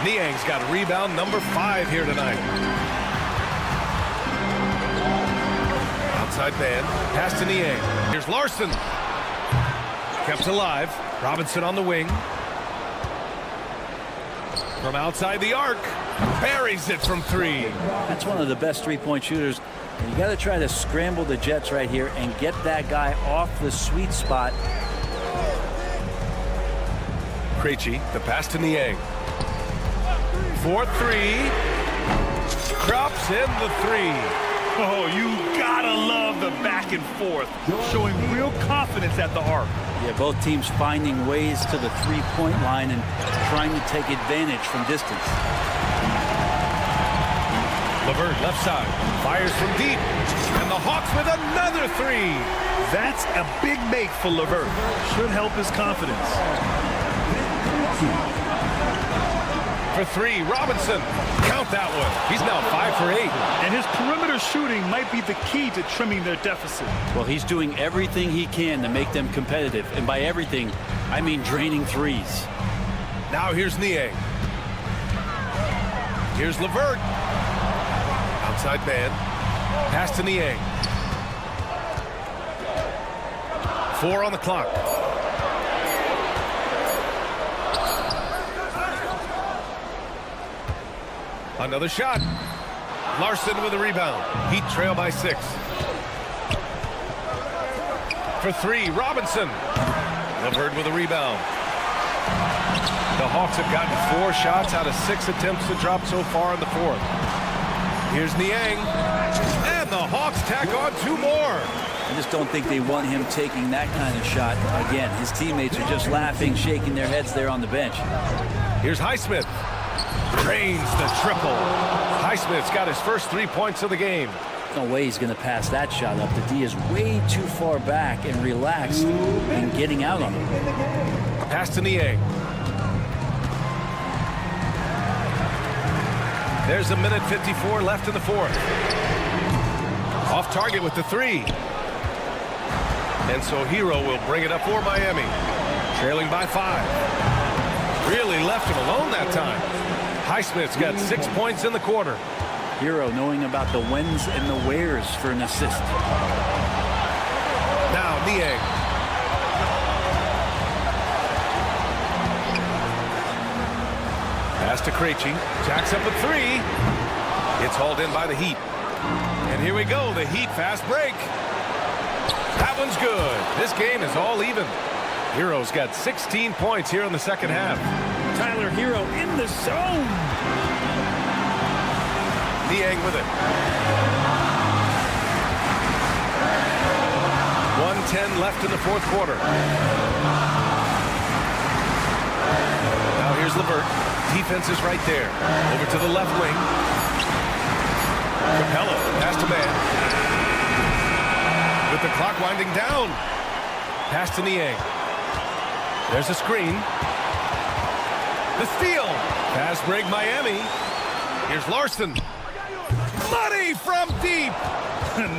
Speaker 1: Niang's got rebound number 5 here tonight. Outside man. Pass to Niang. Here's Larson. Kept alive. Robinson on the wing. From outside the arc. Buries it from 3.
Speaker 11: That's one of the best three-point shooters. And you got to try to scramble the Jets right here and get that guy off the sweet spot.
Speaker 1: Krejci, the pass to Niang. 4-3. Drops in the 3.
Speaker 2: Oh, you gotta love the back and forth, showing real confidence at the arc.
Speaker 11: Yeah, both teams finding ways to the three-point line and trying to take advantage from distance.
Speaker 1: LeVert left side, fires from deep, and the Hawks with another 3.
Speaker 2: That's a big make for LeVert. Should help his confidence.
Speaker 1: For 3, Robinson. Count that one. He's now 5 for 8.
Speaker 2: And his perimeter shooting might be the key to trimming their deficit.
Speaker 11: Well, he's doing everything he can to make them competitive. And by everything, I mean draining threes.
Speaker 1: Now here's Niang. Here's LeVert. Outside man. Pass to Niang. 4 on the clock. Another shot. Larson with a rebound. Heat trail by 6. For 3, Robinson. LeVert with a rebound. The Hawks have gotten 4 shots out of 6 attempts to drop so far in the 4th. Here's Niang. And the Hawks tack on 2 more.
Speaker 11: I just don't think they want him taking that kind of shot again. His teammates are just laughing, shaking their heads there on the bench.
Speaker 1: Here's Highsmith. Drains the triple. Highsmith's got his first 3 points of the game.
Speaker 11: No way he's going to pass that shot up. The D is way too far back and relaxed and getting out on him.
Speaker 1: Pass to Niang. There's a minute 54 left in the 4th. Off target with the 3. And so Hero will bring it up for Miami. Trailing by 5. Really left him alone that time. Highsmith's got 6 points in the quarter.
Speaker 11: Hero knowing about the whens and the wheres for an assist.
Speaker 1: Now Niang. Pass to Krejci. Jacks up a 3. It's hauled in by the Heat. And here we go, the Heat fast break. That one's good. This game is all even. Hero's got 16 points here in the second half.
Speaker 11: Tyler Hero in the zone.
Speaker 1: Niang with it. 1:10 left in the 4th quarter. Now here's LeVert. Defense is right there. Over to the left wing. Capella, pass to man. With the clock winding down. Pass to Niang. There's a screen. The steal. Pass break Miami. Here's Larson. Money from deep.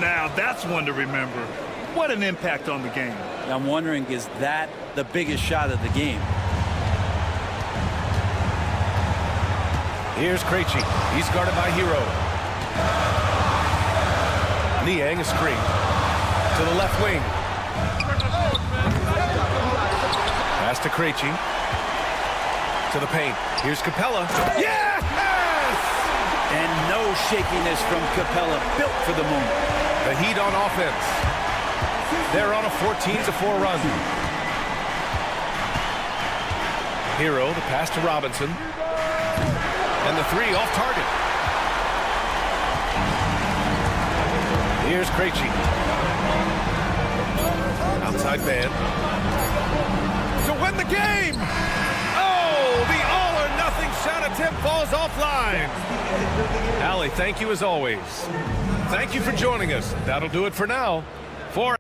Speaker 2: Now that's one to remember. What an impact on the game.
Speaker 11: I'm wondering, is that the biggest shot of the game?
Speaker 1: Here's Krejci. He's guarded by Hero. Niang a screen. To the left wing. Pass to Krejci. To the paint. Here's Capella. Yes!
Speaker 11: And no shakiness from Capella. Built for the moment.
Speaker 1: The Heat on offense. They're on a 14-4 run. Hero, the pass to Robinson. And the 3 off target. Here's Krejci. Outside man. To win the game! Oh, the all-or-nothing shot attempt falls offline. Allie, thank you as always. Thank you for joining us. That'll do it for now. For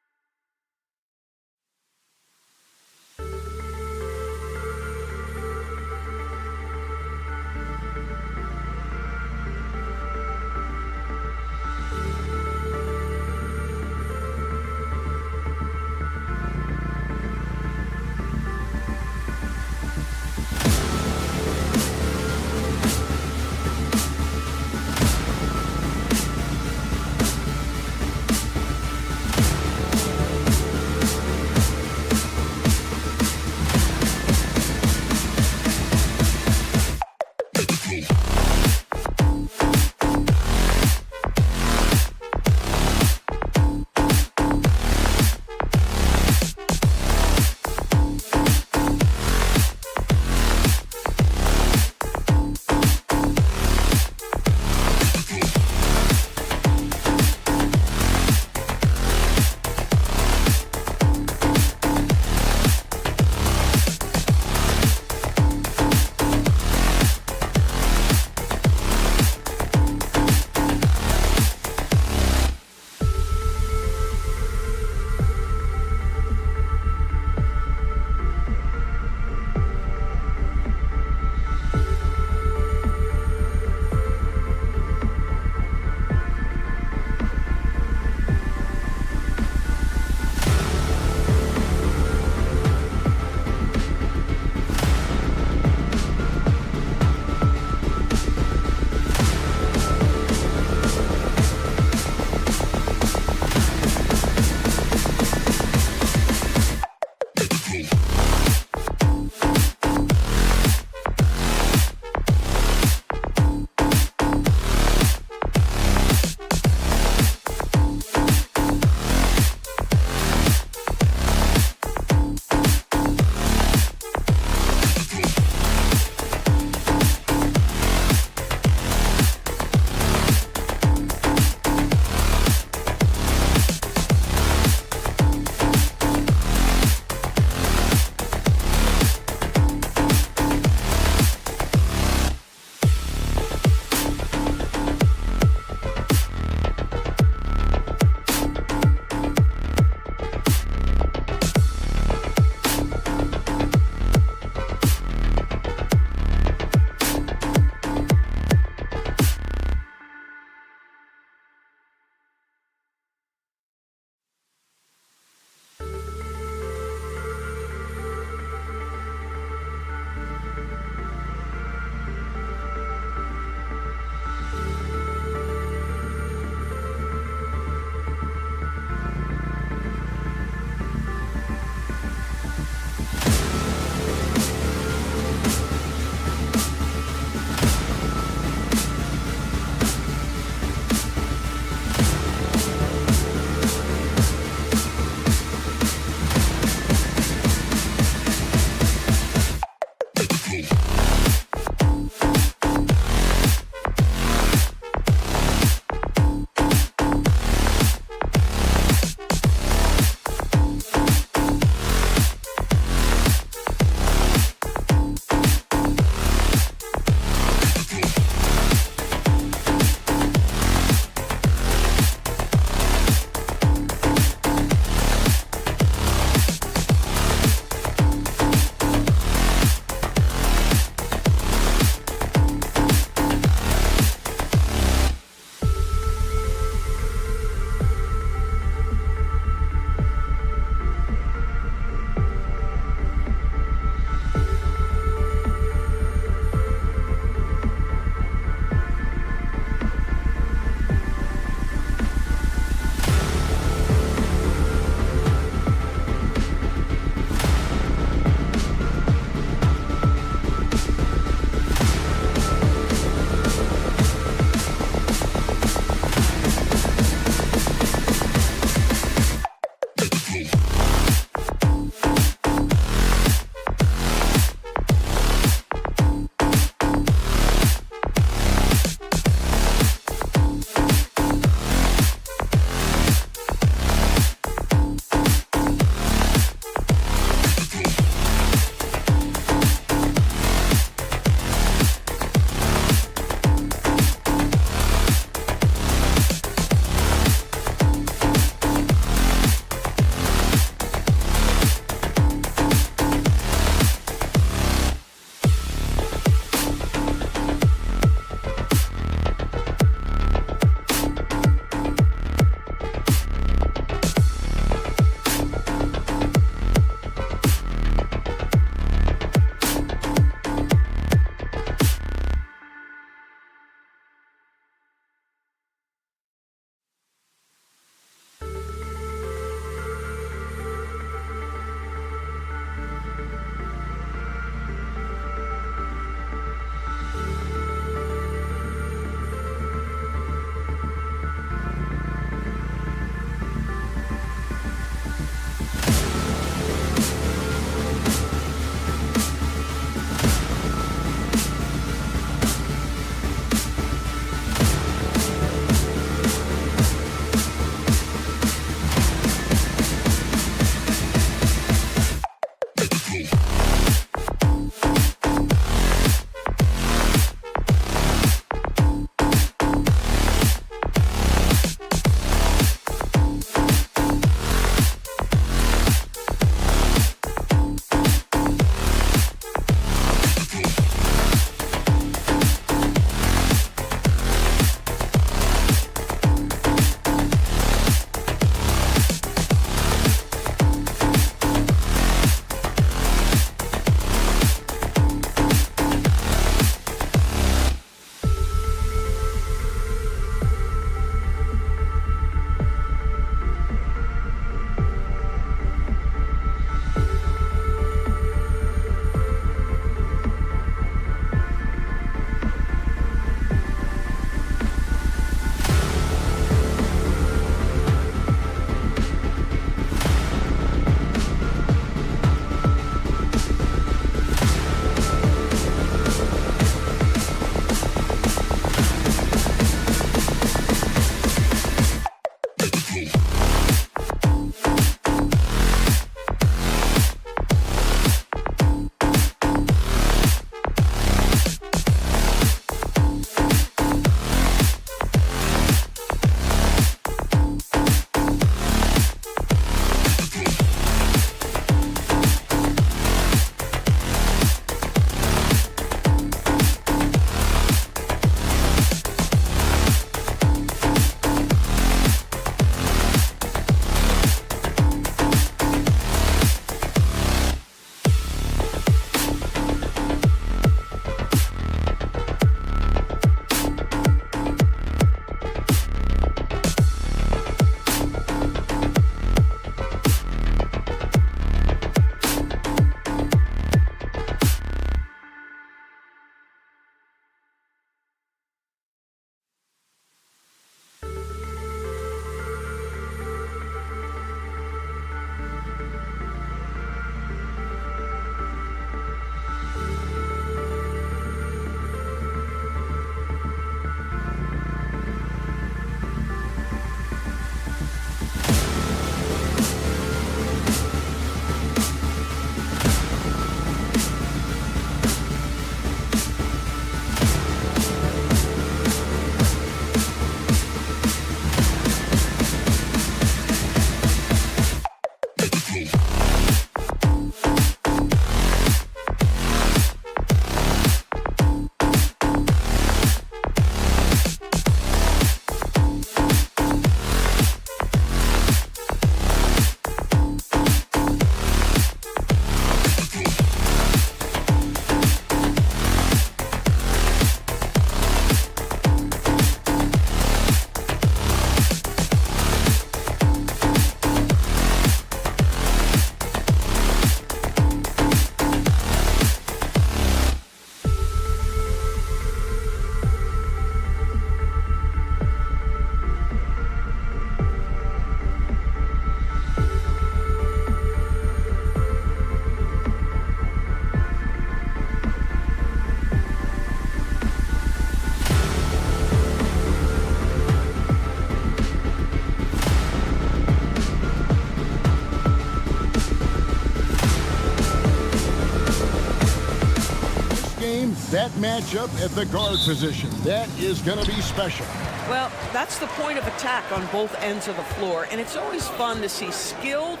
Speaker 6: matchup at the guard position. That is going to be special.
Speaker 10: Well, that's the point of attack on both ends of the floor, and it's always fun to see skilled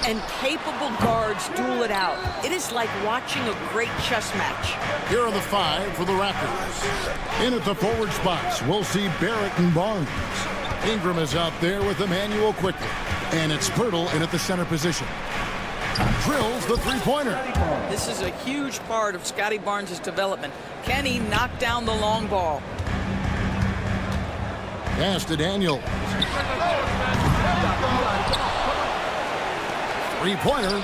Speaker 10: and capable guards duel it out. It is like watching a great chess match.
Speaker 6: Here are the 5 for the Raptors. In at the forward spots, we'll see Barrett and Barnes. Ingram is out there with Emmanuel quickly, and it's Pirtle in at the center position. Drills the three-pointer.
Speaker 10: This is a huge part of Scotty Barnes' development. Can he knock down the long ball?
Speaker 6: Pass to Daniel. Three-pointer.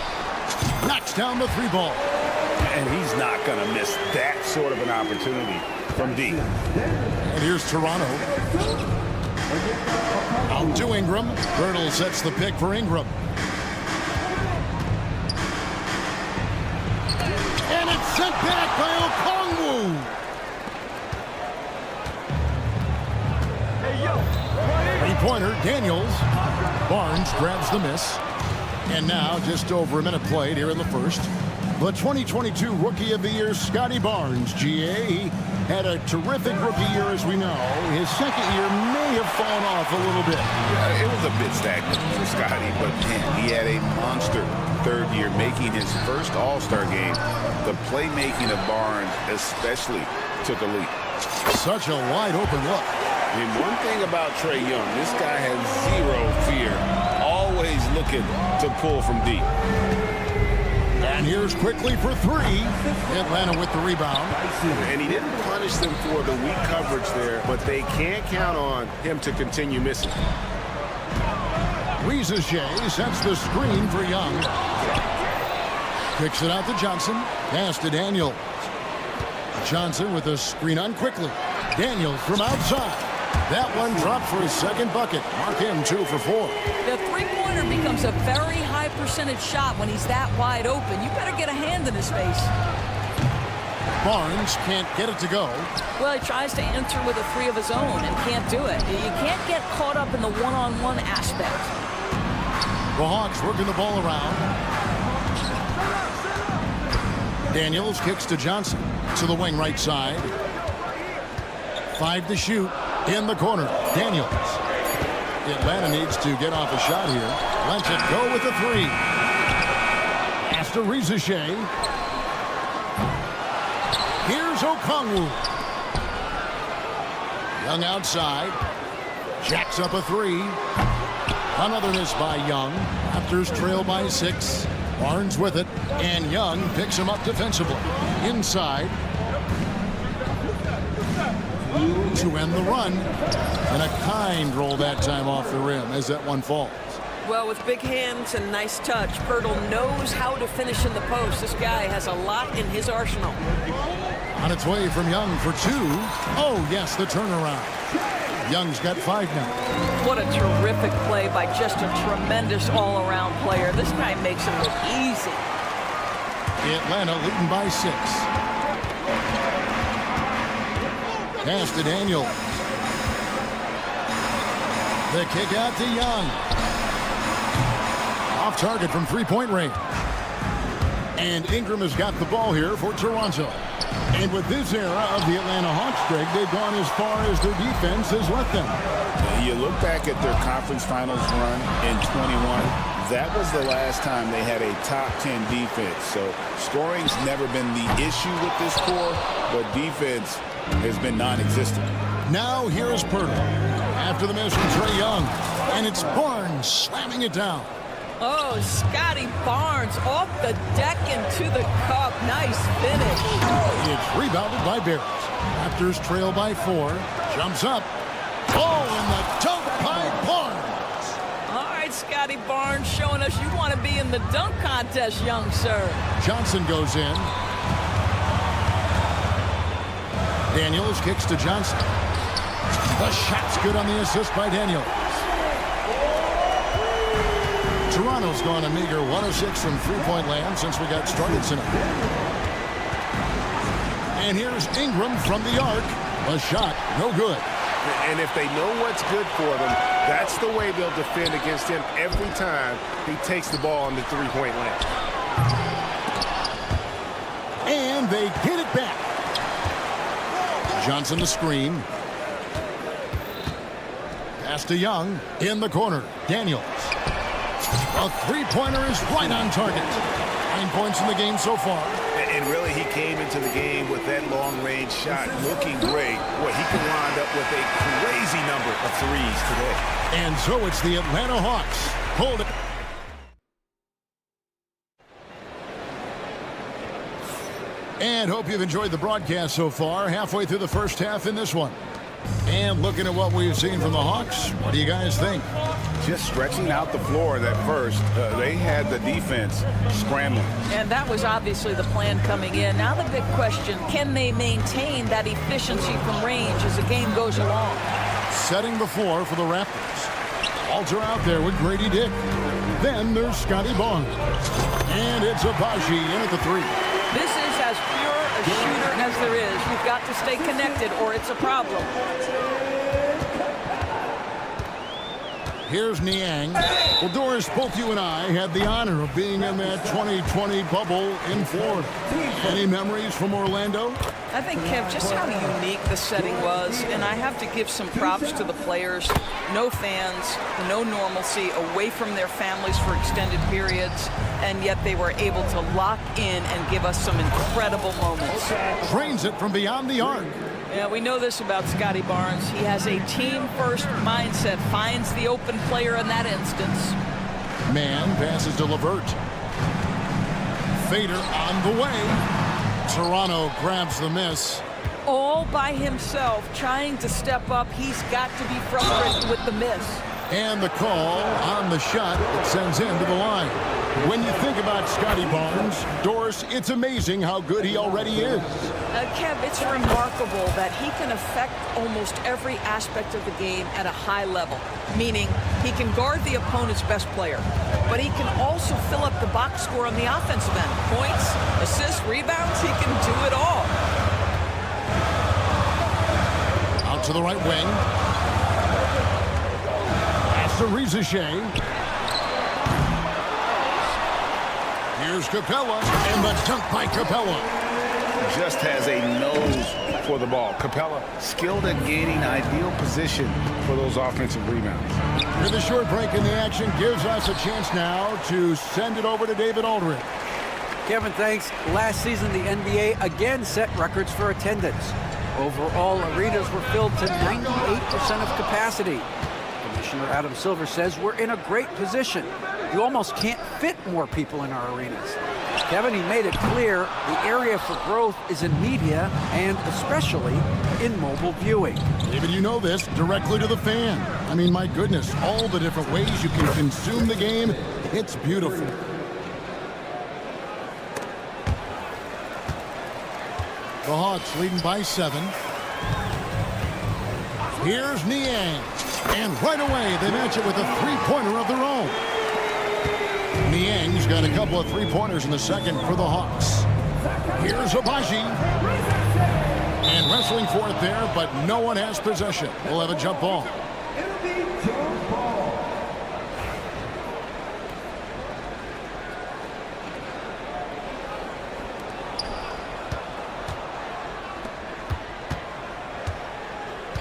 Speaker 6: Knocks down the 3-ball.
Speaker 7: And he's not going to miss that sort of an opportunity from deep.
Speaker 6: And here's Toronto. Out to Ingram. Pirtle sets the pick for Ingram. And it's sent back by Okongwu. Three-pointer, Daniels. Barnes grabs the miss. And now just over a minute played here in the first. The 2022 Rookie of the Year, Scotty Barnes, GA. He had a terrific rookie year, as we know. His second year may have fallen off a little bit.
Speaker 7: Yeah, it was a bit stagnant for Scotty, but man, he had a monster third year, making his first All-Star game. The playmaking of Barnes especially took a leap.
Speaker 6: Such a wide open look.
Speaker 7: And one thing about Trae Young, this guy has zero fear, always looking to pull from deep.
Speaker 6: And here's quickly for 3. Atlanta with the rebound.
Speaker 12: And he didn't punish them for the weak coverage there, but they can't count on him to continue missing.
Speaker 6: Rizachet sets the screen for Young. Kicks it out to Johnson. Pass to Daniel. Johnson with a screen on quickly. Daniel from outside. That one dropped for his second bucket. Mark him 2 for 4.
Speaker 10: The three-pointer becomes a very high percentage shot when he's that wide open. You better get a hand in his face.
Speaker 6: Barnes can't get it to go.
Speaker 10: Well, he tries to enter with a 3 of his own and can't do it. You can't get caught up in the one-on-one aspect.
Speaker 6: The Hawks working the ball around. Daniels kicks to Johnson. To the wing right side. 5 to shoot. In the corner, Daniels. Atlanta needs to get off a shot here. Lets it go with the 3. Pass to Rizachet. Here's Okongwu. Young outside. Jacks up a 3. Another miss by Young. Raptors trail by 6. Barnes with it. And Young picks him up defensively. Inside. To end the run, and a kind roll that time off the rim as that one falls.
Speaker 10: Well, with big hands and nice touch, Pirtle knows how to finish in the post. This guy has a lot in his arsenal.
Speaker 6: On its way from Young for 2. Oh, yes, the turnaround. Young's got 5 now.
Speaker 10: What a terrific play by just a tremendous all-around player. This guy makes it look easy.
Speaker 6: Atlanta leading by 6. Pass to Daniel. The kick out to Young. Off target from three-point range. And Ingram has got the ball here for Toronto. And with this era of the Atlanta Hawks, Greg, they've gone as far as their defense has let them.
Speaker 7: You look back at their conference finals run in 21. That was the last time they had a top 10 defense. So scoring's never been the issue with this core, but defense has been non-existent.
Speaker 6: Now here's Pirtle. After the miss from Trae Young. And it's Barnes slamming it down.
Speaker 10: Oh, Scotty Barnes off the deck into the cup. Nice finish.
Speaker 6: It's rebounded by Barrett. Raptors trail by 4. Jumps up. Oh, and the dunk by Barnes.
Speaker 10: All right, Scotty Barnes showing us you want to be in the dunk contest, young sir.
Speaker 6: Johnson goes in. Daniels kicks to Johnson. The shot's good on the assist by Daniels. Toronto's gone a meager 1 of 6 from three-point land since we got started tonight. And here's Ingram from the arc. A shot, no good.
Speaker 12: And if they know what's good for them, that's the way they'll defend against him every time he takes the ball on the three-point land.
Speaker 6: And they get it back. Johnson the screen. Pass to Young in the corner. Daniels. A three-pointer is right on target. 9 points in the game so far.
Speaker 12: And really, he came into the game with that long-range shot looking great. Boy, he can wind up with a crazy number of threes today.
Speaker 6: And so it's the Atlanta Hawks. Hold it. And hope you've enjoyed the broadcast so far. Halfway through the first half in this one. And looking at what we've seen from the Hawks, what do you guys think?
Speaker 7: Just stretching out the floor that first. They had the defense scrambling.
Speaker 10: And that was obviously the plan coming in. Now the big question, can they maintain that efficiency from range as the game goes along?
Speaker 6: Setting the floor for the Raptors. Balls are out there with Grady Dick. Then there's Scotty Barnes. And it's Abaji in at the three.
Speaker 10: This is as pure a shooter as there is. You've got to stay connected or it's a problem.
Speaker 6: Here's Niang. Well, Doris, both you and I had the honor of being in that 2020 bubble in Florida. Any memories from Orlando?
Speaker 10: I think, Kev, just how unique the setting was, and I have to give some props to the players. No fans, no normalcy, away from their families for extended periods, and yet they were able to lock in and give us some incredible moments.
Speaker 6: Drains it from beyond the arc.
Speaker 10: Yeah, we know this about Scotty Barnes. He has a team-first mindset, finds the open player in that instance.
Speaker 6: Man passes to LeVert. Fader on the way. Toronto grabs the miss.
Speaker 10: All by himself, trying to step up. He's got to be frustrated with the miss.
Speaker 6: And the call on the shot that sends him to the line. When you think about Scotty Barnes, Doris, it's amazing how good he already is.
Speaker 10: Kev, it's remarkable that he can affect almost every aspect of the game at a high level, meaning he can guard the opponent's best player, but he can also fill up the box score on the offensive end. Points, assists, rebounds, he can do it all.
Speaker 6: Out to the right wing. Pass to Rizachet. Here's Capella, and the dunk by Capella.
Speaker 7: Just has a nose for the ball. Capella skilled at gaining ideal position for those offensive rebounds.
Speaker 6: With a short break in the action gives us a chance now to send it over to David Aldridge.
Speaker 9: Kevin, thanks. Last season, the NBA again set records for attendance. Overall, arenas were filled to 98% of capacity. Commissioner Adam Silver says we're in a great position. You almost can't fit more people in our arenas. Kevin, he made it clear the area for growth is in media and especially in mobile viewing.
Speaker 6: David, you know this, directly to the fan. I mean, my goodness, all the different ways you can consume the game, it's beautiful. The Hawks leading by 7. Here's Niang. And right away, they match it with a three-pointer of their own. Niang's got a couple of three-pointers in the second for the Hawks. Here's Abaji. And wrestling for it there, but no one has possession. We'll have a jump ball.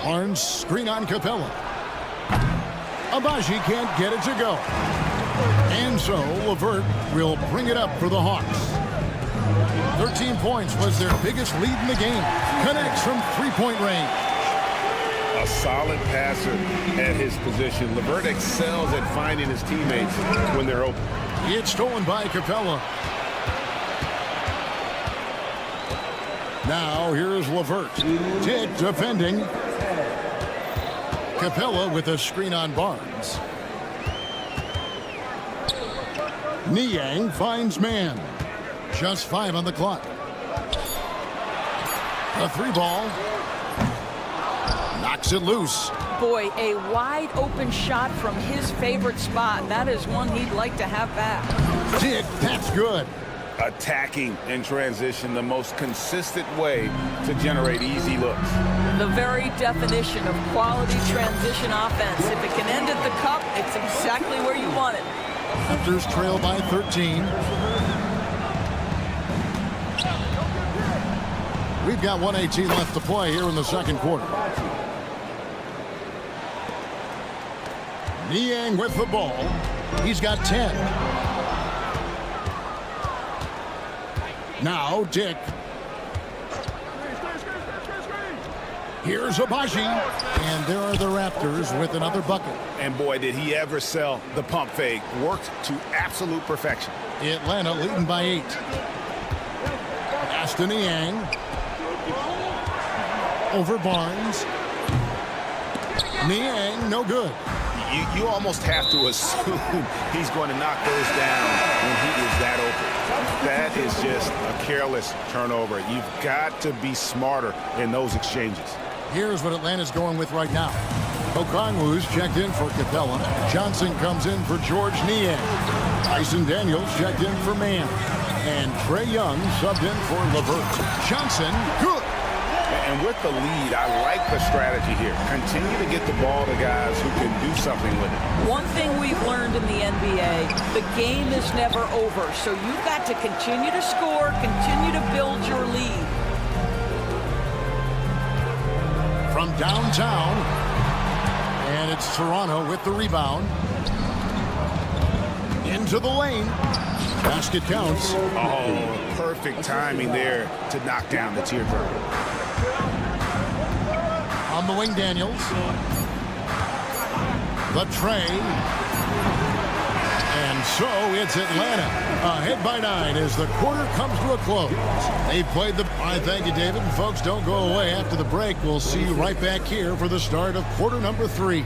Speaker 6: Barnes screen on Capella. Abaji can't get it to go. And so LeVert will bring it up for the Hawks. 13 points was their biggest lead in the game. Connects from three-point range.
Speaker 7: A solid passer at his position. LeVert excels at finding his teammates when they're open.
Speaker 6: It's stolen by Capella. Now here's LeVert. Dick defending. Capella with a screen on Barnes. Niang finds man. Just 5 on the clock. A three ball. Knocks it loose.
Speaker 10: Boy, a wide open shot from his favorite spot. That is one he'd like to have back.
Speaker 6: Dick, that's good.
Speaker 7: Attacking in transition, the most consistent way to generate easy looks.
Speaker 10: The very definition of quality transition offense. If it can end at the cup, it's exactly where you want it.
Speaker 6: Raptors trail by 13. We've got 1:18 left to play here in the second quarter. Niang with the ball. He's got 10. Now Dick. Here's Abaji. And there are the Raptors with another bucket.
Speaker 7: And boy, did he ever sell the pump fake. Worked to absolute perfection.
Speaker 6: Atlanta leading by 8. Pass to Niang. Over Barnes. Niang, no good.
Speaker 7: You almost have to assume he's going to knock those down when he is that open. That is just a careless turnover. You've got to be smarter in those exchanges.
Speaker 6: Here's what Atlanta's going with right now. Okongwu's checked in for Capella. Johnson comes in for George Niang. Tyson Daniels checked in for Mann. And Trae Young subbed in for LeVert. Johnson, good.
Speaker 7: And with the lead, I like the strategy here. Continue to get the ball to guys who can do something with it.
Speaker 10: One thing we've learned in the NBA, the game is never over. So you've got to continue to score, continue to build your lead.
Speaker 6: From downtown, and it's Toronto with the rebound. Into the lane. Basket counts.
Speaker 7: Oh, perfect timing there to knock down the teardrop.
Speaker 6: On the wing, Daniels. The Trae. And so it's Atlanta ahead by 9 as the quarter comes to a close. They played the... I thank you, David. And folks, don't go away after the break. We'll see you right back here for the start of quarter number 3.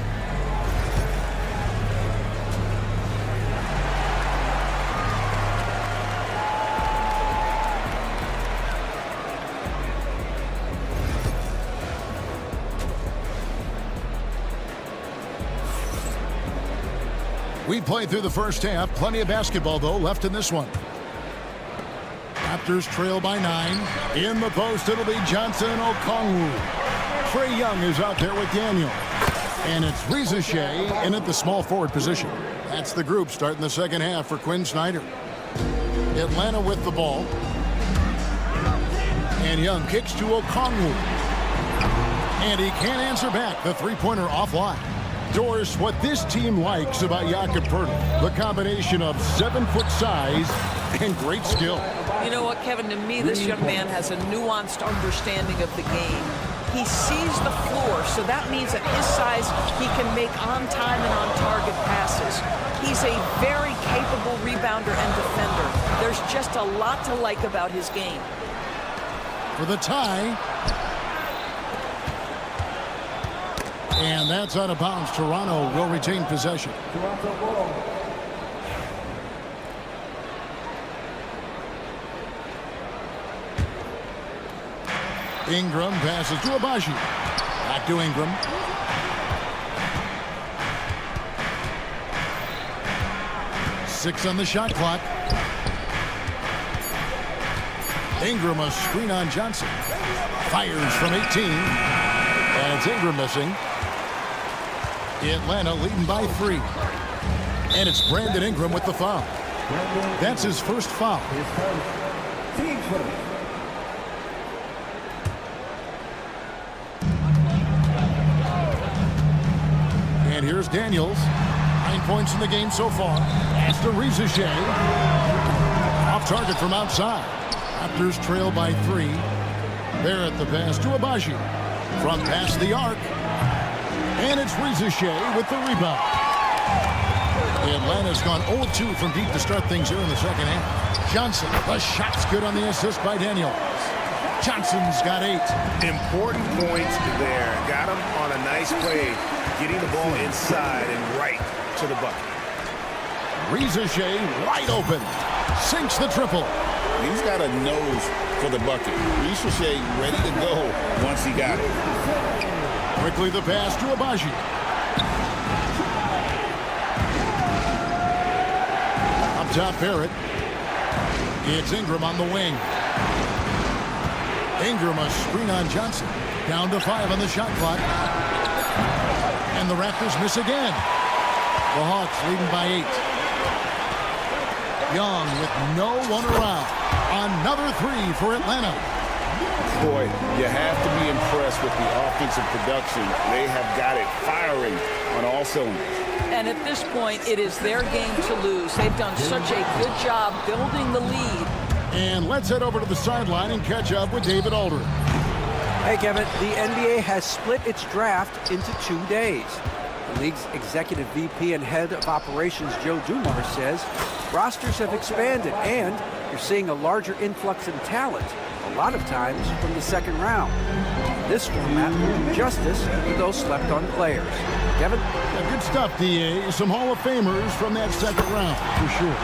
Speaker 6: We played through the first half. Plenty of basketball, though, left in this one. Raptors trail by 9. In the post, it'll be Johnson and Okongwu. Trae Young is out there with Daniel. And it's Reza Shea in at the small forward position. That's the group starting the second half for Quinn Snyder. Atlanta with the ball. And Young kicks to Okongwu. And he can't answer back. The three-pointer offline. Doris, what this team likes about Jakob Poeltl, the combination of 7-foot size and great skill.
Speaker 10: You know what, Kevin, to me, this young man has a nuanced understanding of the game. He sees the floor, so that means at his size, he can make on-time and on-target passes. He's a very capable rebounder and defender. There's just a lot to like about his game.
Speaker 6: For the tie. And that's out of bounds. Toronto will retain possession. Ingram passes to Abaji. Back to Ingram. Six on the shot clock. Ingram a screen on Johnson. Fires from 18. And it's Ingram missing. Atlanta leading by 3. And it's Brandon Ingram with the foul. That's his first foul. And here's Daniels. 9 points in the game so far. That's to Reza Shea. Off target from outside. Raptors trail by 3. Barrett the pass to Abaji. From past the arc. And it's Reza Shea with the rebound. Atlanta's gone 0-2 from deep to start things here in the second half. Johnson, the shot's good on the assist by Daniels. Johnson's got 8.
Speaker 7: Important points there. Got him on a nice play, getting the ball inside and right to the bucket.
Speaker 6: Reza Shea wide open. Sinks the triple.
Speaker 7: He's got a nose for the bucket. Reza Shea ready to go once he got it.
Speaker 6: Quickly the pass to Abaji. Up top, Barrett. It's Ingram on the wing. Ingram a screen on Johnson. Down to 5 on the shot clock. And the Raptors miss again. The Hawks leading by 8. Young with no one around. Another 3 for Atlanta.
Speaker 7: Boy, you have to be impressed with the offensive production. They have got it firing on all cylinders.
Speaker 10: And at this point, it is their game to lose. They've done such a good job building the lead.
Speaker 6: And let's head over to the sideline and catch up with David Aldridge.
Speaker 9: Hey, Kevin, the NBA has split its draft into 2 days. The league's executive VP and head of operations, Joe Dumars, says rosters have expanded and you're seeing a larger influx in talent, a lot of times from the second round. This format will do justice to those slept-on players. Kevin?
Speaker 6: Yeah, good stuff, D.A. Some Hall of Famers from that second round, for sure.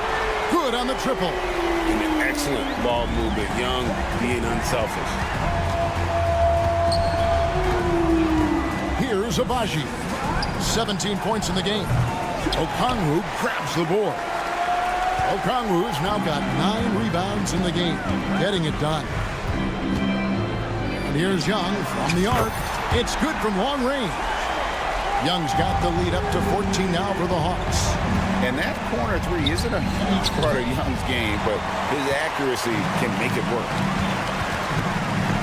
Speaker 6: Good on the triple.
Speaker 7: And an excellent ball movement. Young being unselfish.
Speaker 6: Here's Abaji. 17 points in the game. Okongwu grabs the board. Okongwu's now got 9 rebounds in the game, getting it done. And here's Young from the arc. It's good from long range. Young's got the lead up to 14 now for the Hawks.
Speaker 7: And that corner three isn't a huge part of Young's game, but his accuracy can make it work.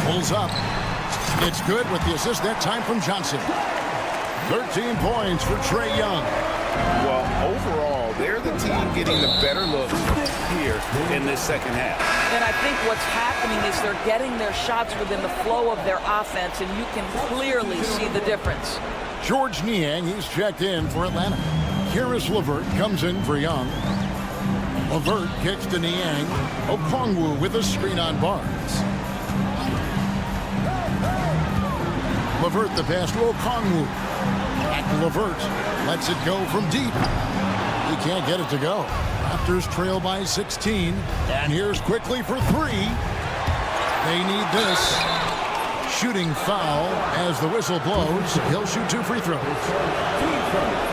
Speaker 6: Pulls up. It's good with the assist that time from Johnson. 13 points for Trae Young.
Speaker 7: Well, overall, they're the team getting the better look here in this second half.
Speaker 10: And I think what's happening is they're getting their shots within the flow of their offense, and you can clearly see the difference.
Speaker 6: George Niang, he's checked in for Atlanta. Karis LeVert comes in for Young. LeVert kicks to Niang. Okongwu with a screen on Barnes. LeVert the pass to Okongwu. Back to LeVert. Lets it go from deep. He can't get it to go. Raptors trail by 16. And here's quickly for 3. They need this. Shooting foul as the whistle blows. He'll shoot 2 free throws.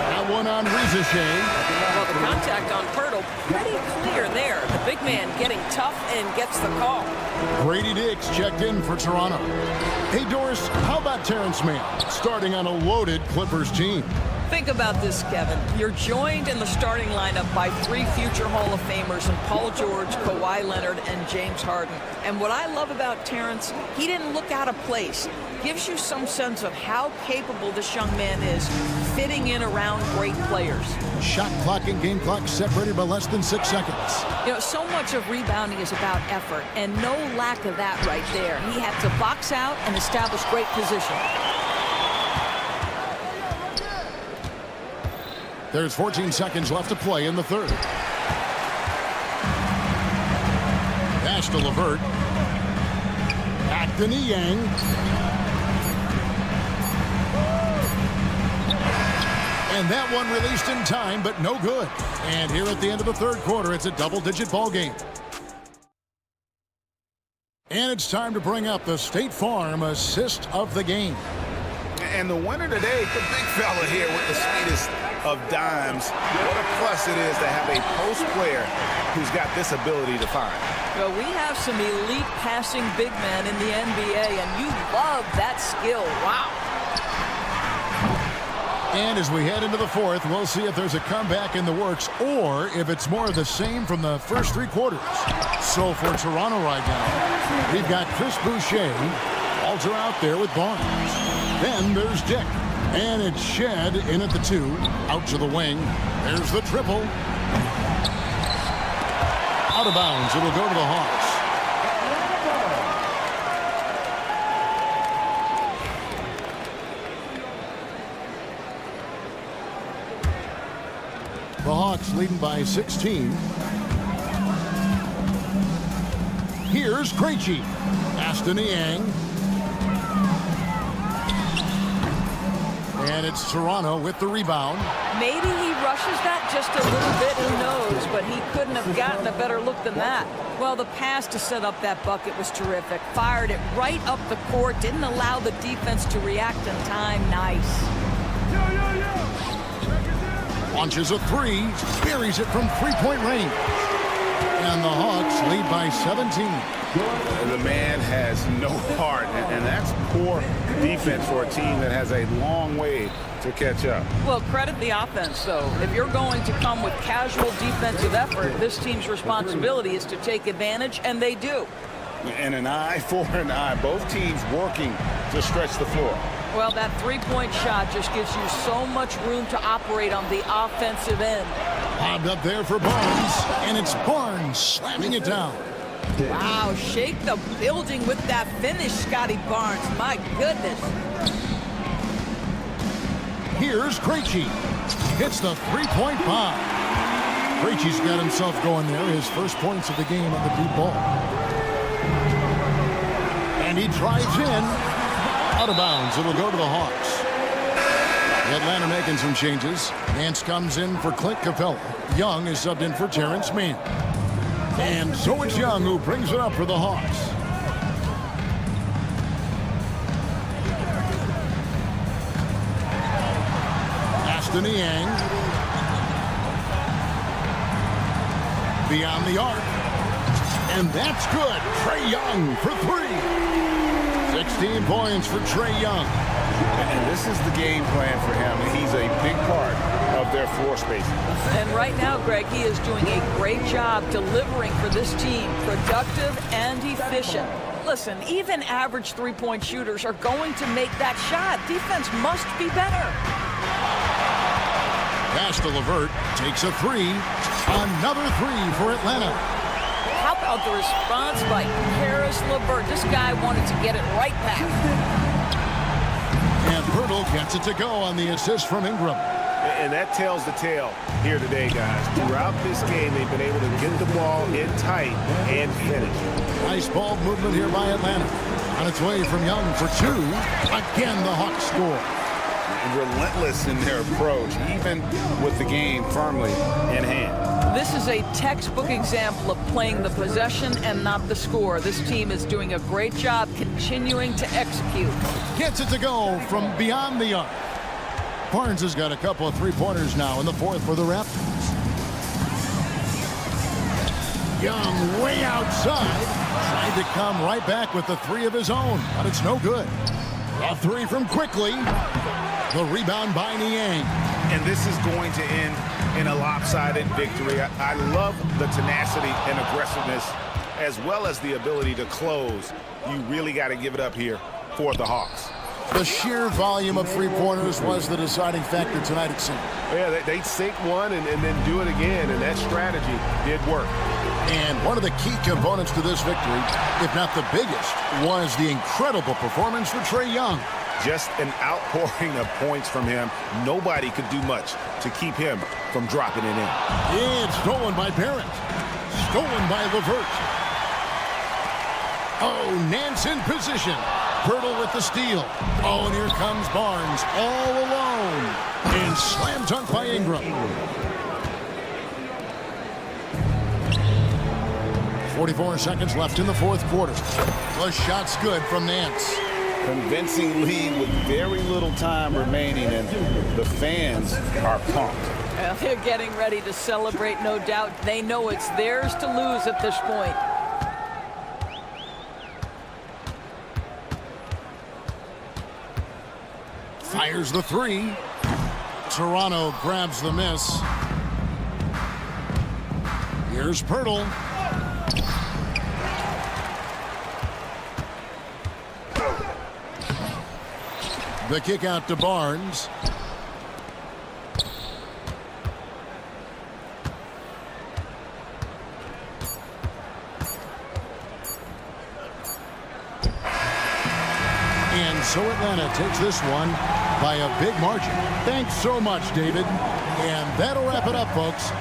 Speaker 6: That one on Ricochet.
Speaker 10: Well, the contact on Pirtle, pretty clear there. The big man getting tough and gets the call.
Speaker 6: Grady Dix checked in for Toronto. Hey, Doris, how about Terrence Mann starting on a loaded Clippers team?
Speaker 10: Think about this, Kevin. You're joined in the starting lineup by 3 future Hall of Famers in Paul George, Kawhi Leonard, and James Harden. And what I love about Terrence, he didn't look out of place. Gives you some sense of how capable this young man is fitting in around great players.
Speaker 6: Shot clock and game clock separated by less than 6 seconds.
Speaker 10: You know, so much of rebounding is about effort, and no lack of that right there. He had to box out and establish great position.
Speaker 6: There's 14 seconds left to play in the third. Pass to LeVert. Back to Niang. And that one released in time, but no good. And here at the end of the third quarter, it's a double-digit ball game. And it's time to bring up the State Farm assist of the game.
Speaker 7: And the winner today, the big fella here with the sweetest of dimes. What a plus it is to have a post player who's got this ability to find.
Speaker 10: Well, we have some elite passing big men in the NBA, and you love that skill. Wow.
Speaker 6: And as we head into the fourth, we'll see if there's a comeback in the works or if it's more of the same from the first 3 quarters. So for Toronto right now, we've got Chris Boucher. Walter out there with Barnes. Then there's Dick. And it's Shed in at the 2. Out to the wing. There's the triple. Out of bounds. It'll go to the Hawks. The Hawks leading by 16. Here's Krejci. Pass to Niang. And it's Toronto with the rebound.
Speaker 10: Maybe he rushes that just a little bit, who knows, but he couldn't have gotten a better look than that. Well, the pass to set up that bucket was terrific. Fired it right up the court, didn't allow the defense to react in time. Nice.
Speaker 6: Launches a 3, buries it from 3-point range. And the Hawks lead by 17.
Speaker 7: The man has no heart, and that's poor defense for a team that has a long way to catch up.
Speaker 10: Well, credit the offense, though. If you're going to come with casual defensive effort, this team's responsibility is to take advantage, and they do.
Speaker 7: And an eye for an eye. Both teams working to stretch the floor.
Speaker 10: Well, that three-point shot just gives you so much room to operate on the offensive end.
Speaker 6: Lobbed up there for Barnes, and it's Barnes slamming it down.
Speaker 10: Wow, shake the building with that finish, Scotty Barnes. My goodness.
Speaker 6: Here's Krejci. Hits the three-point bomb. Krejci's got himself going there. His first points of the game on the deep ball. And he drives in. Out of bounds. It'll go to the Hawks. Atlanta making some changes. Nance comes in for Clint Capella. Young is subbed in for Terrence Mann. And so it's Young who brings it up for the Hawks. Aston Yang. Beyond the arc. And that's good. Trae Young for three. 16 points for Trae Young.
Speaker 7: And this is the game plan for him. He's a big part of their floor spacing.
Speaker 10: And right now, Greg, he is doing a great job delivering for this team, productive and efficient. Listen, even average three-point shooters are going to make that shot. Defense must be better.
Speaker 6: Pass to LeVert. Takes a three. Another three for Atlanta.
Speaker 10: How about the response by Harris LeVert? This guy wanted to get it right back.
Speaker 6: And Pirtle gets it to go on the assist from Ingram.
Speaker 12: And that tells the tale here today, guys. Throughout this game, they've been able to get the ball in tight and finish.
Speaker 6: Nice ball movement here by Atlanta. On its way from Young for two. Again, the Hawks score.
Speaker 7: Relentless in their approach, even with the game firmly in hand.
Speaker 10: This is a textbook example of playing the possession and not the score. This team is doing a great job continuing to execute.
Speaker 6: Gets it to go from beyond the arc. Barnes has got a couple of three-pointers now in the fourth for the Raptors. Young way outside. Tried to come right back with the three of his own, but it's no good. A three from Quickly. The rebound by Niang.
Speaker 12: And this is going to end in a lopsided victory. I love the tenacity and aggressiveness as well as the ability to close. You really got to give it up here for the Hawks.
Speaker 6: The sheer volume of three-pointers was the deciding factor tonight, it seemed.
Speaker 12: Yeah, they sink one and then do it again, and that strategy did work.
Speaker 6: And one of the key components to this victory, if not the biggest, was the incredible performance for Trae Young.
Speaker 12: Just an outpouring of points from him. Nobody could do much to keep him from dropping it in.
Speaker 6: It's stolen by Barrett. Stolen by LeVert. Oh, Nance in position. Pirtle with the steal. Oh, and here comes Barnes all alone. And slam dunk by Ingram. 44 seconds left in the fourth quarter. The shot's good from Nance.
Speaker 7: Convincing lead with very little time remaining, and the fans are pumped.
Speaker 10: Well, they're getting ready to celebrate, no doubt. They know it's theirs to lose at this point.
Speaker 6: Fires the three. Toronto grabs the miss. Here's Pirtle. The kick out to Barnes. And so Atlanta takes this one by a big margin. Thanks so much, David. And that'll wrap it up, folks.